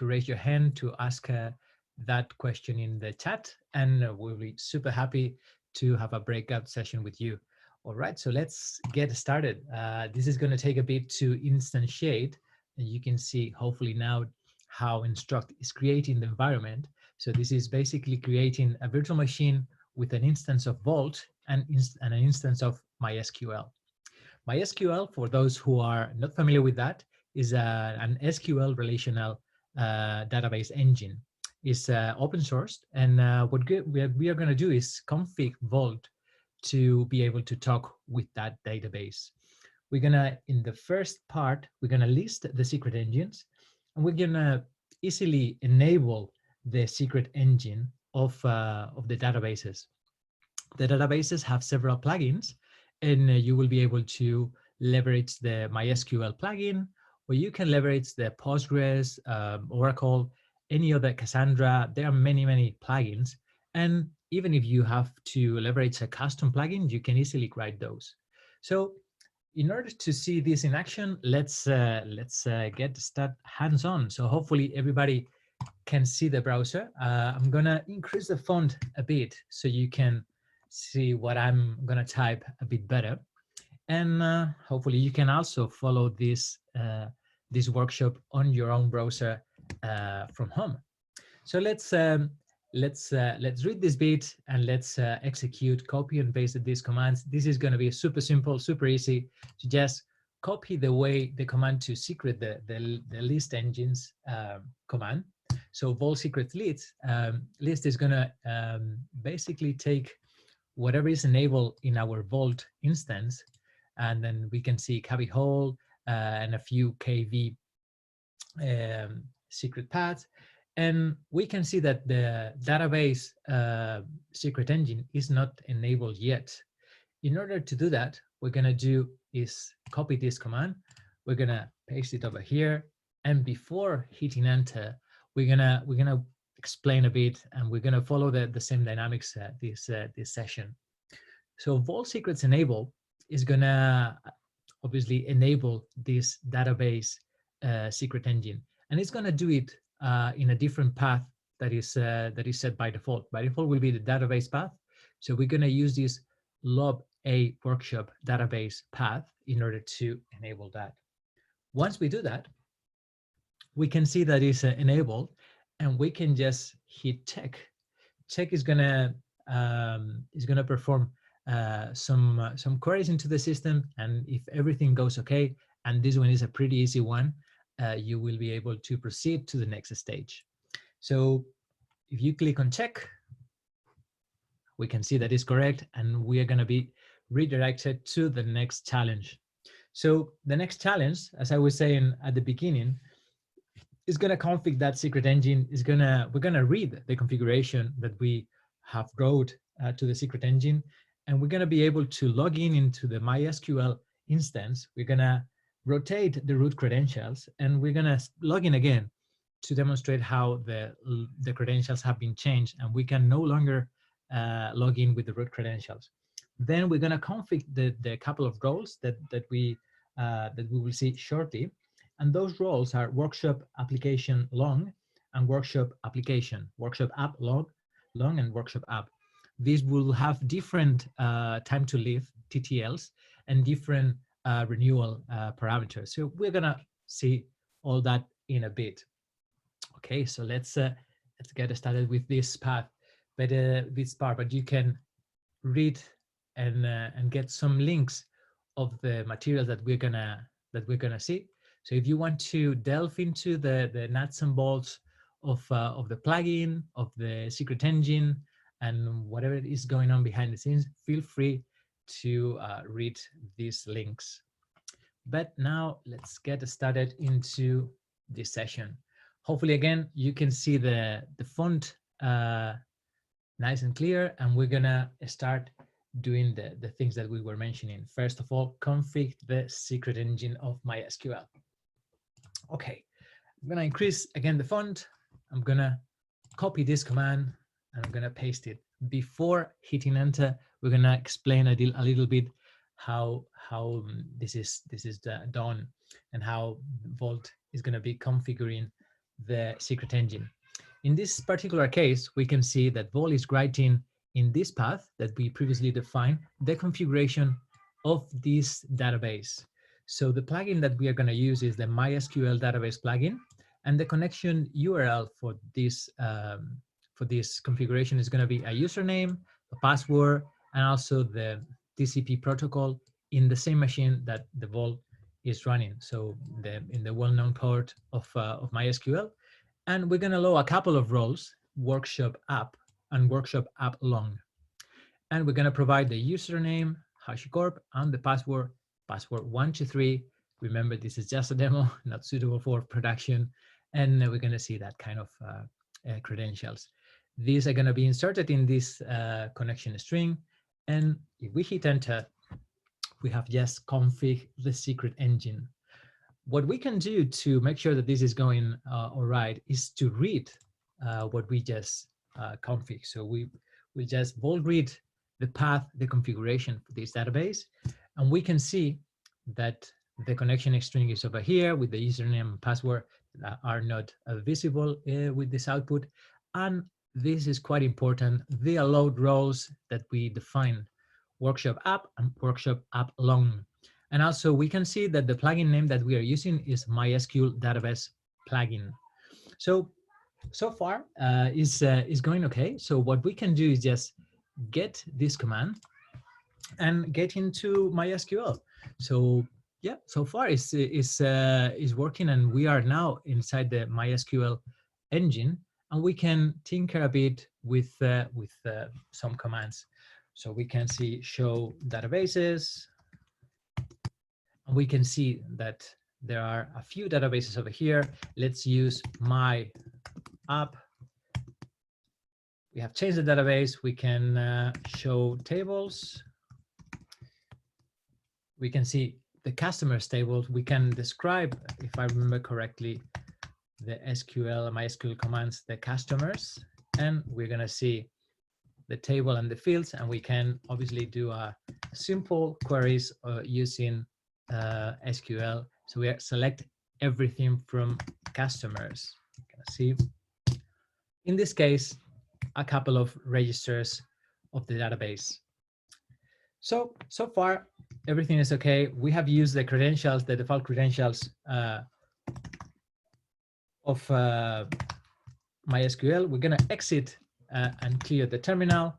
raise your hand to ask that question in the chat, and we'll be super happy to have a breakout session with you. All right, so let's get started. This is going to take a bit to instantiate, and you can see hopefully now how Instruct is creating the environment. So this is basically creating a virtual machine with an instance of Vault and an instance of MySQL. MySQL, for those who are not familiar with that, is an SQL relational database engine. It's open sourced, and what we are going to do is config Vault to be able to talk with that database. We're gonna, in the first part, we're gonna list the secret engines, and we're gonna easily enable the secret engine of the databases. The databases have several plugins, and you will be able to leverage the MySQL plugin, or you can leverage the Postgres, Oracle, any other Cassandra. There are many, many plugins. And even if you have to leverage a custom plugin, you can easily write those. So in order to see this in action, let's get started hands-on. So hopefully everybody can see the browser. I'm gonna increase the font a bit so you can see what I'm gonna type a bit better. And hopefully you can also follow this this workshop on your own browser from home. So let's read this bit, and let's execute, copy and paste these commands. This is going to be super simple, super easy to just copy the command to secret the list engines command. So Vault secret list is going to basically take whatever is enabled in our Vault instance, and then we can see cavi hole and a few KV secret paths. And we can see that the database secret engine is not enabled yet. In order to do that, what we're going to do is copy this command. We're gonna paste it over here, and before hitting enter, we're gonna explain a bit, and we're gonna follow the same dynamics this session. So Vault Secrets Enable is gonna obviously enable this database secret engine, and it's gonna do it in a different path that is set by default. By default will be the database path. So we're gonna use this lob a workshop database path in order to enable that. Once we do that, we can see that it's enabled, and we can just hit check. Check is gonna perform some queries into the system, and if everything goes okay, and this one is a pretty easy one, you will be able to proceed to the next stage. So if you click on check, we can see that is correct, and we are going to be redirected to the next challenge. So the next challenge, as I was saying at the beginning, is going to config that secret engine. We're going to read the configuration that we have wrote to the secret engine, and we're going to be able to log in into the MySQL instance. We're going to rotate the root credentials, and we're going to log in again to demonstrate how the credentials have been changed, and we can no longer log in with the root credentials. Then we're going to config the couple of roles that we will see shortly, and those roles are workshop application long and workshop application, workshop app long and workshop app. These will have different time to live TTLs and different renewal parameters. So we're going to see all that in a bit. Okay, so let's get started with this path, but you can read and get some links of the materials that we're gonna see. So if you want to delve into the nuts and bolts of the plugin, of the secret engine, and whatever is going on behind the scenes, feel free to read these links. But now let's get started into this session. Hopefully, again, you can see the font nice and clear, and we're gonna start doing the things that we were mentioning. First of all, config the secret engine of MySQL. Okay, I'm gonna increase again the font. I'm gonna copy this command and I'm gonna paste it. Before hitting enter, we're gonna explain a little bit how this is done and how Vault is gonna be configuring the secret engine. In this particular case, we can see that Vault is writing in this path that we previously defined the configuration of this database. So the plugin that we are going to use is the MySQL database plugin, and the connection URL for this configuration is going to be a username, a password, and also the TCP protocol in the same machine that the Vault is running. So in the well-known port of MySQL. And we're going to allow a couple of roles, workshop app and workshop app long. And we're going to provide the username, HashiCorp, and the password 123. Remember, this is just a demo, not suitable for production. And we're going to see that kind of credentials. These are going to be inserted in this connection string. And if we hit enter, we have just config the secret engine. What we can do to make sure that this is going all right is to read what we just config. So we will just Vault read the path, the configuration for this database, and we can see that the connection string is over here with the username and password that are not visible with this output. And this is quite important, the allowed roles that we define, workshop app and workshop app long. And also we can see that the plugin name that we are using is MySQL database plugin. So far is going okay. So what we can do is just get this command and get into MySQL. So yeah, so far is working, and we are now inside the MySQL engine, and we can tinker a bit with some commands. So we can see show databases. We can see that there are a few databases over here. Let's use my app. We have changed the database. We can show tables. We can see the customers table, we can describe, if I remember correctly, the MySQL commands, the customers, and we're going to see the table and the fields, and we can obviously do a simple queries using SQL. So we select everything from customers. See, in this case, a couple of registers of the database. So far, everything is okay. We have used the credentials, the default credentials of MySQL. We're going to exit and clear the terminal.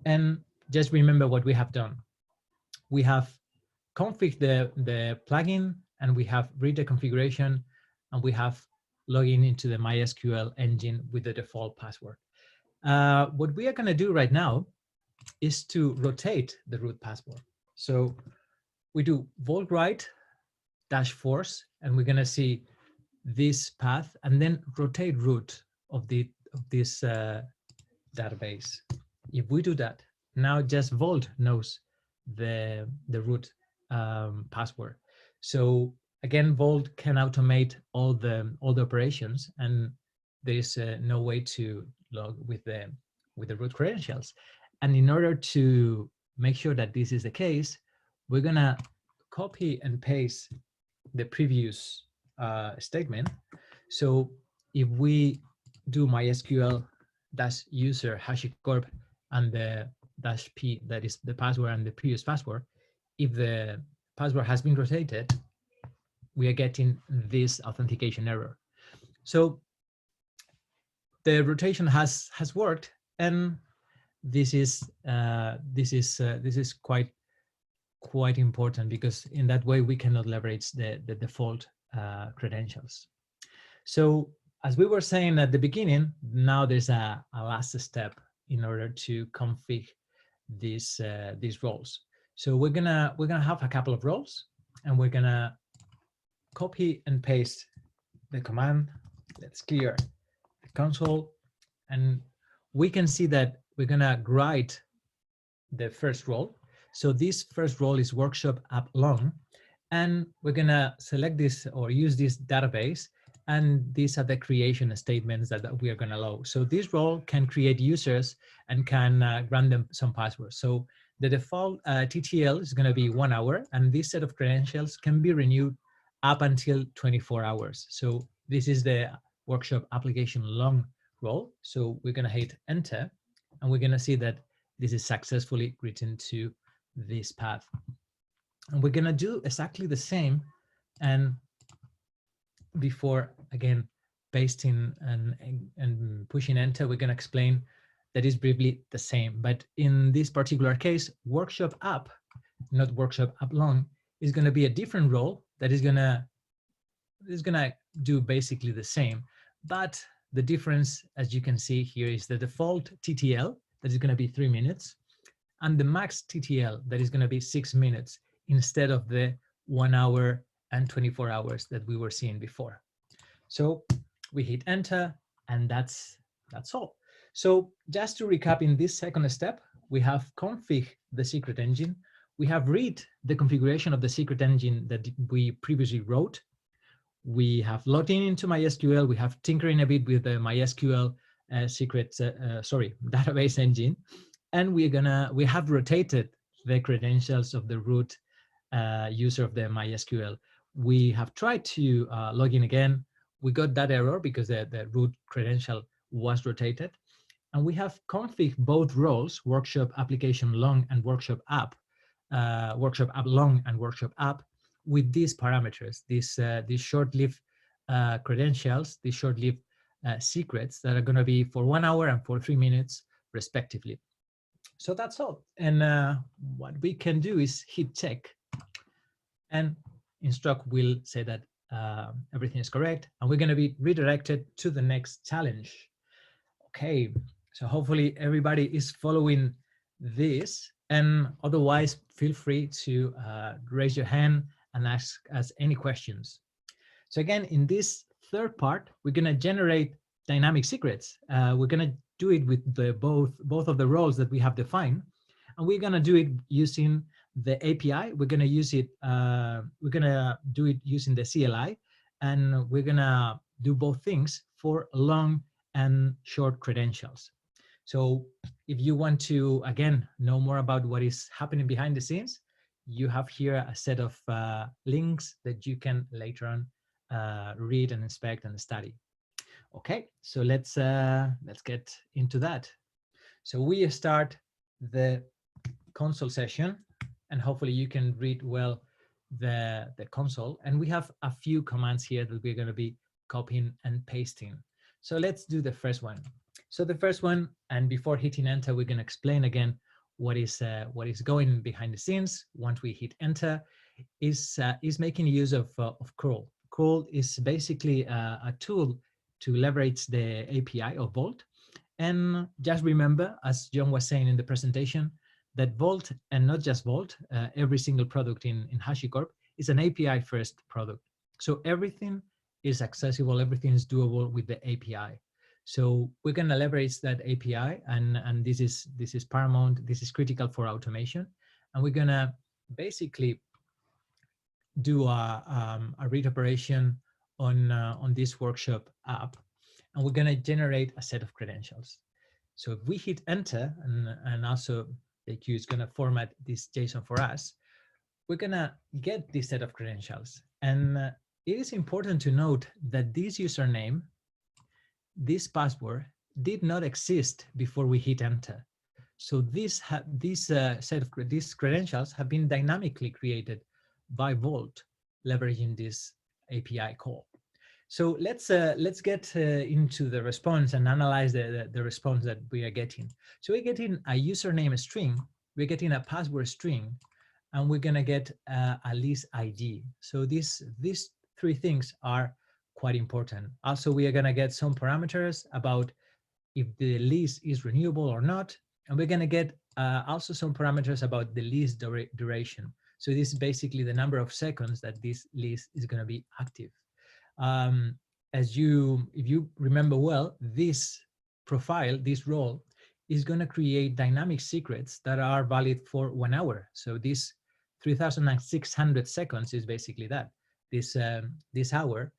And just remember what we have done. We have configured the plugin, and we have read the configuration, and we have logging into the MySQL engine with the default password. What we are going to do right now is to rotate the root password. So we do volt right -force, and we're going to see this path, and then rotate root of this database. If we do that, now just Vault knows the root password. So again, Vault can automate all the operations, and there is no way to log with the root credentials. And in order to make sure that this is the case, we're gonna copy and paste the previous statement. So if we do MySQL-user HashiCorp and the -p, that is the password and the previous password, if the password has been rotated, we are getting this authentication error. So the rotation has worked, and this is quite important, because in that way we cannot leverage the default credentials. So as we were saying at the beginning, now there's a last step in order to config these roles. So we're gonna have a couple of roles, and we're gonna copy and paste the command. Let's clear the console, and we can see that we're gonna write the first role. So this first role is workshop app long, and we're gonna select this or use this database, and these are the creation statements that we are gonna allow. So this role can create users and can grant them some passwords. So the default TTL is gonna be 1 hour, and this set of credentials can be renewed up until 24 hours. So this is the workshop application long role. So we're gonna hit enter, and we're gonna see that this is successfully written to this path. And we're gonna do exactly the same, and before again pasting and pushing enter, we're gonna explain that is briefly the same. But in this particular case, workshop app, not workshop app long, is gonna be a different role that is gonna do basically the same. But the difference, as you can see here, is the default TTL, that is gonna be 3 minutes, and the max TTL, that is gonna be 6 minutes, instead of the 1 hour and 24 hours that we were seeing before. So we hit enter, and that's all. So just to recap, in this second step, we have config the secret engine. We have read the configuration of the secret engine that we previously wrote. We have logged into MySQL. We have tinkering a bit with the MySQL database engine, and we have rotated the credentials of the root user of the MySQL. We have tried to log in again. We got that error because the root credential was rotated, and we have configured both roles, workshop application long and workshop app long and workshop app, with these parameters, these short-lived credentials, these short-lived secrets that are going to be for 1 hour and for 3 minutes, respectively. So that's all. And what we can do is hit check, and Instruct will say that everything is correct, and we're going to be redirected to the next challenge. Okay, so hopefully everybody is following this, and otherwise feel free to raise your hand and ask us any questions. So again, in this third part, we're going to generate dynamic secrets. We're going to do it with both of the roles that we have defined, and we're going to do it using the API, we're going to use it, we're going to do it using the CLI, and we're going to do both things for long and short credentials. So if you want to, again, know more about what is happening behind the scenes, you have here a set of links that you can later on read and inspect and study. Okay, so let's get into that. So we start the console session, and hopefully you can read well the console. And we have a few commands here that we're going to be copying and pasting. So let's do the first one. So the first one, and before hitting enter, we're going to explain again what is going behind the scenes. Once we hit enter, is making use of curl. Curl is basically a tool to leverage the API of Vault. And just remember, as John was saying in the presentation, that Vault, and not just Vault, every single product in HashiCorp is an API first product. So everything is accessible, everything is doable with the API. So we're going to leverage that API, and this is paramount. This is critical for automation, and we're going to basically do a read operation on this workshop app, and we're going to generate a set of credentials. So if we hit enter, and also the queue is going to format this JSON for us, we're going to get this set of credentials. And it is important to note that this username, this password, did not exist before we hit enter. So these credentials have been dynamically created by Vault, leveraging this API call. So let's get into the response and analyze the response that we are getting. So we're getting a username string, we're getting a password string, and we're going to get a list ID. So these three things are quite important. Also, we are going to get some parameters about if the lease is renewable or not, and we're going to get also some parameters about the lease duration. So this is basically the number of seconds that this lease is going to be active. If you remember well, this profile, this role, is going to create dynamic secrets that are valid for 1 hour. So this 3,600 seconds is basically that. This hour,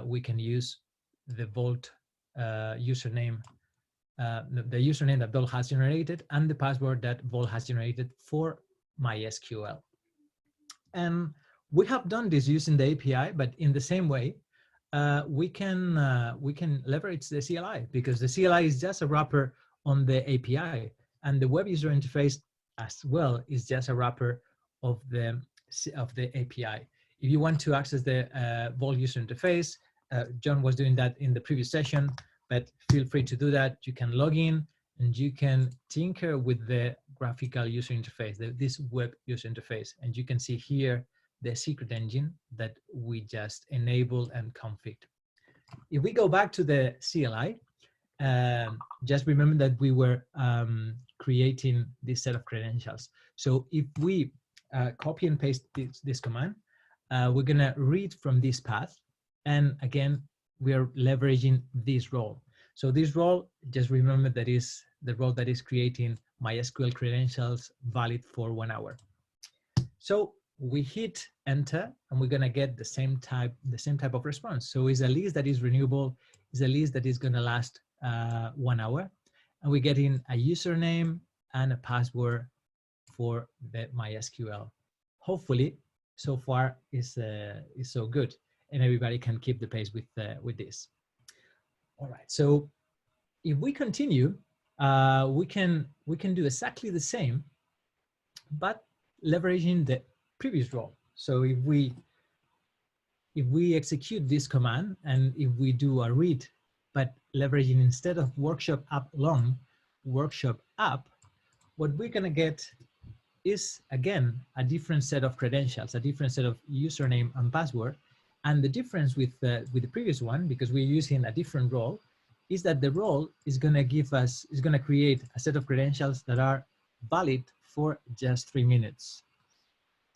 we can use the Vault username, the username that Vault has generated, and the password that Vault has generated for MySQL. And we have done this using the API, but in the same way, we can leverage the CLI, because the CLI is just a wrapper on the API, and the web user interface as well is just a wrapper of the API. If you want to access the Vault user interface, John was doing that in the previous session, but feel free to do that. You can log in and you can tinker with the graphical user interface, this web user interface, and you can see here the secret engine that we just enabled and configured. If we go back to the CLI, just remember that we were creating this set of credentials. So if we copy and paste this command, we're going to read from this path. And again, we are leveraging this role. So this role, just remember that is the role that is creating MySQL credentials valid for 1 hour. So we hit enter, and we're going to get the same type of response. So it's a list that is renewable, it's a list that is going to last 1 hour, and we're getting a username and a password for the MySQL. Hopefully, so far is so good, and everybody can keep the pace with this. All right. So if we continue, we can do exactly the same, but leveraging the previous role. So if we execute this command, and if we do a read, but leveraging instead of workshop app long, workshop app, what we're going to get is, again, a different set of credentials, a different set of username and password. And the difference with the previous one, because we're using a different role, is that the role is going to create a set of credentials that are valid for just 3 minutes.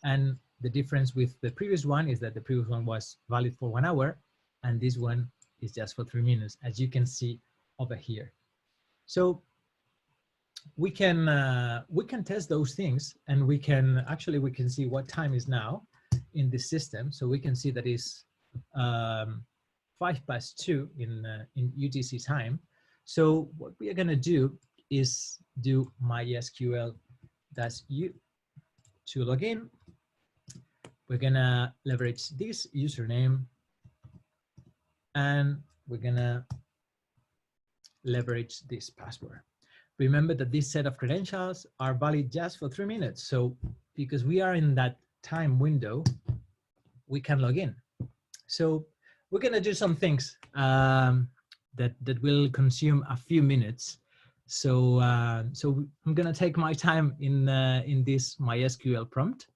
And the difference with the previous one is that the previous one was valid for 1 hour, and this one is just for 3 minutes, as you can see over here. So we can test those things, and we can see what time is now in this system. So we can see that is 2:05 in UTC time. So what we are going to do is do mysql-u to log in. We're going to leverage this username, and we're going to leverage this password. Remember that this set of credentials are valid just for 3 minutes. So because we are in that time window, we can log in. So we're going to do some things that will consume a few minutes. So so I'm going to take my time in this MySQL prompt,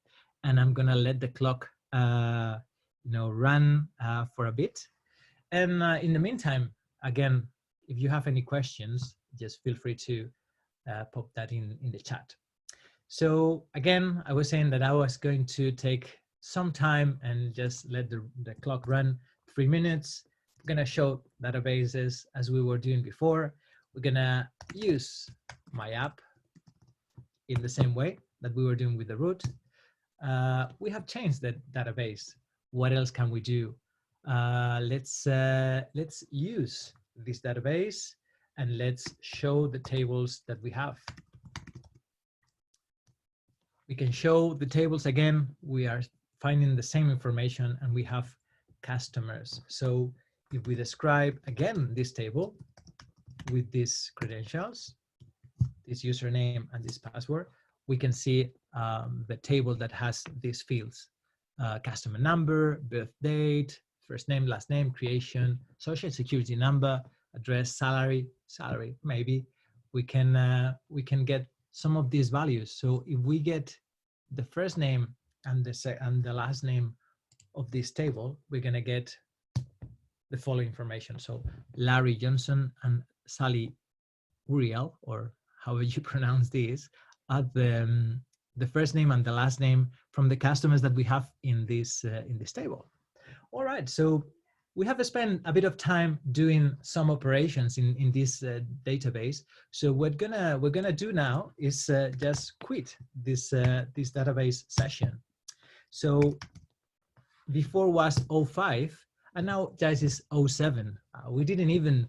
and I'm going to let the clock run for a bit. And in the meantime, again, if you have any questions, just feel free to pop that in the chat. So again, I was saying that I was going to take some time and just let the clock run 3 minutes. I'm going to show databases as we were doing before. We're going to use my app in the same way that we were doing with the root. We have changed the database. What else can we do? Let's use this database, and let's show the tables that we have. We can show the tables again. We are finding the same information, and we have customers. So if we describe again this table with these credentials, this username and this password, we can see the table that has these fields: customer number, birth date, first name, last name, creation, social security number, address, salary, maybe. We can get some of these values. So if we get the first name and the last name of this table, we're going to get the following information. So Larry Johnson and Sally Uriel, or however you pronounce these, are the first name and the last name from the customers that we have in this table. All right, so we have spent a bit of time doing some operations in this database. So what we're gonna do now is just quit this database session. So before was 05, and now this is 07. We didn't even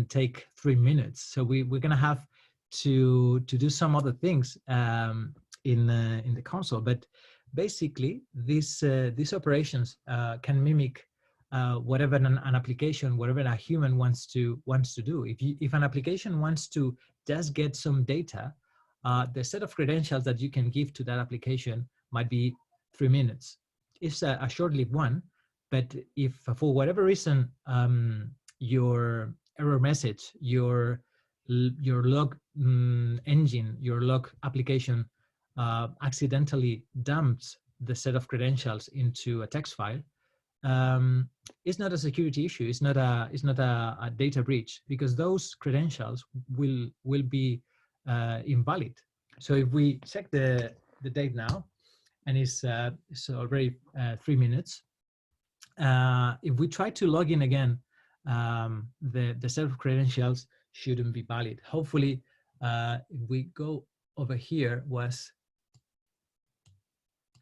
take 3 minutes. So we're gonna have to do some other things in the console. But basically, these operations can mimic whatever an application, whatever a human wants to do. If an application wants to just get some data, the set of credentials that you can give to that application might be 3 minutes. It's a short-lived one, but if for whatever reason your error message, your log engine, your log application accidentally dumps the set of credentials into a text file, it's not a security issue. It's not a data breach, because those credentials will be invalid. So if we check the date now, and it's already 3 minutes. If we try to log in again, the set of credentials shouldn't be valid. Hopefully, if we go over here, was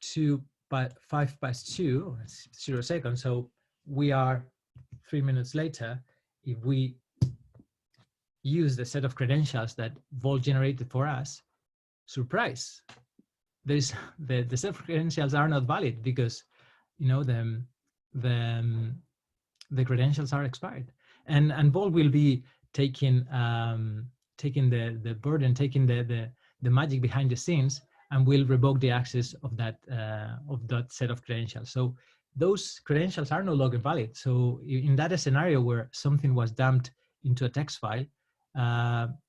5:02, 0 seconds. So we are 3 minutes later. If we use the set of credentials that Vault generated for us, surprise, there's the set of credentials are not valid, because the credentials are expired, and Vault will be taking the burden, taking the magic behind the scenes, and will revoke the access of that set of credentials. So those credentials are no longer valid. So in that scenario where something was dumped into a text file,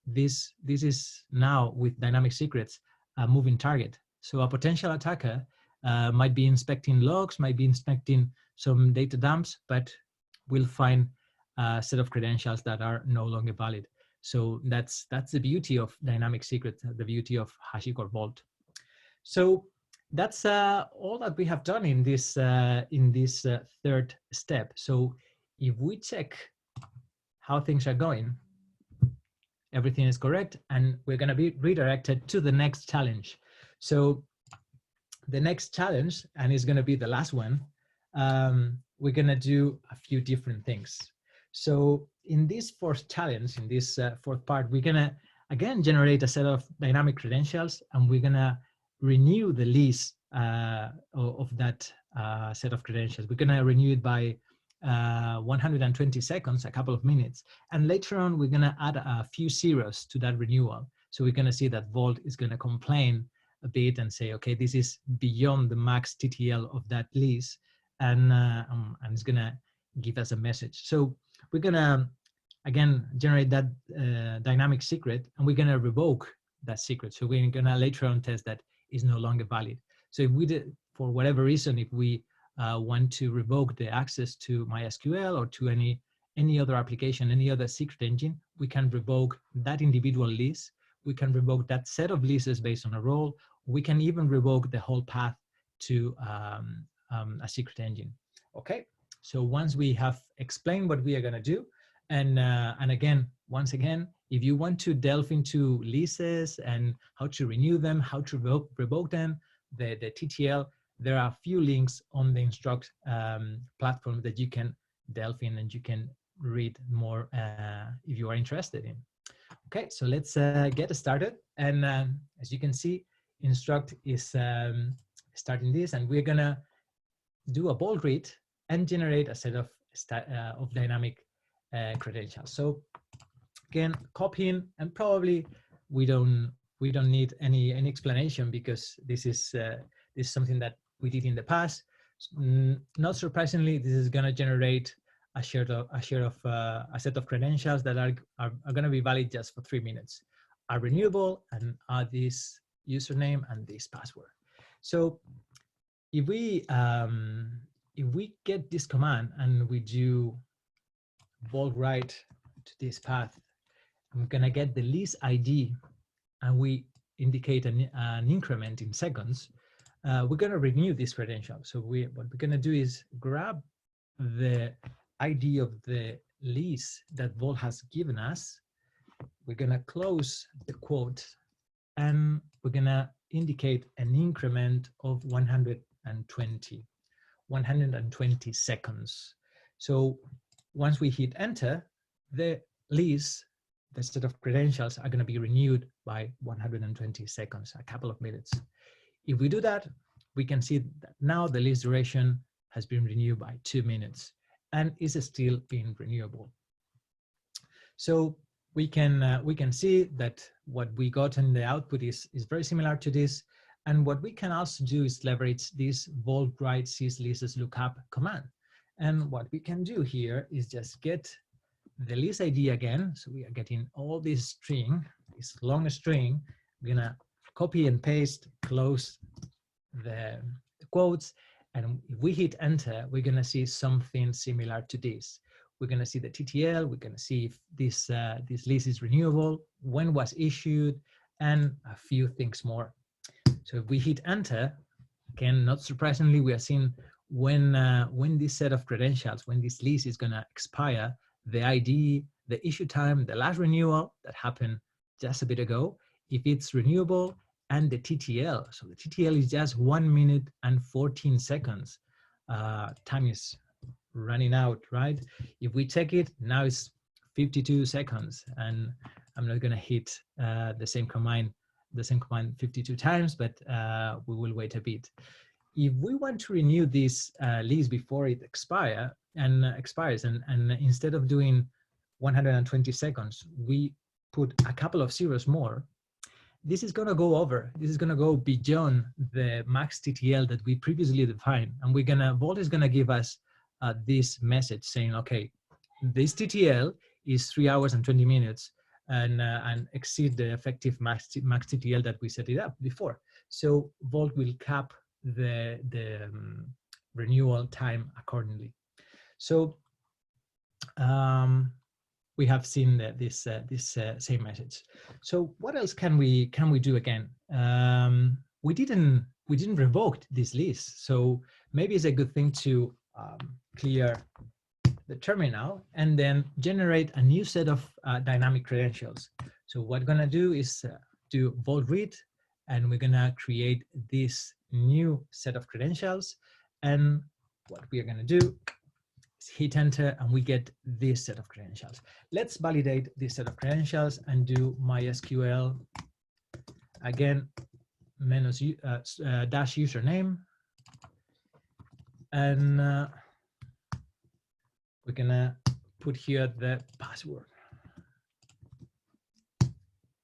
this is now with dynamic secrets a moving target. So a potential attacker might be inspecting logs, might be inspecting some data dumps, but will find a set of credentials that are no longer valid. So that's the beauty of dynamic secret, the beauty of HashiCorp Vault. So that's all that we have done in this third step. So if we check how things are going, everything is correct, and we're going to be redirected to the next challenge. So the next challenge, and it's going to be the last one, we're going to do a few different things. So in this fourth challenge, in this fourth part, we're going to again generate a set of dynamic credentials, and we're going to renew the lease of that set of credentials. We're going to renew it by 120 seconds, a couple of minutes. And later on, we're going to add a few zeros to that renewal. So we're going to see that Vault is going to complain a bit and say, okay, this is beyond the max TTL of that lease, and it's going to give us a message. So we're going to, again, generate that dynamic secret, and we're going to revoke that secret. So we're going to later on test that is no longer valid. So if we did, for whatever reason, if we want to revoke the access to MySQL or to any other application, any other secret engine, we can revoke that individual lease. We can revoke that set of leases based on a role. We can even revoke the whole path to a secret engine. Okay, so once we have explained what we are going to do, and again, once again, if you want to delve into leases and how to renew them, how to revoke them, the TTL, there are a few links on the Instruct platform that you can delve in and you can read more if you are interested in. Okay, so let's get started. And as you can see, Instruct is starting this, and we're gonna do a bold read and generate a set of dynamic credentials. So again, copying, and probably we don't need any explanation, because this is something that we did in the past. Not surprisingly, this is going to generate a set of credentials that are going to be valid just for 3 minutes, are renewable, and are this username and this password. So if we get this command and we do Vault write to this path, I'm going to get the lease ID, and we indicate an increment in seconds. We're going to renew this credential. So what we're going to do is grab the ID of the lease that Vault has given us. We're going to close the quote, and we're going to indicate an increment of 120 seconds. So once we hit enter, the lease, the set of credentials, are going to be renewed by 120 seconds, a couple of minutes. If we do that, we can see that now the lease duration has been renewed by 2 minutes and is still being renewable. So we can see that what we got in the output is very similar to this. And what we can also do is leverage this Vault write sys leases lookup command. And what we can do here is just get the lease ID again. So we are getting all this string, this long string. We're gonna copy and paste, close the quotes, and if we hit enter, we're gonna see something similar to this. We're gonna see the TTL. We're gonna see if this lease is renewable, when was issued, and a few things more. So if we hit enter, again, not surprisingly, we are seeing when this set of credentials, when this lease is gonna expire, the ID, the issue time, the last renewal that happened just a bit ago, if it's renewable, and the TTL. So the TTL is just 1 minute and 14 seconds. Time is running out, right? If we check it, now it's 52 seconds, and I'm not gonna hit the same command 52 times, but we will wait a bit. If we want to renew this lease before it expires, and instead of doing 120 seconds, we put a couple of zeros more, this is going to go over. This is going to go beyond the max TTL that we previously defined, and Vault is going to give us this message saying, okay, this TTL is 3 hours and 20 minutes, and exceed the effective max TTL that we set it up before. So Vault will cap the renewal time accordingly. So we have seen this same message. So what else can we do again? We didn't revoke this list, so maybe it's a good thing to clear the terminal and then generate a new set of dynamic credentials. So what we're gonna do is do Vault read, and we're gonna create this new set of credentials. And what we are gonna do is hit enter, and we get this set of credentials. Let's validate this set of credentials and do MySQL again, dash username, and we're gonna put here the password.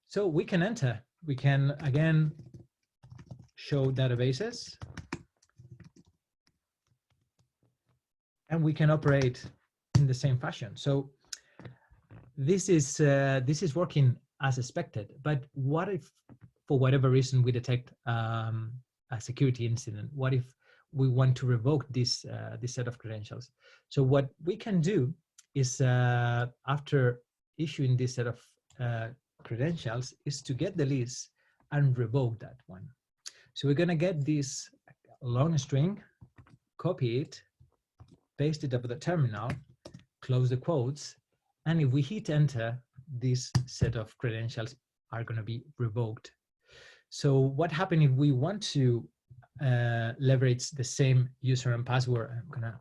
So we can enter. We can again show databases, and we can operate in the same fashion. So this is working as expected. But what if, for whatever reason, we detect a security incident? What if we want to revoke this set of credentials? So what we can do is, after issuing this set of credentials, is to get the list and revoke that one. So we're going to get this long string, copy it, paste it over the terminal, close the quotes, and if we hit enter, this set of credentials are going to be revoked. So what happens if we want to leverage the same user and password? I'm going to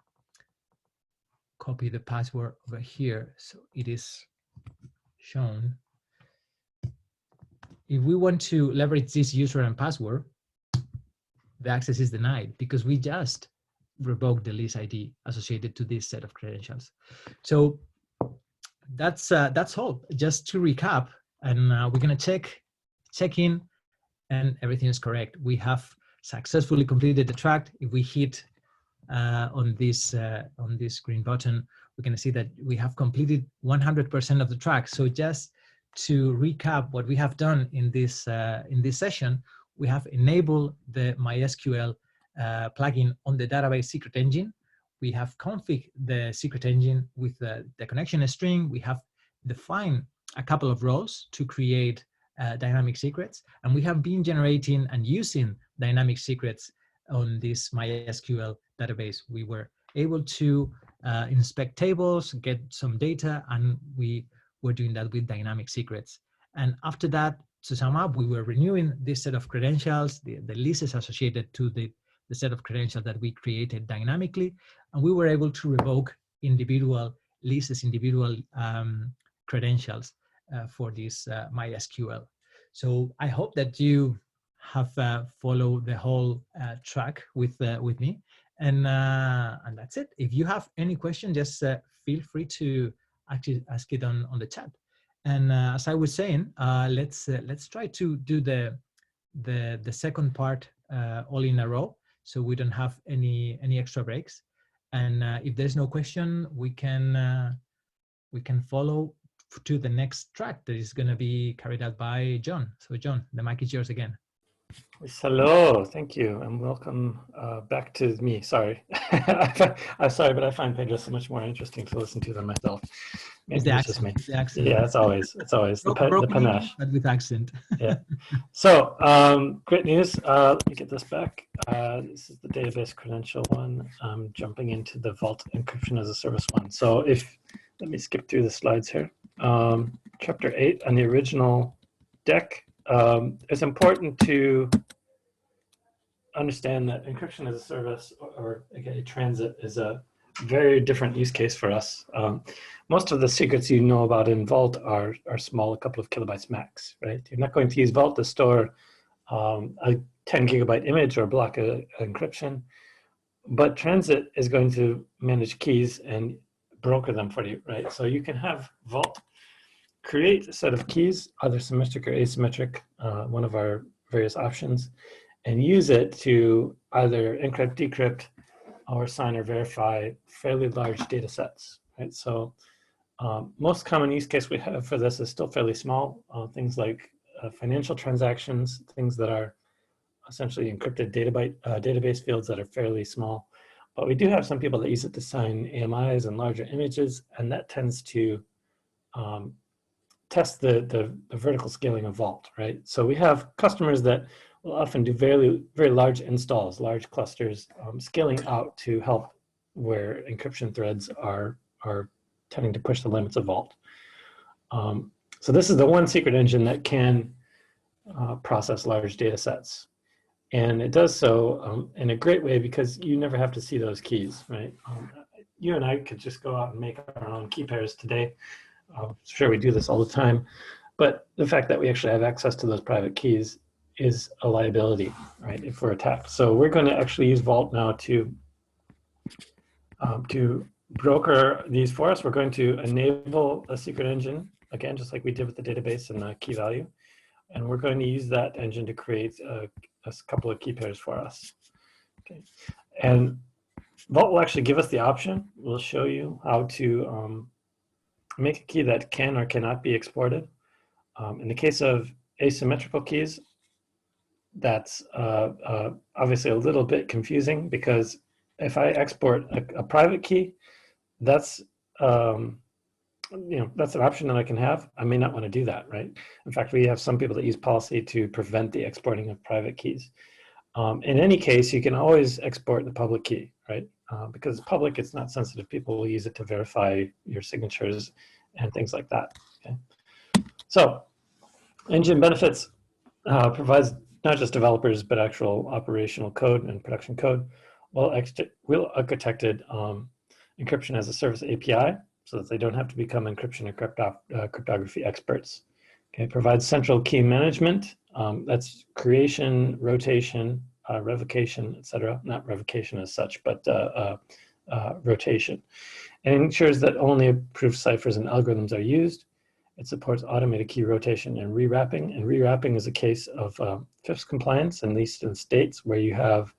copy the password over here so it is shown. If we want to leverage this user and password, the access is denied because we just revoked the list ID associated to this set of credentials. So that's all. Just to recap, and we're going to check in, and everything is correct. We have successfully completed the track. If we hit on this green button, we're going to see that we have completed 100% of the track. So just to recap what we have done in this session, we have enabled the MySQL plugin on the database secret engine. We have configured the secret engine with the connection string. We have defined a couple of roles to create dynamic secrets, and we have been generating and using dynamic secrets on this MySQL database. We were able to inspect tables, get some data, and we were doing that with dynamic secrets. And after that, to sum up, we were renewing this set of credentials, the lists associated to the set of credentials that we created dynamically, and we were able to revoke individual lists, individual credentials for this MySQL. So I hope that you have followed the whole track with me, and that's it. If you have any question, just feel free to actually ask it on the chat. And as I was saying, let's try to do the second part all in a row, so we don't have any extra breaks. And if there's no question, we can follow to the next track that is going to be carried out by John. So John, the mic is yours again. Hello, thank you, and welcome back to me. Sorry, I'm sorry, but I find Pedro so much more interesting to listen to than myself. Maybe It's the accent. It's the accent. Yeah, it's always the panache. But with accent. Yeah. So great news. Let me get this back. This is the database credential one. I'm jumping into the Vault encryption as a service one. So let me skip through the slides here. Chapter 8 on the original deck. It's important to understand that encryption as a service, or again, transit, is a very different use case for us. Most of the secrets you know about in Vault are small, a couple of kilobytes max, right? You're not going to use Vault to store a 10 gigabyte image or block of encryption, but transit is going to manage keys and broker them for you, right? So you can have Vault create a set of keys, either symmetric or asymmetric, one of our various options, and use it to either encrypt, decrypt, or sign or verify fairly large data sets, right? So most common use case we have for this is still fairly small, things like financial transactions, things that are essentially encrypted database fields that are fairly small. But we do have some people that use it to sign AMIs and larger images, and that tends to test the vertical scaling of Vault, right? So we have customers that will often do very, very large installs, large clusters, scaling out to help where encryption threads are tending to push the limits of Vault. So this is the one secret engine that can process large data sets. And it does so in a great way because you never have to see those keys, right? You and I could just go out and make our own key pairs today. Sure, we do this all the time. But the fact that we actually have access to those private keys is a liability, right, if we're attacked. So we're going to actually use Vault now to broker these for us. We're going to enable a secret engine, again, just like we did with the database and the key value. And we're going to use that engine to create a couple of key pairs for us. Okay. And Vault will actually give us the option. We'll show you how to make a key that can or cannot be exported. In the case of asymmetrical keys, that's obviously a little bit confusing because if I export a private key, that's that's an option that I can have. I may not want to do that, right? In fact, we have some people that use policy to prevent the exporting of private keys. In any case, you can always export the public key, right? Because it's public, it's not sensitive. People will use it to verify your signatures and things like that. Okay. So, engine benefits provides not just developers, but actual operational code and production code. Well architected encryption as a service API, so that they don't have to become encryption or cryptography experts. Okay, provides central key management. That's creation, rotation, revocation, etc. Not revocation as such, but rotation. And ensures that only approved ciphers and algorithms are used. It supports automated key rotation and rewrapping. And rewrapping is a case of FIPS compliance, at least in states where you have,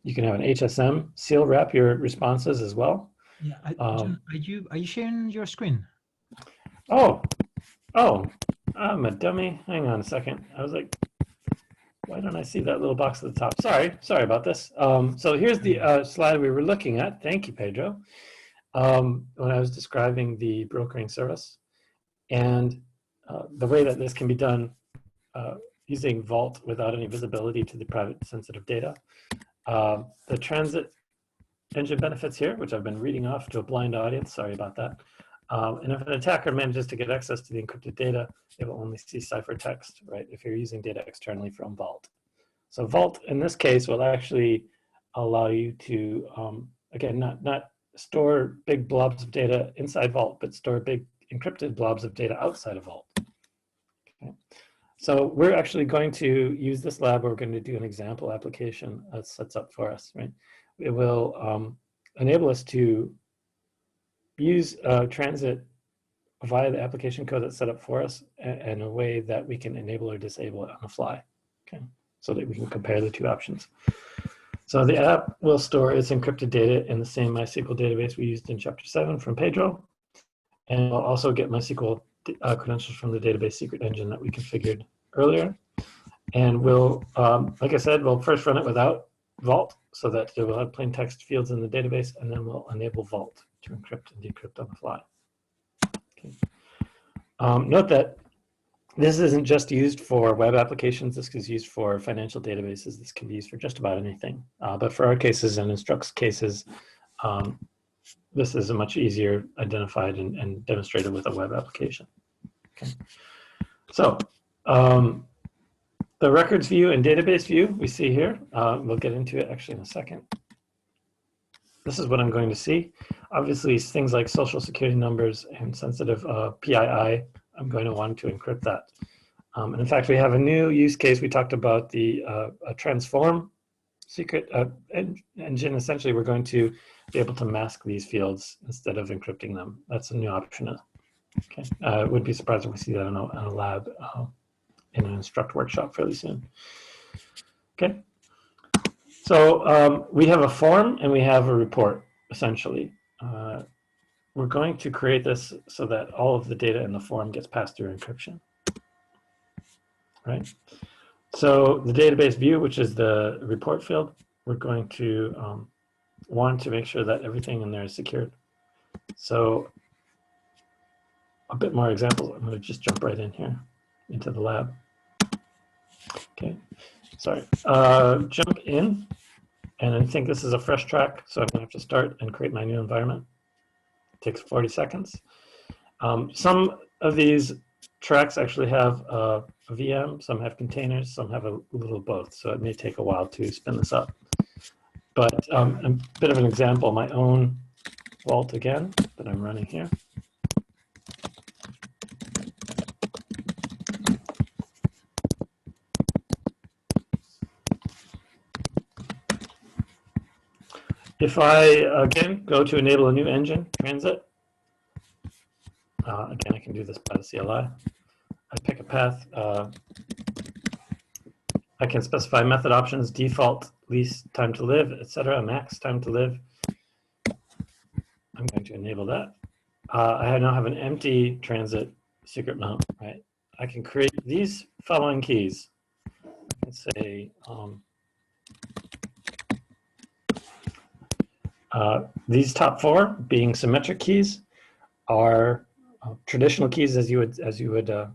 you can have an HSM seal wrap your responses as well. Yeah, John, are you sharing your screen? Oh, I'm a dummy. Hang on a second. I was like, why don't I see that little box at the top? Sorry about this. So here's the slide we were looking at. Thank you, Pedro. When I was describing the brokering service and the way that this can be done using Vault without any visibility to the private sensitive data. The transit engine benefits here, which I've been reading off to a blind audience. Sorry about that. And if an attacker manages to get access to the encrypted data, it will only see ciphertext, right? If you're using data externally from Vault. So Vault, in this case, will actually allow you to, again, not store big blobs of data inside Vault, but store big encrypted blobs of data outside of Vault. Okay. So we're actually going to use this lab. We're going to do an example application that sets up for us, right? It will enable us to use transit via the application code that's set up for us in a way that we can enable or disable it on the fly, okay? So that we can compare the two options. So the app will store its encrypted data in the same MySQL database we used in Chapter 7 from Pedro, and we'll also get MySQL credentials from the database secret engine that we configured earlier. And we'll, like I said, we'll first run it without Vault so that it will have plain text fields in the database, and then we'll enable Vault to encrypt and decrypt on the fly. Okay. Note that this isn't just used for web applications. This is used for financial databases. This can be used for just about anything. But for our cases and Instruct's cases, this is a much easier identified and demonstrated with a web application. Okay. So the records view and database view we see here. We'll get into it actually in a second. This is what I'm going to see. Obviously, things like social security numbers and sensitive PII, I'm going to want to encrypt that. And in fact, we have a new use case. We talked about the transform secret engine. Essentially, we're going to be able to mask these fields instead of encrypting them. That's a new option. Okay. I wouldn't be surprised if we see that in a lab in an Instruct workshop fairly soon. Okay. So we have a form and we have a report, essentially. We're going to create this so that all of the data in the form gets passed through encryption, right? So the database view, which is the report field, we're going to want to make sure that everything in there is secured. So a bit more examples. I'm going to just jump right in here into the lab. Okay, sorry. Jump in, and I think this is a fresh track, so I'm going to have to start and create my new environment. It takes 40 seconds. Some of these tracks actually have a VM, some have containers, some have a little of both. So it may take a while to spin this up. But a bit of an example, my own vault again that I'm running here. If I, again, go to enable a new engine, transit, again, I can do this by the CLI. I pick a path. I can specify method options, default, least time to live, etc., max time to live. I'm going to enable that. I now have an empty transit secret mount, right? I can create these following keys. Let's say these top four, being symmetric keys, are traditional keys as you would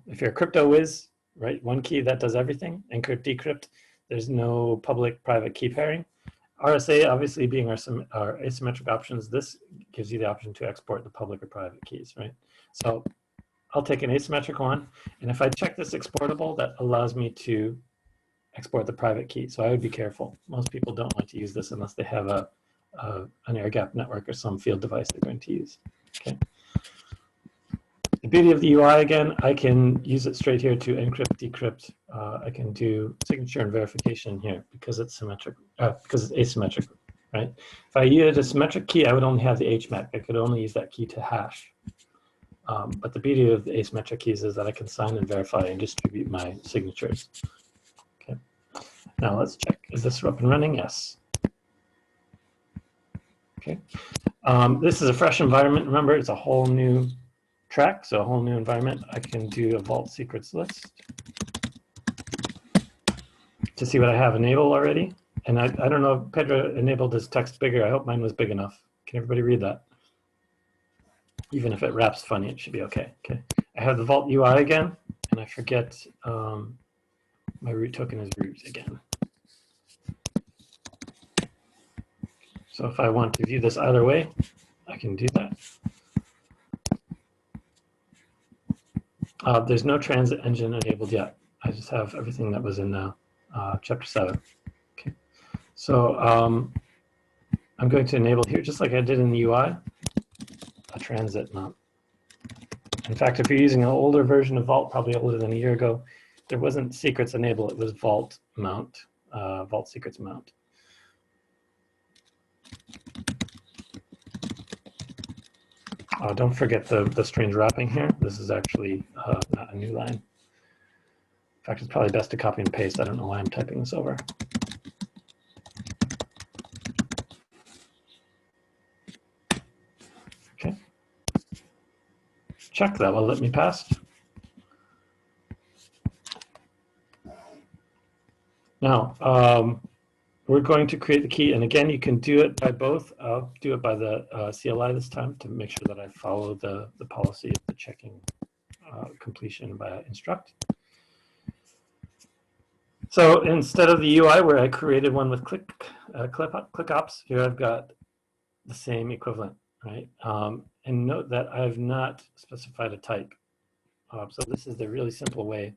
if you're a crypto whiz, right? One key that does everything, encrypt, decrypt. There's no public-private key pairing. RSA, obviously, being our asymmetric options, this gives you the option to export the public or private keys, right? So I'll take an asymmetric one, and if I check this exportable, that allows me to export the private key. So I would be careful. Most people don't want to use this unless they have an air-gapped network or some field device they're going to use. Okay. The beauty of the UI, again, I can use it straight here to encrypt, decrypt. I can do signature and verification here because it's symmetric, because it's asymmetric, right? If I used a symmetric key, I would only have the HMAC. I could only use that key to hash. But the beauty of the asymmetric keys is that I can sign and verify and distribute my signatures. Okay. Now let's check. Is this up and running? Yes. Okay. This is a fresh environment. Remember, it's a whole new track, so a whole new environment. I can do a vault secrets list to see what I have enabled already. And I don't know if Pedro enabled his text bigger. I hope mine was big enough. Can everybody read that? Even if it wraps funny, it should be okay. Okay. I have the vault UI again, and I forget my root token is root again. So if I want to view this either way, I can do that. There's no transit engine enabled yet. I just have everything that was in chapter 7. Okay. So I'm going to enable here, just like I did in the UI, a transit mount. In fact, if you're using an older version of Vault, probably older than a year ago, there wasn't secrets enable, it was Vault mount, Vault secrets mount. Don't forget the strange wrapping here. This is actually not a new line. In fact, it's probably best to copy and paste. I don't know why I'm typing this over. Okay. Check that will let me pass. Now, we're going to create the key, and again, you can do it by both. I'll do it by the CLI this time to make sure that I follow the policy of the checking completion by instruct. So instead of the UI where I created one with click ops, here I've got the same equivalent, right? And note that I have not specified a type. So this is the really simple way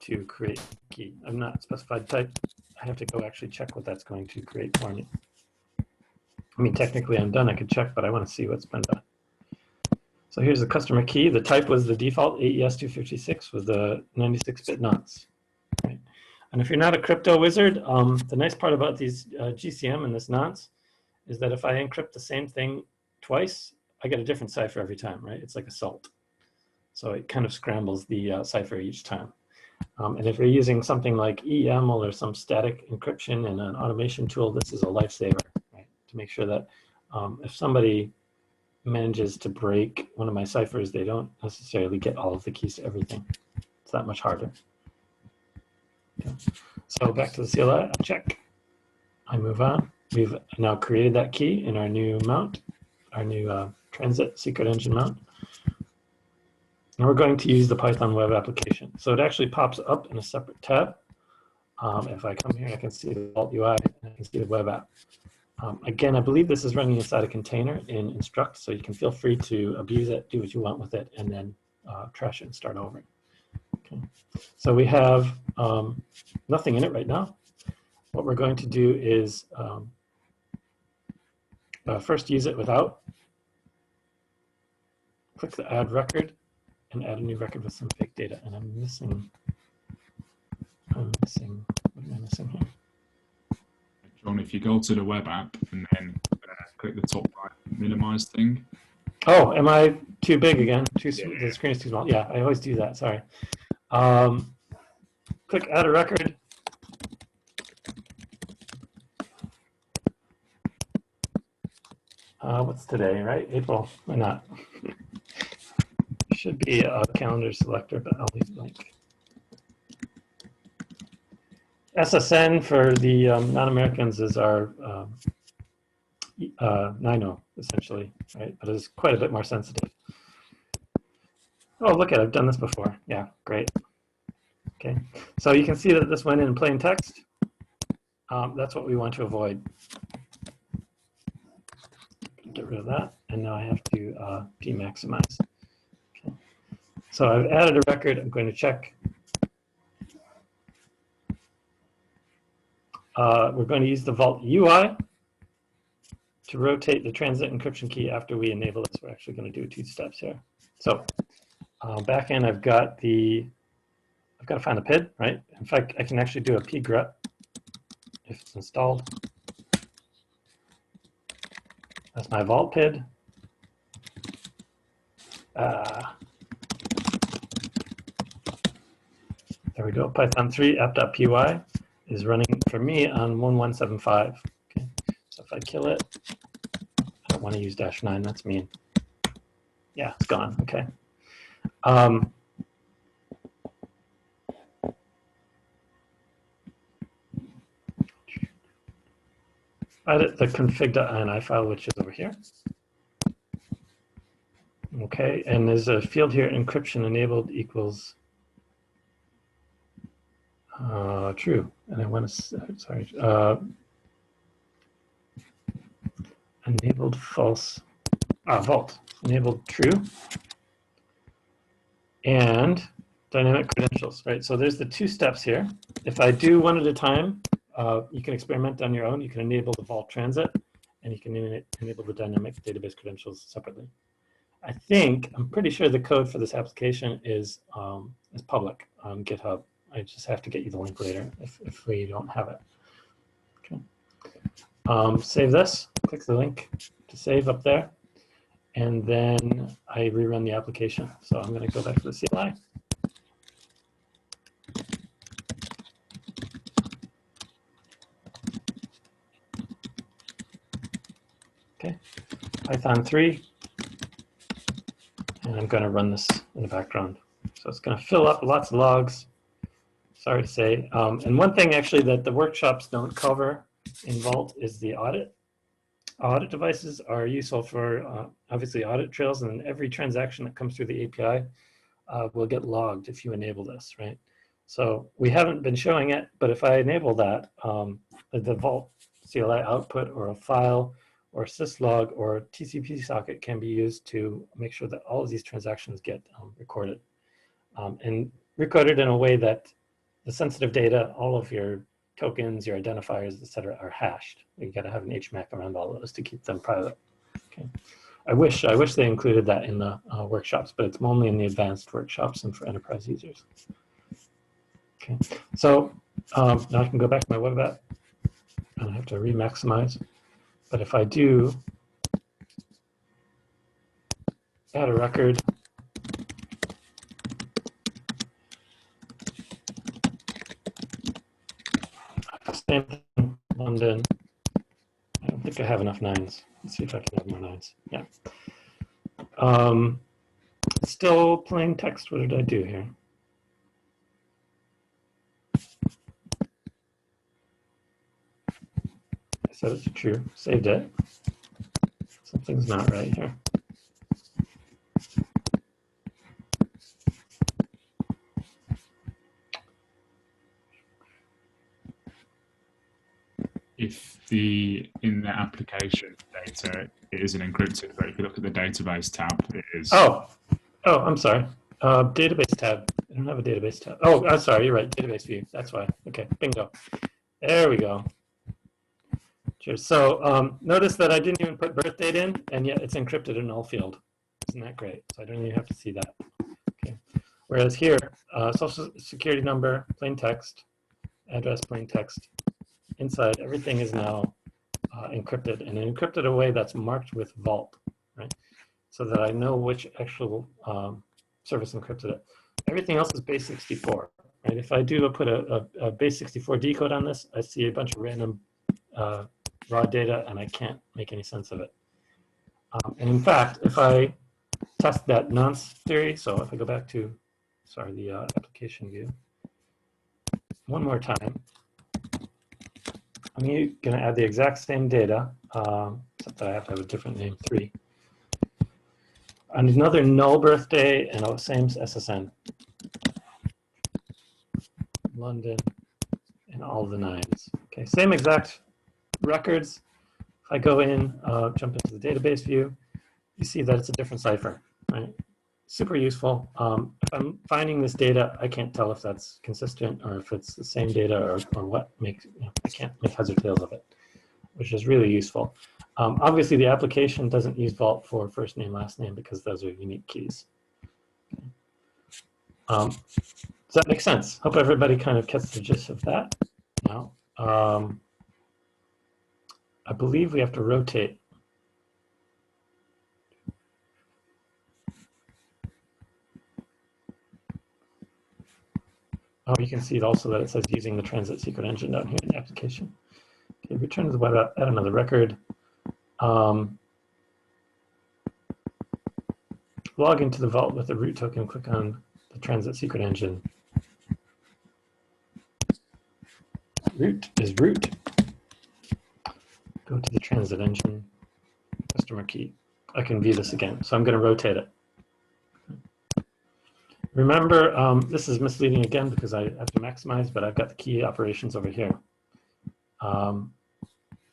to create a key. I've not specified type. I have to go actually check what that's going to create for me. I mean, technically I'm done. I could check, but I want to see what's been done. So here's the customer key. The type was the default AES256 with the 96-bit nonce. Right? And if you're not a crypto wizard, the nice part about these GCM and this nonce is that if I encrypt the same thing twice, I get a different cipher every time, right? It's like a salt. So it kind of scrambles the cipher each time. And if you're using something like EML or some static encryption in an automation tool, this is a lifesaver, right? To make sure that if somebody manages to break one of my ciphers, they don't necessarily get all of the keys to everything. It's that much harder. Okay. So back to the CLI, I check. I move on. We've now created that key in our new mount, our new transit secret engine mount. And we're going to use the Python web application. So it actually pops up in a separate tab. If I come here, I can see the Vault UI and I can see the web app. Again, I believe this is running inside a container in instruct, so you can feel free to abuse it, do what you want with it, and then trash it and start over. Okay. So we have nothing in it right now. What we're going to do is first use it without. Click the add record and add a new record with some fake data. And I'm missing, what am I missing here? John, if you go to the web app and then click the top right minimize thing. Oh, am I too big again? The screen is too small. Yeah, I always do that. Sorry. Click add a record. What's today, right? April. Why not? Should be a calendar selector, but I'll leave blank. SSN for the non-Americans is our 9.0 essentially, right? But it's quite a bit more sensitive. Oh, look at it, I've done this before. Yeah, great. Okay, so you can see that this went in plain text. That's what we want to avoid. Get rid of that, and now I have to demaximize. Okay. So I've added a record. I'm going to check. We're going to use the Vault UI to rotate the transit encryption key after we enable this. We're actually going to do 2 steps here. So back end, I've got to find the PID, right? In fact, I can actually do a pgrep if it's installed. That's my Vault PID. There we go. Python 3 app.py is running for me on 1175. Okay. So if I kill it, I don't want to use -9. That's mean. Yeah, it's gone. Okay. Edit the config.ini file, which is over here. Okay, and there's a field here, encryption enabled equals true. And I want to, sorry, enabled false, vault, enabled true, and dynamic credentials, right? So there's the 2 steps here. If I do one at a time, you can experiment on your own. You can enable the Vault Transit, and you can enable the dynamic database credentials separately. I'm pretty sure the code for this application is public on GitHub. I just have to get you the link later if we don't have it. Okay. Save this, click the link to save up there, and then I rerun the application. So I'm going to go back to the CLI. Okay, Python 3, and I'm going to run this in the background. So it's going to fill up lots of logs, sorry to say. And one thing actually that the workshops don't cover in Vault is the audit. Audit devices are useful for obviously audit trails, and every transaction that comes through the API will get logged if you enable this, right? So we haven't been showing it, but if I enable that, the Vault CLI output or a file or syslog or TCP socket can be used to make sure that all of these transactions get recorded. And recorded in a way that the sensitive data, all of your tokens, your identifiers, et cetera, are hashed. You got to have an HMAC around all of those to keep them private. Okay. I wish they included that in the workshops, but it's only in the advanced workshops and for enterprise users. Okay. So now I can go back to my web app, and I have to re-maximize. But if I do add a record, same thing, London. I don't think I have enough 9s. Let's see if I can have more 9s. Yeah. Still plain text. What did I do here? I set it to true. Saved it. Something's not right here. If in the application data it isn't encrypted, but if you look at the database tab, it is. Oh, I'm sorry. Database tab. I don't have a database tab. Oh, I'm sorry. You're right. Database view. That's why. Okay. Bingo. There we go. Cheers. So notice that I didn't even put birth date in, and yet it's encrypted in null field. Isn't that great? So I don't even have to see that. Okay. Whereas here, social security number, plain text, address, plain text. Inside, everything is now encrypted, and encrypted a way that's marked with vault, right? So that I know which actual service encrypted it. Everything else is base 64, right? If I do put a base 64 decode on this, I see a bunch of random raw data, and I can't make any sense of it. And in fact, if I test that nonce theory, so if I go back to, sorry, the application view, one more time, I'm going to add the exact same data, except that I have to have a different name, 3. And another null birthday and a same SSN. London and all the 9s. Okay, same exact records. If I go in, jump into the database view, you see that it's a different cipher, right? Super useful. If I'm finding this data, I can't tell if that's consistent or if it's the same data or what makes, I can't make heads or tails of it, which is really useful. Obviously, the application doesn't use Vault for first name, last name, because those are unique keys. Does that make sense? Hope everybody kind of gets the gist of that. Now, I believe we have to rotate. Oh, you can see it also that it says using the transit secret engine down here in the application. Okay, return to the web app, add another record. Log into the vault with the root token, click on the transit secret engine. Root is root. Go to the transit engine, customer key. I can view this again, so I'm going to rotate it. Remember, this is misleading again because I have to maximize, but I've got the key operations over here. And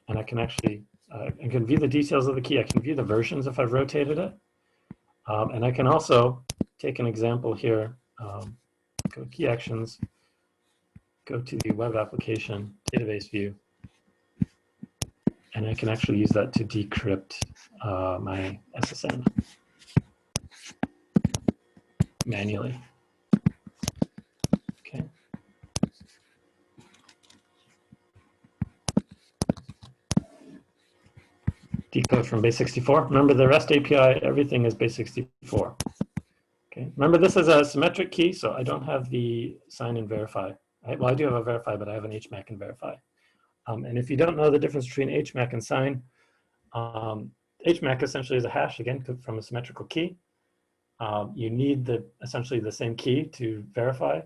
I can actually, I can view the details of the key. I can view the versions if I've rotated it. And I can also take an example here, go to key actions, go to the web application database view, and I can actually use that to decrypt my SSN manually. Okay. Decode from base 64. Remember the REST API, everything is base 64. Okay. Remember this is a symmetric key, so I don't have the sign and verify. Right? Well, I do have a verify, but I have an HMAC and verify. And if you don't know the difference between HMAC and sign, HMAC essentially is a hash, again, from a symmetrical key. You need essentially the same key to verify.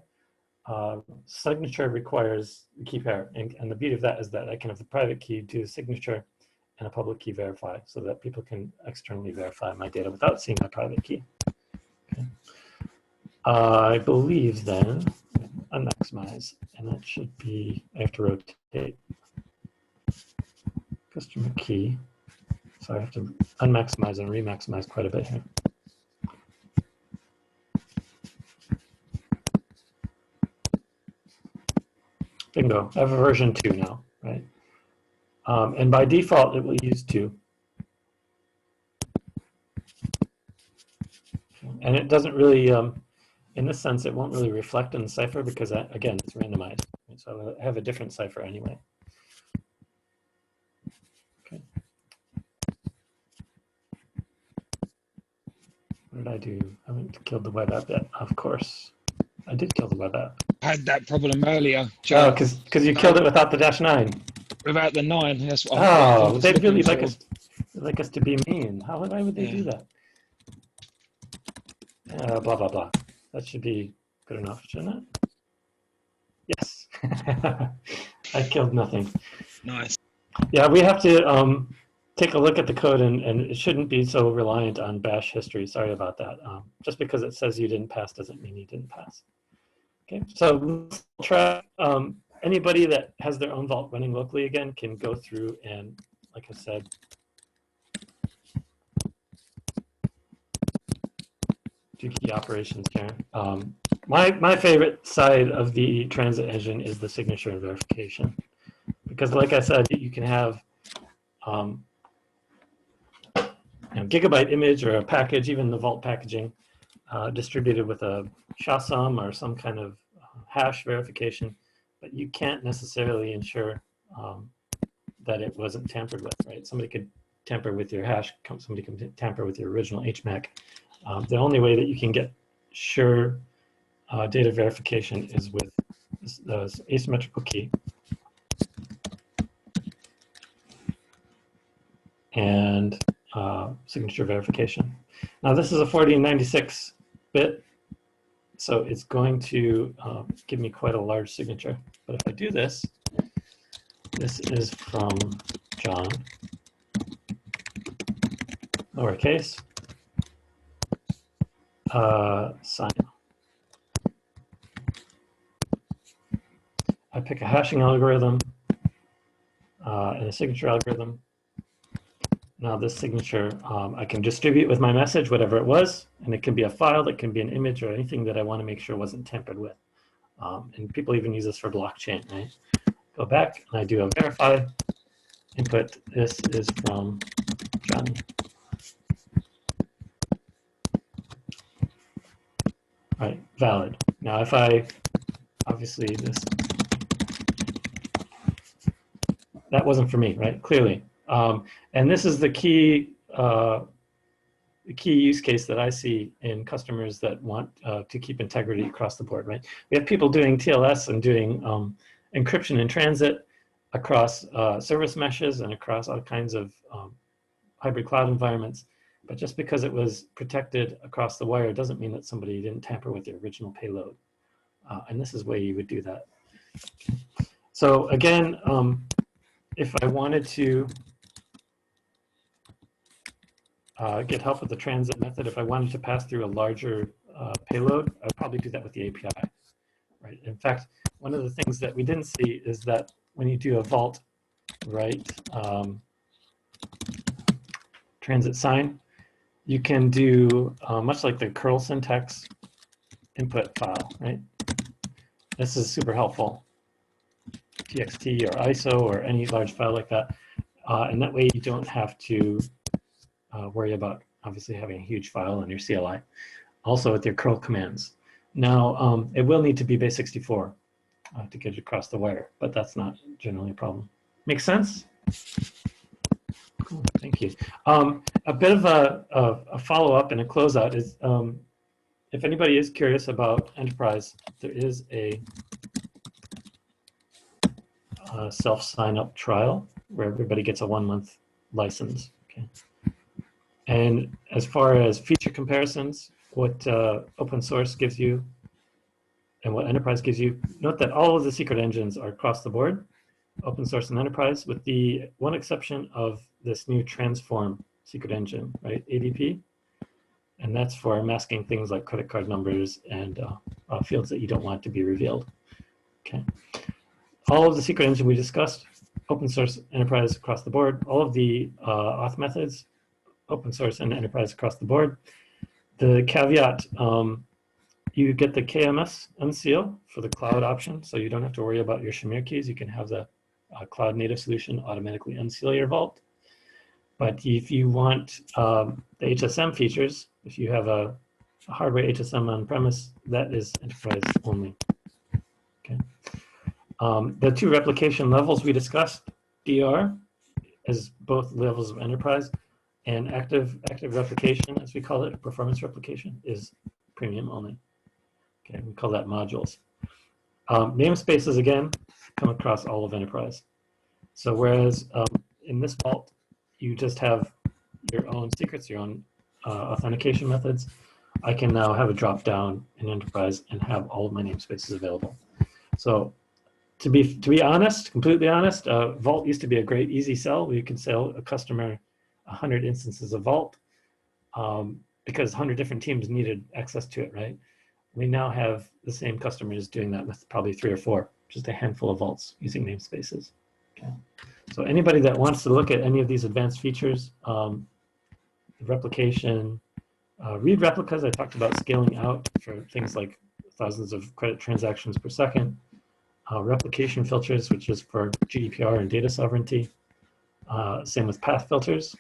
Signature requires the key pair, and the beauty of that is that I can have the private key do the signature and a public key verify, so that people can externally verify my data without seeing my private key. Okay. I believe then unmaximize, and that should be, I have to rotate customer key, so I have to unmaximize and remaximize quite a bit here. Bingo, I have a version 2 now, right? And by default, it will use 2. And it doesn't really, in this sense, it won't really reflect in the cipher because, again, it's randomized. Right? So I have a different cipher anyway. Okay. What did I do? I went to kill the web app yet, of course. I did kill the web app. I had that problem earlier, Joe. Oh, because you killed it without the -9. Without the 9, that's what Oh, they really like us to be mean. Why would they do that? Blah, blah, blah. That should be good enough, shouldn't it? Yes. I killed nothing. Nice. Yeah, we have to take a look at the code, and it shouldn't be so reliant on bash history. Sorry about that. Just because it says you didn't pass doesn't mean you didn't pass. Okay, so try, anybody that has their own vault running locally again can go through and, like I said, few key operations here. My favorite side of the transit engine is the signature verification, because like I said, you can have gigabyte image or a package, even the vault packaging, distributed with a SHA-SUM or some kind of hash verification, but you can't necessarily ensure that it wasn't tampered with, right? Somebody could tamper with your hash, somebody can tamper with your original HMAC. The only way that you can get sure data verification is with the asymmetrical key and signature verification. Now this is a 4096 bit, so it's going to give me quite a large signature. But if I do this, this is from John, lowercase, sign. I pick a hashing algorithm and a signature algorithm. Now this signature, I can distribute with my message, whatever it was, and it can be a file, it can be an image, or anything that I want to make sure wasn't tampered with. And people even use this for blockchain, right? Go back and I do a verify input. This is from Johnny. Right, valid. Now if I, obviously this, that wasn't for me, right? Clearly. And this is the key use case that I see in customers that want to keep integrity across the board, right? We have people doing TLS and doing encryption in transit across service meshes and across all kinds of hybrid cloud environments. But just because it was protected across the wire doesn't mean that somebody didn't tamper with the original payload. And this is where you would do that. So again, if I wanted to get help with the transit method, if I wanted to pass through a larger payload, I'd probably do that with the API, right? In fact, one of the things that we didn't see is that when you do a vault, right, transit sign, you can do much like the curl syntax input file, right? This is super helpful. TXT or ISO or any large file like that. And that way you don't have to worry about obviously having a huge file on your CLI. Also with your curl commands. Now, it will need to be base 64 to get it across the wire, but that's not generally a problem. Make sense? Cool, thank you. A bit of a follow-up and a closeout is, if anybody is curious about enterprise, there is a self-sign-up trial where everybody gets a 1-month license. Okay. And as far as feature comparisons, what open source gives you and what enterprise gives you, note that all of the secret engines are across the board, open source and enterprise, with the one exception of this new transform secret engine, right, ADP. And that's for masking things like credit card numbers and fields that you don't want to be revealed. Okay. All of the secret engine we discussed, open source, enterprise across the board, all of the auth methods, open source and enterprise across the board. The caveat, you get the KMS unseal for the cloud option, so you don't have to worry about your Shamir keys. You can have the cloud native solution automatically unseal your vault. But if you want the HSM features, if you have a hardware HSM on premise, that is enterprise only. Okay. The 2 replication levels we discussed, DR is both levels of enterprise, and active replication, as we call it, performance replication, is premium only. Okay, we call that modules. Namespaces, again, come across all of enterprise. So whereas in this vault, you just have your own secrets, your own authentication methods, I can now have a drop down in enterprise and have all of my namespaces available. So to be honest, completely honest, Vault used to be a great easy sell. We could sell a customer 100 instances of Vault because 100 different teams needed access to it, right? We now have the same customers doing that with probably 3 or 4, just a handful of vaults using namespaces. Okay. So anybody that wants to look at any of these advanced features, replication, Read replicas, I talked about scaling out for things like thousands of credit transactions per second. Replication filters, which is for GDPR and data sovereignty. Same with path filters.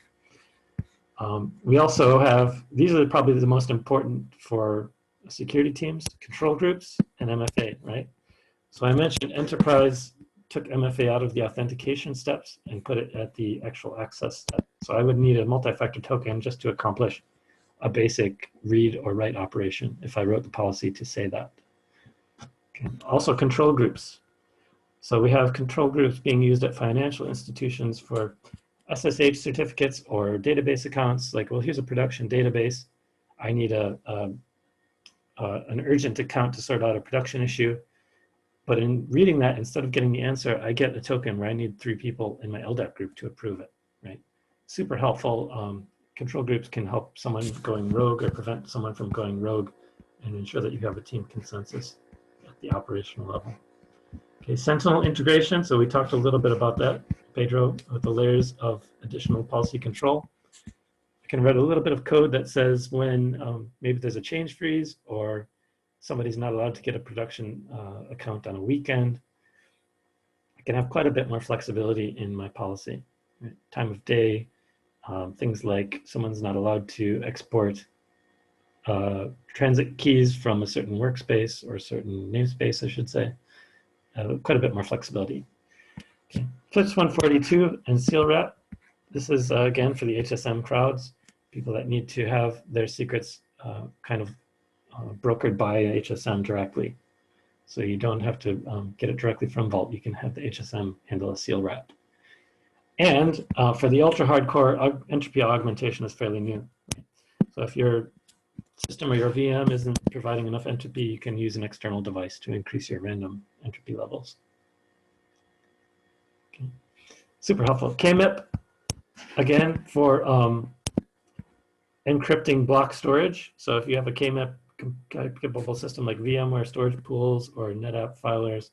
We also have, these are probably the most important for security teams, control groups, and MFA, right? So I mentioned enterprise took MFA out of the authentication steps and put it at the actual access step. So I would need a multi-factor token just to accomplish a basic read or write operation if I wrote the policy to say that. Okay. Also control groups. So we have control groups being used at financial institutions for SSH certificates or database accounts. Like, well, here's a production database. I need an urgent account to sort out a production issue. But in reading that, instead of getting the answer, I get a token where I need 3 people in my LDAP group to approve it, right? Super helpful. Control groups can help someone going rogue or prevent someone from going rogue and ensure that you have a team consensus at the operational level. Okay, Sentinel integration. So we talked a little bit about that, Pedro, with the layers of additional policy control. I can write a little bit of code that says when maybe there's a change freeze or somebody's not allowed to get a production account on a weekend. I can have quite a bit more flexibility in my policy. Right? Time of day, things like someone's not allowed to export transit keys from a certain workspace or a certain namespace, I should say. Quite a bit more flexibility. Okay. FLIPS 142 and seal wrap. This is, again, for the HSM crowds, people that need to have their secrets kind of brokered by HSM directly. So you don't have to get it directly from Vault. You can have the HSM handle a seal wrap. And for the ultra hardcore, entropy augmentation is fairly new. So if your system or your VM isn't providing enough entropy, you can use an external device to increase your random entropy levels. Okay. Super helpful. KMIP, again, for encrypting block storage. So if you have a KMIP capable system like VMware storage pools or NetApp filers,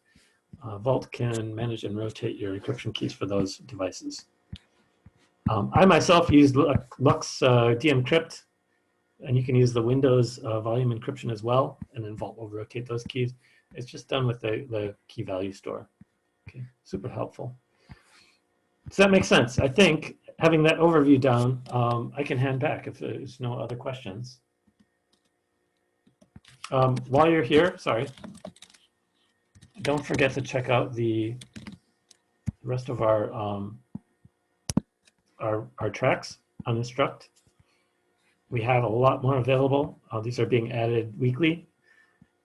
Vault can manage and rotate your encryption keys for those devices. I myself used Lux DMCrypt, and you can use the Windows volume encryption as well, and then Vault will rotate those keys. It's just done with the key value store. Okay, super helpful. Does that make sense? I think having that overview down, I can hand back if there's no other questions. While you're here, sorry, don't forget to check out the rest of our tracks on Instruct. We have a lot more available. These are being added weekly.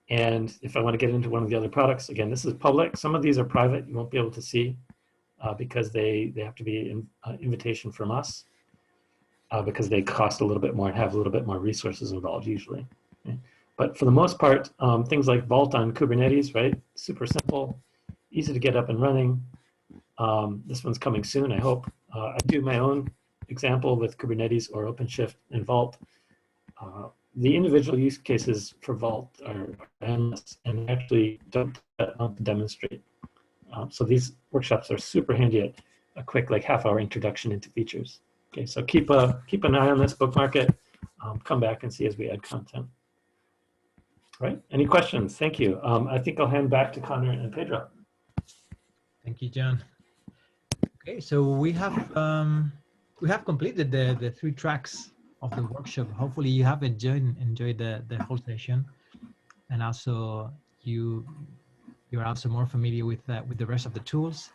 And if I want to get into one of the other products, again, this is public. Some of these are private. You won't be able to see because they have to be an invitation from us because they cost a little bit more and have a little bit more resources involved usually. Okay? But for the most part, things like Vault on Kubernetes, right? Super simple, easy to get up and running. This one's coming soon, I hope. I do my own example with Kubernetes or OpenShift and Vault. The individual use cases for Vault are endless and actually don't demonstrate. So these workshops are super handy at a quick, like half-hour introduction into features. Okay, so keep an eye on this, bookmark it, come back and see as we add content. Right? Any questions? Thank you. I think I'll hand back to Connor and Pedro. Thank you, John. Okay, so we have completed the 3 tracks of the workshop. Hopefully you have enjoyed the whole session, and also you're also more familiar with the rest of the tools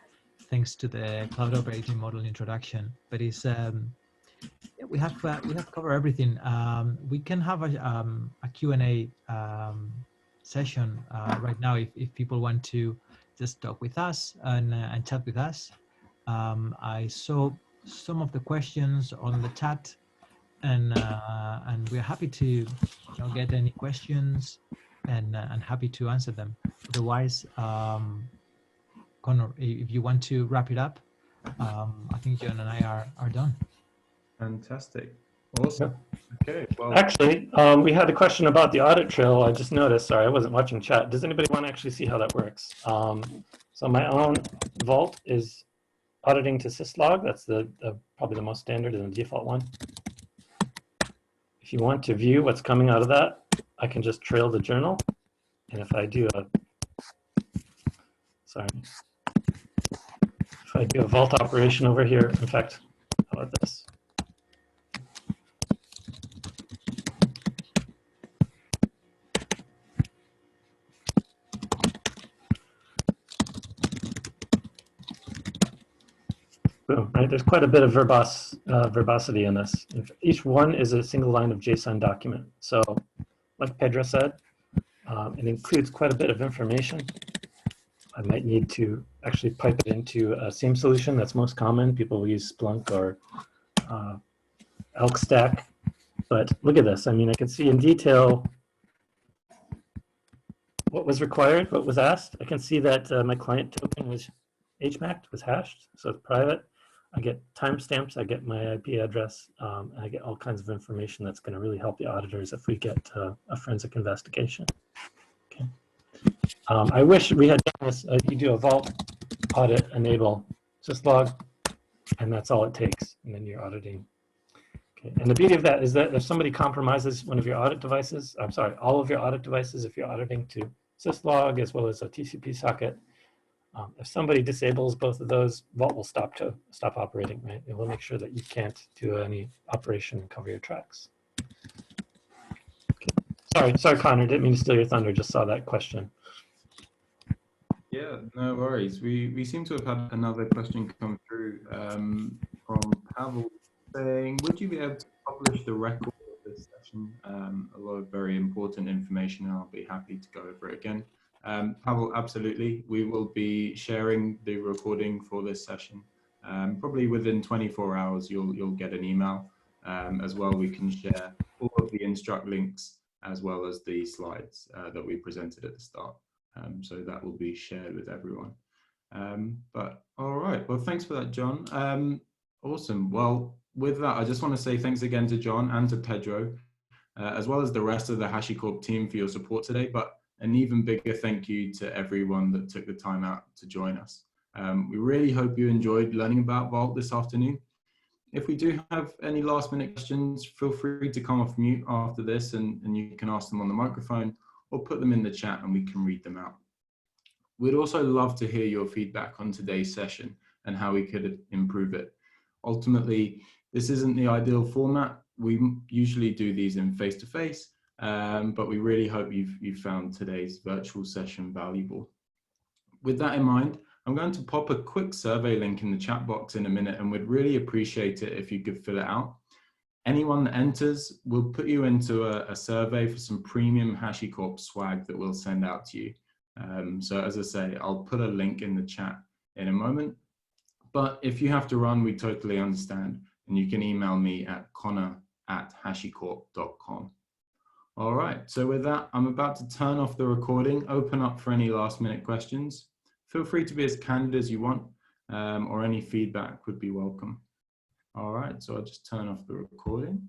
thanks to the cloud operating model introduction. But it's yeah, we have covered everything. We can have a Q&A session right now if people want to just talk with us and chat with us. I saw some of the questions on the chat, and we're happy to get any questions and happy to answer them. Otherwise, Connor, if you want to wrap it up, I think John and I are done. Fantastic. Awesome. Okay. Well, actually, we had a question about the audit trail. I just noticed. Sorry, I wasn't watching chat. Does anybody want to actually see how that works? So my own Vault is auditing to syslog. That's probably the most standard and the default one. if you want to view what's coming out of that, I can just trail the journal. And if I do a, sorry, if I do a vault operation over here, in fact, how about this? Boom, right? There's quite a bit of verbosity in this. Each one is a single line of JSON document. So like Pedro said, it includes quite a bit of information. I might need to actually pipe it into a SEAM solution. That's most common. People will use Splunk or Elk Stack. But look at this. I mean, I can see in detail what was required, what was asked. I can see that my client token was HMAC'd, was hashed, so it's private. I get timestamps, I get my IP address, and I get all kinds of information that's going to really help the auditors if we get a forensic investigation. Okay. I wish we had done this. You do a vault audit, enable syslog, and that's all it takes, and then you're auditing. Okay. And the beauty of that is that if somebody compromises one of your audit devices, I'm sorry, all of your audit devices, if you're auditing to syslog as well as a TCP socket, if somebody disables both of those, Vault will stop operating, right? It will make sure that you can't do any operation and cover your tracks. Okay. Sorry, Connor, didn't mean to steal your thunder, just saw that question. Yeah, no worries. We seem to have had another question come through from Pavel saying, would you be able to publish the record of this session? A lot of very important information, and I'll be happy to go over it again. Pavel, absolutely. We will be sharing the recording for this session. Probably within 24 hours, you'll get an email. As well, we can share all of the instruct links as well as the slides that we presented at the start. So that will be shared with everyone. But all right, well, thanks for that, John. Awesome. Well, with that, I just want to say thanks again to John and to Pedro, as well as the rest of the HashiCorp team for your support today. But an even bigger thank you to everyone that took the time out to join us. We really hope you enjoyed learning about Vault this afternoon. If we do have any last minute questions, feel free to come off mute after this and you can ask them on the microphone or put them in the chat and we can read them out. We'd also love to hear your feedback on today's session and how we could improve it. Ultimately, this isn't the ideal format. We usually do these in face-to-face, but we really hope you've found today's virtual session valuable. With that in mind, I'm going to pop a quick survey link in the chat box in a minute and would really appreciate it if you could fill it out. Anyone that enters, we'll put you into a survey for some premium HashiCorp swag that we'll send out to you. So as I say, I'll put a link in the chat in a moment. But if you have to run, we totally understand. And you can email me at connor@hashicorp.com. All right, so with that, I'm about to turn off the recording, open up for any last minute questions. Feel free to be as candid as you want, or any feedback would be welcome. All right, so I'll just turn off the recording.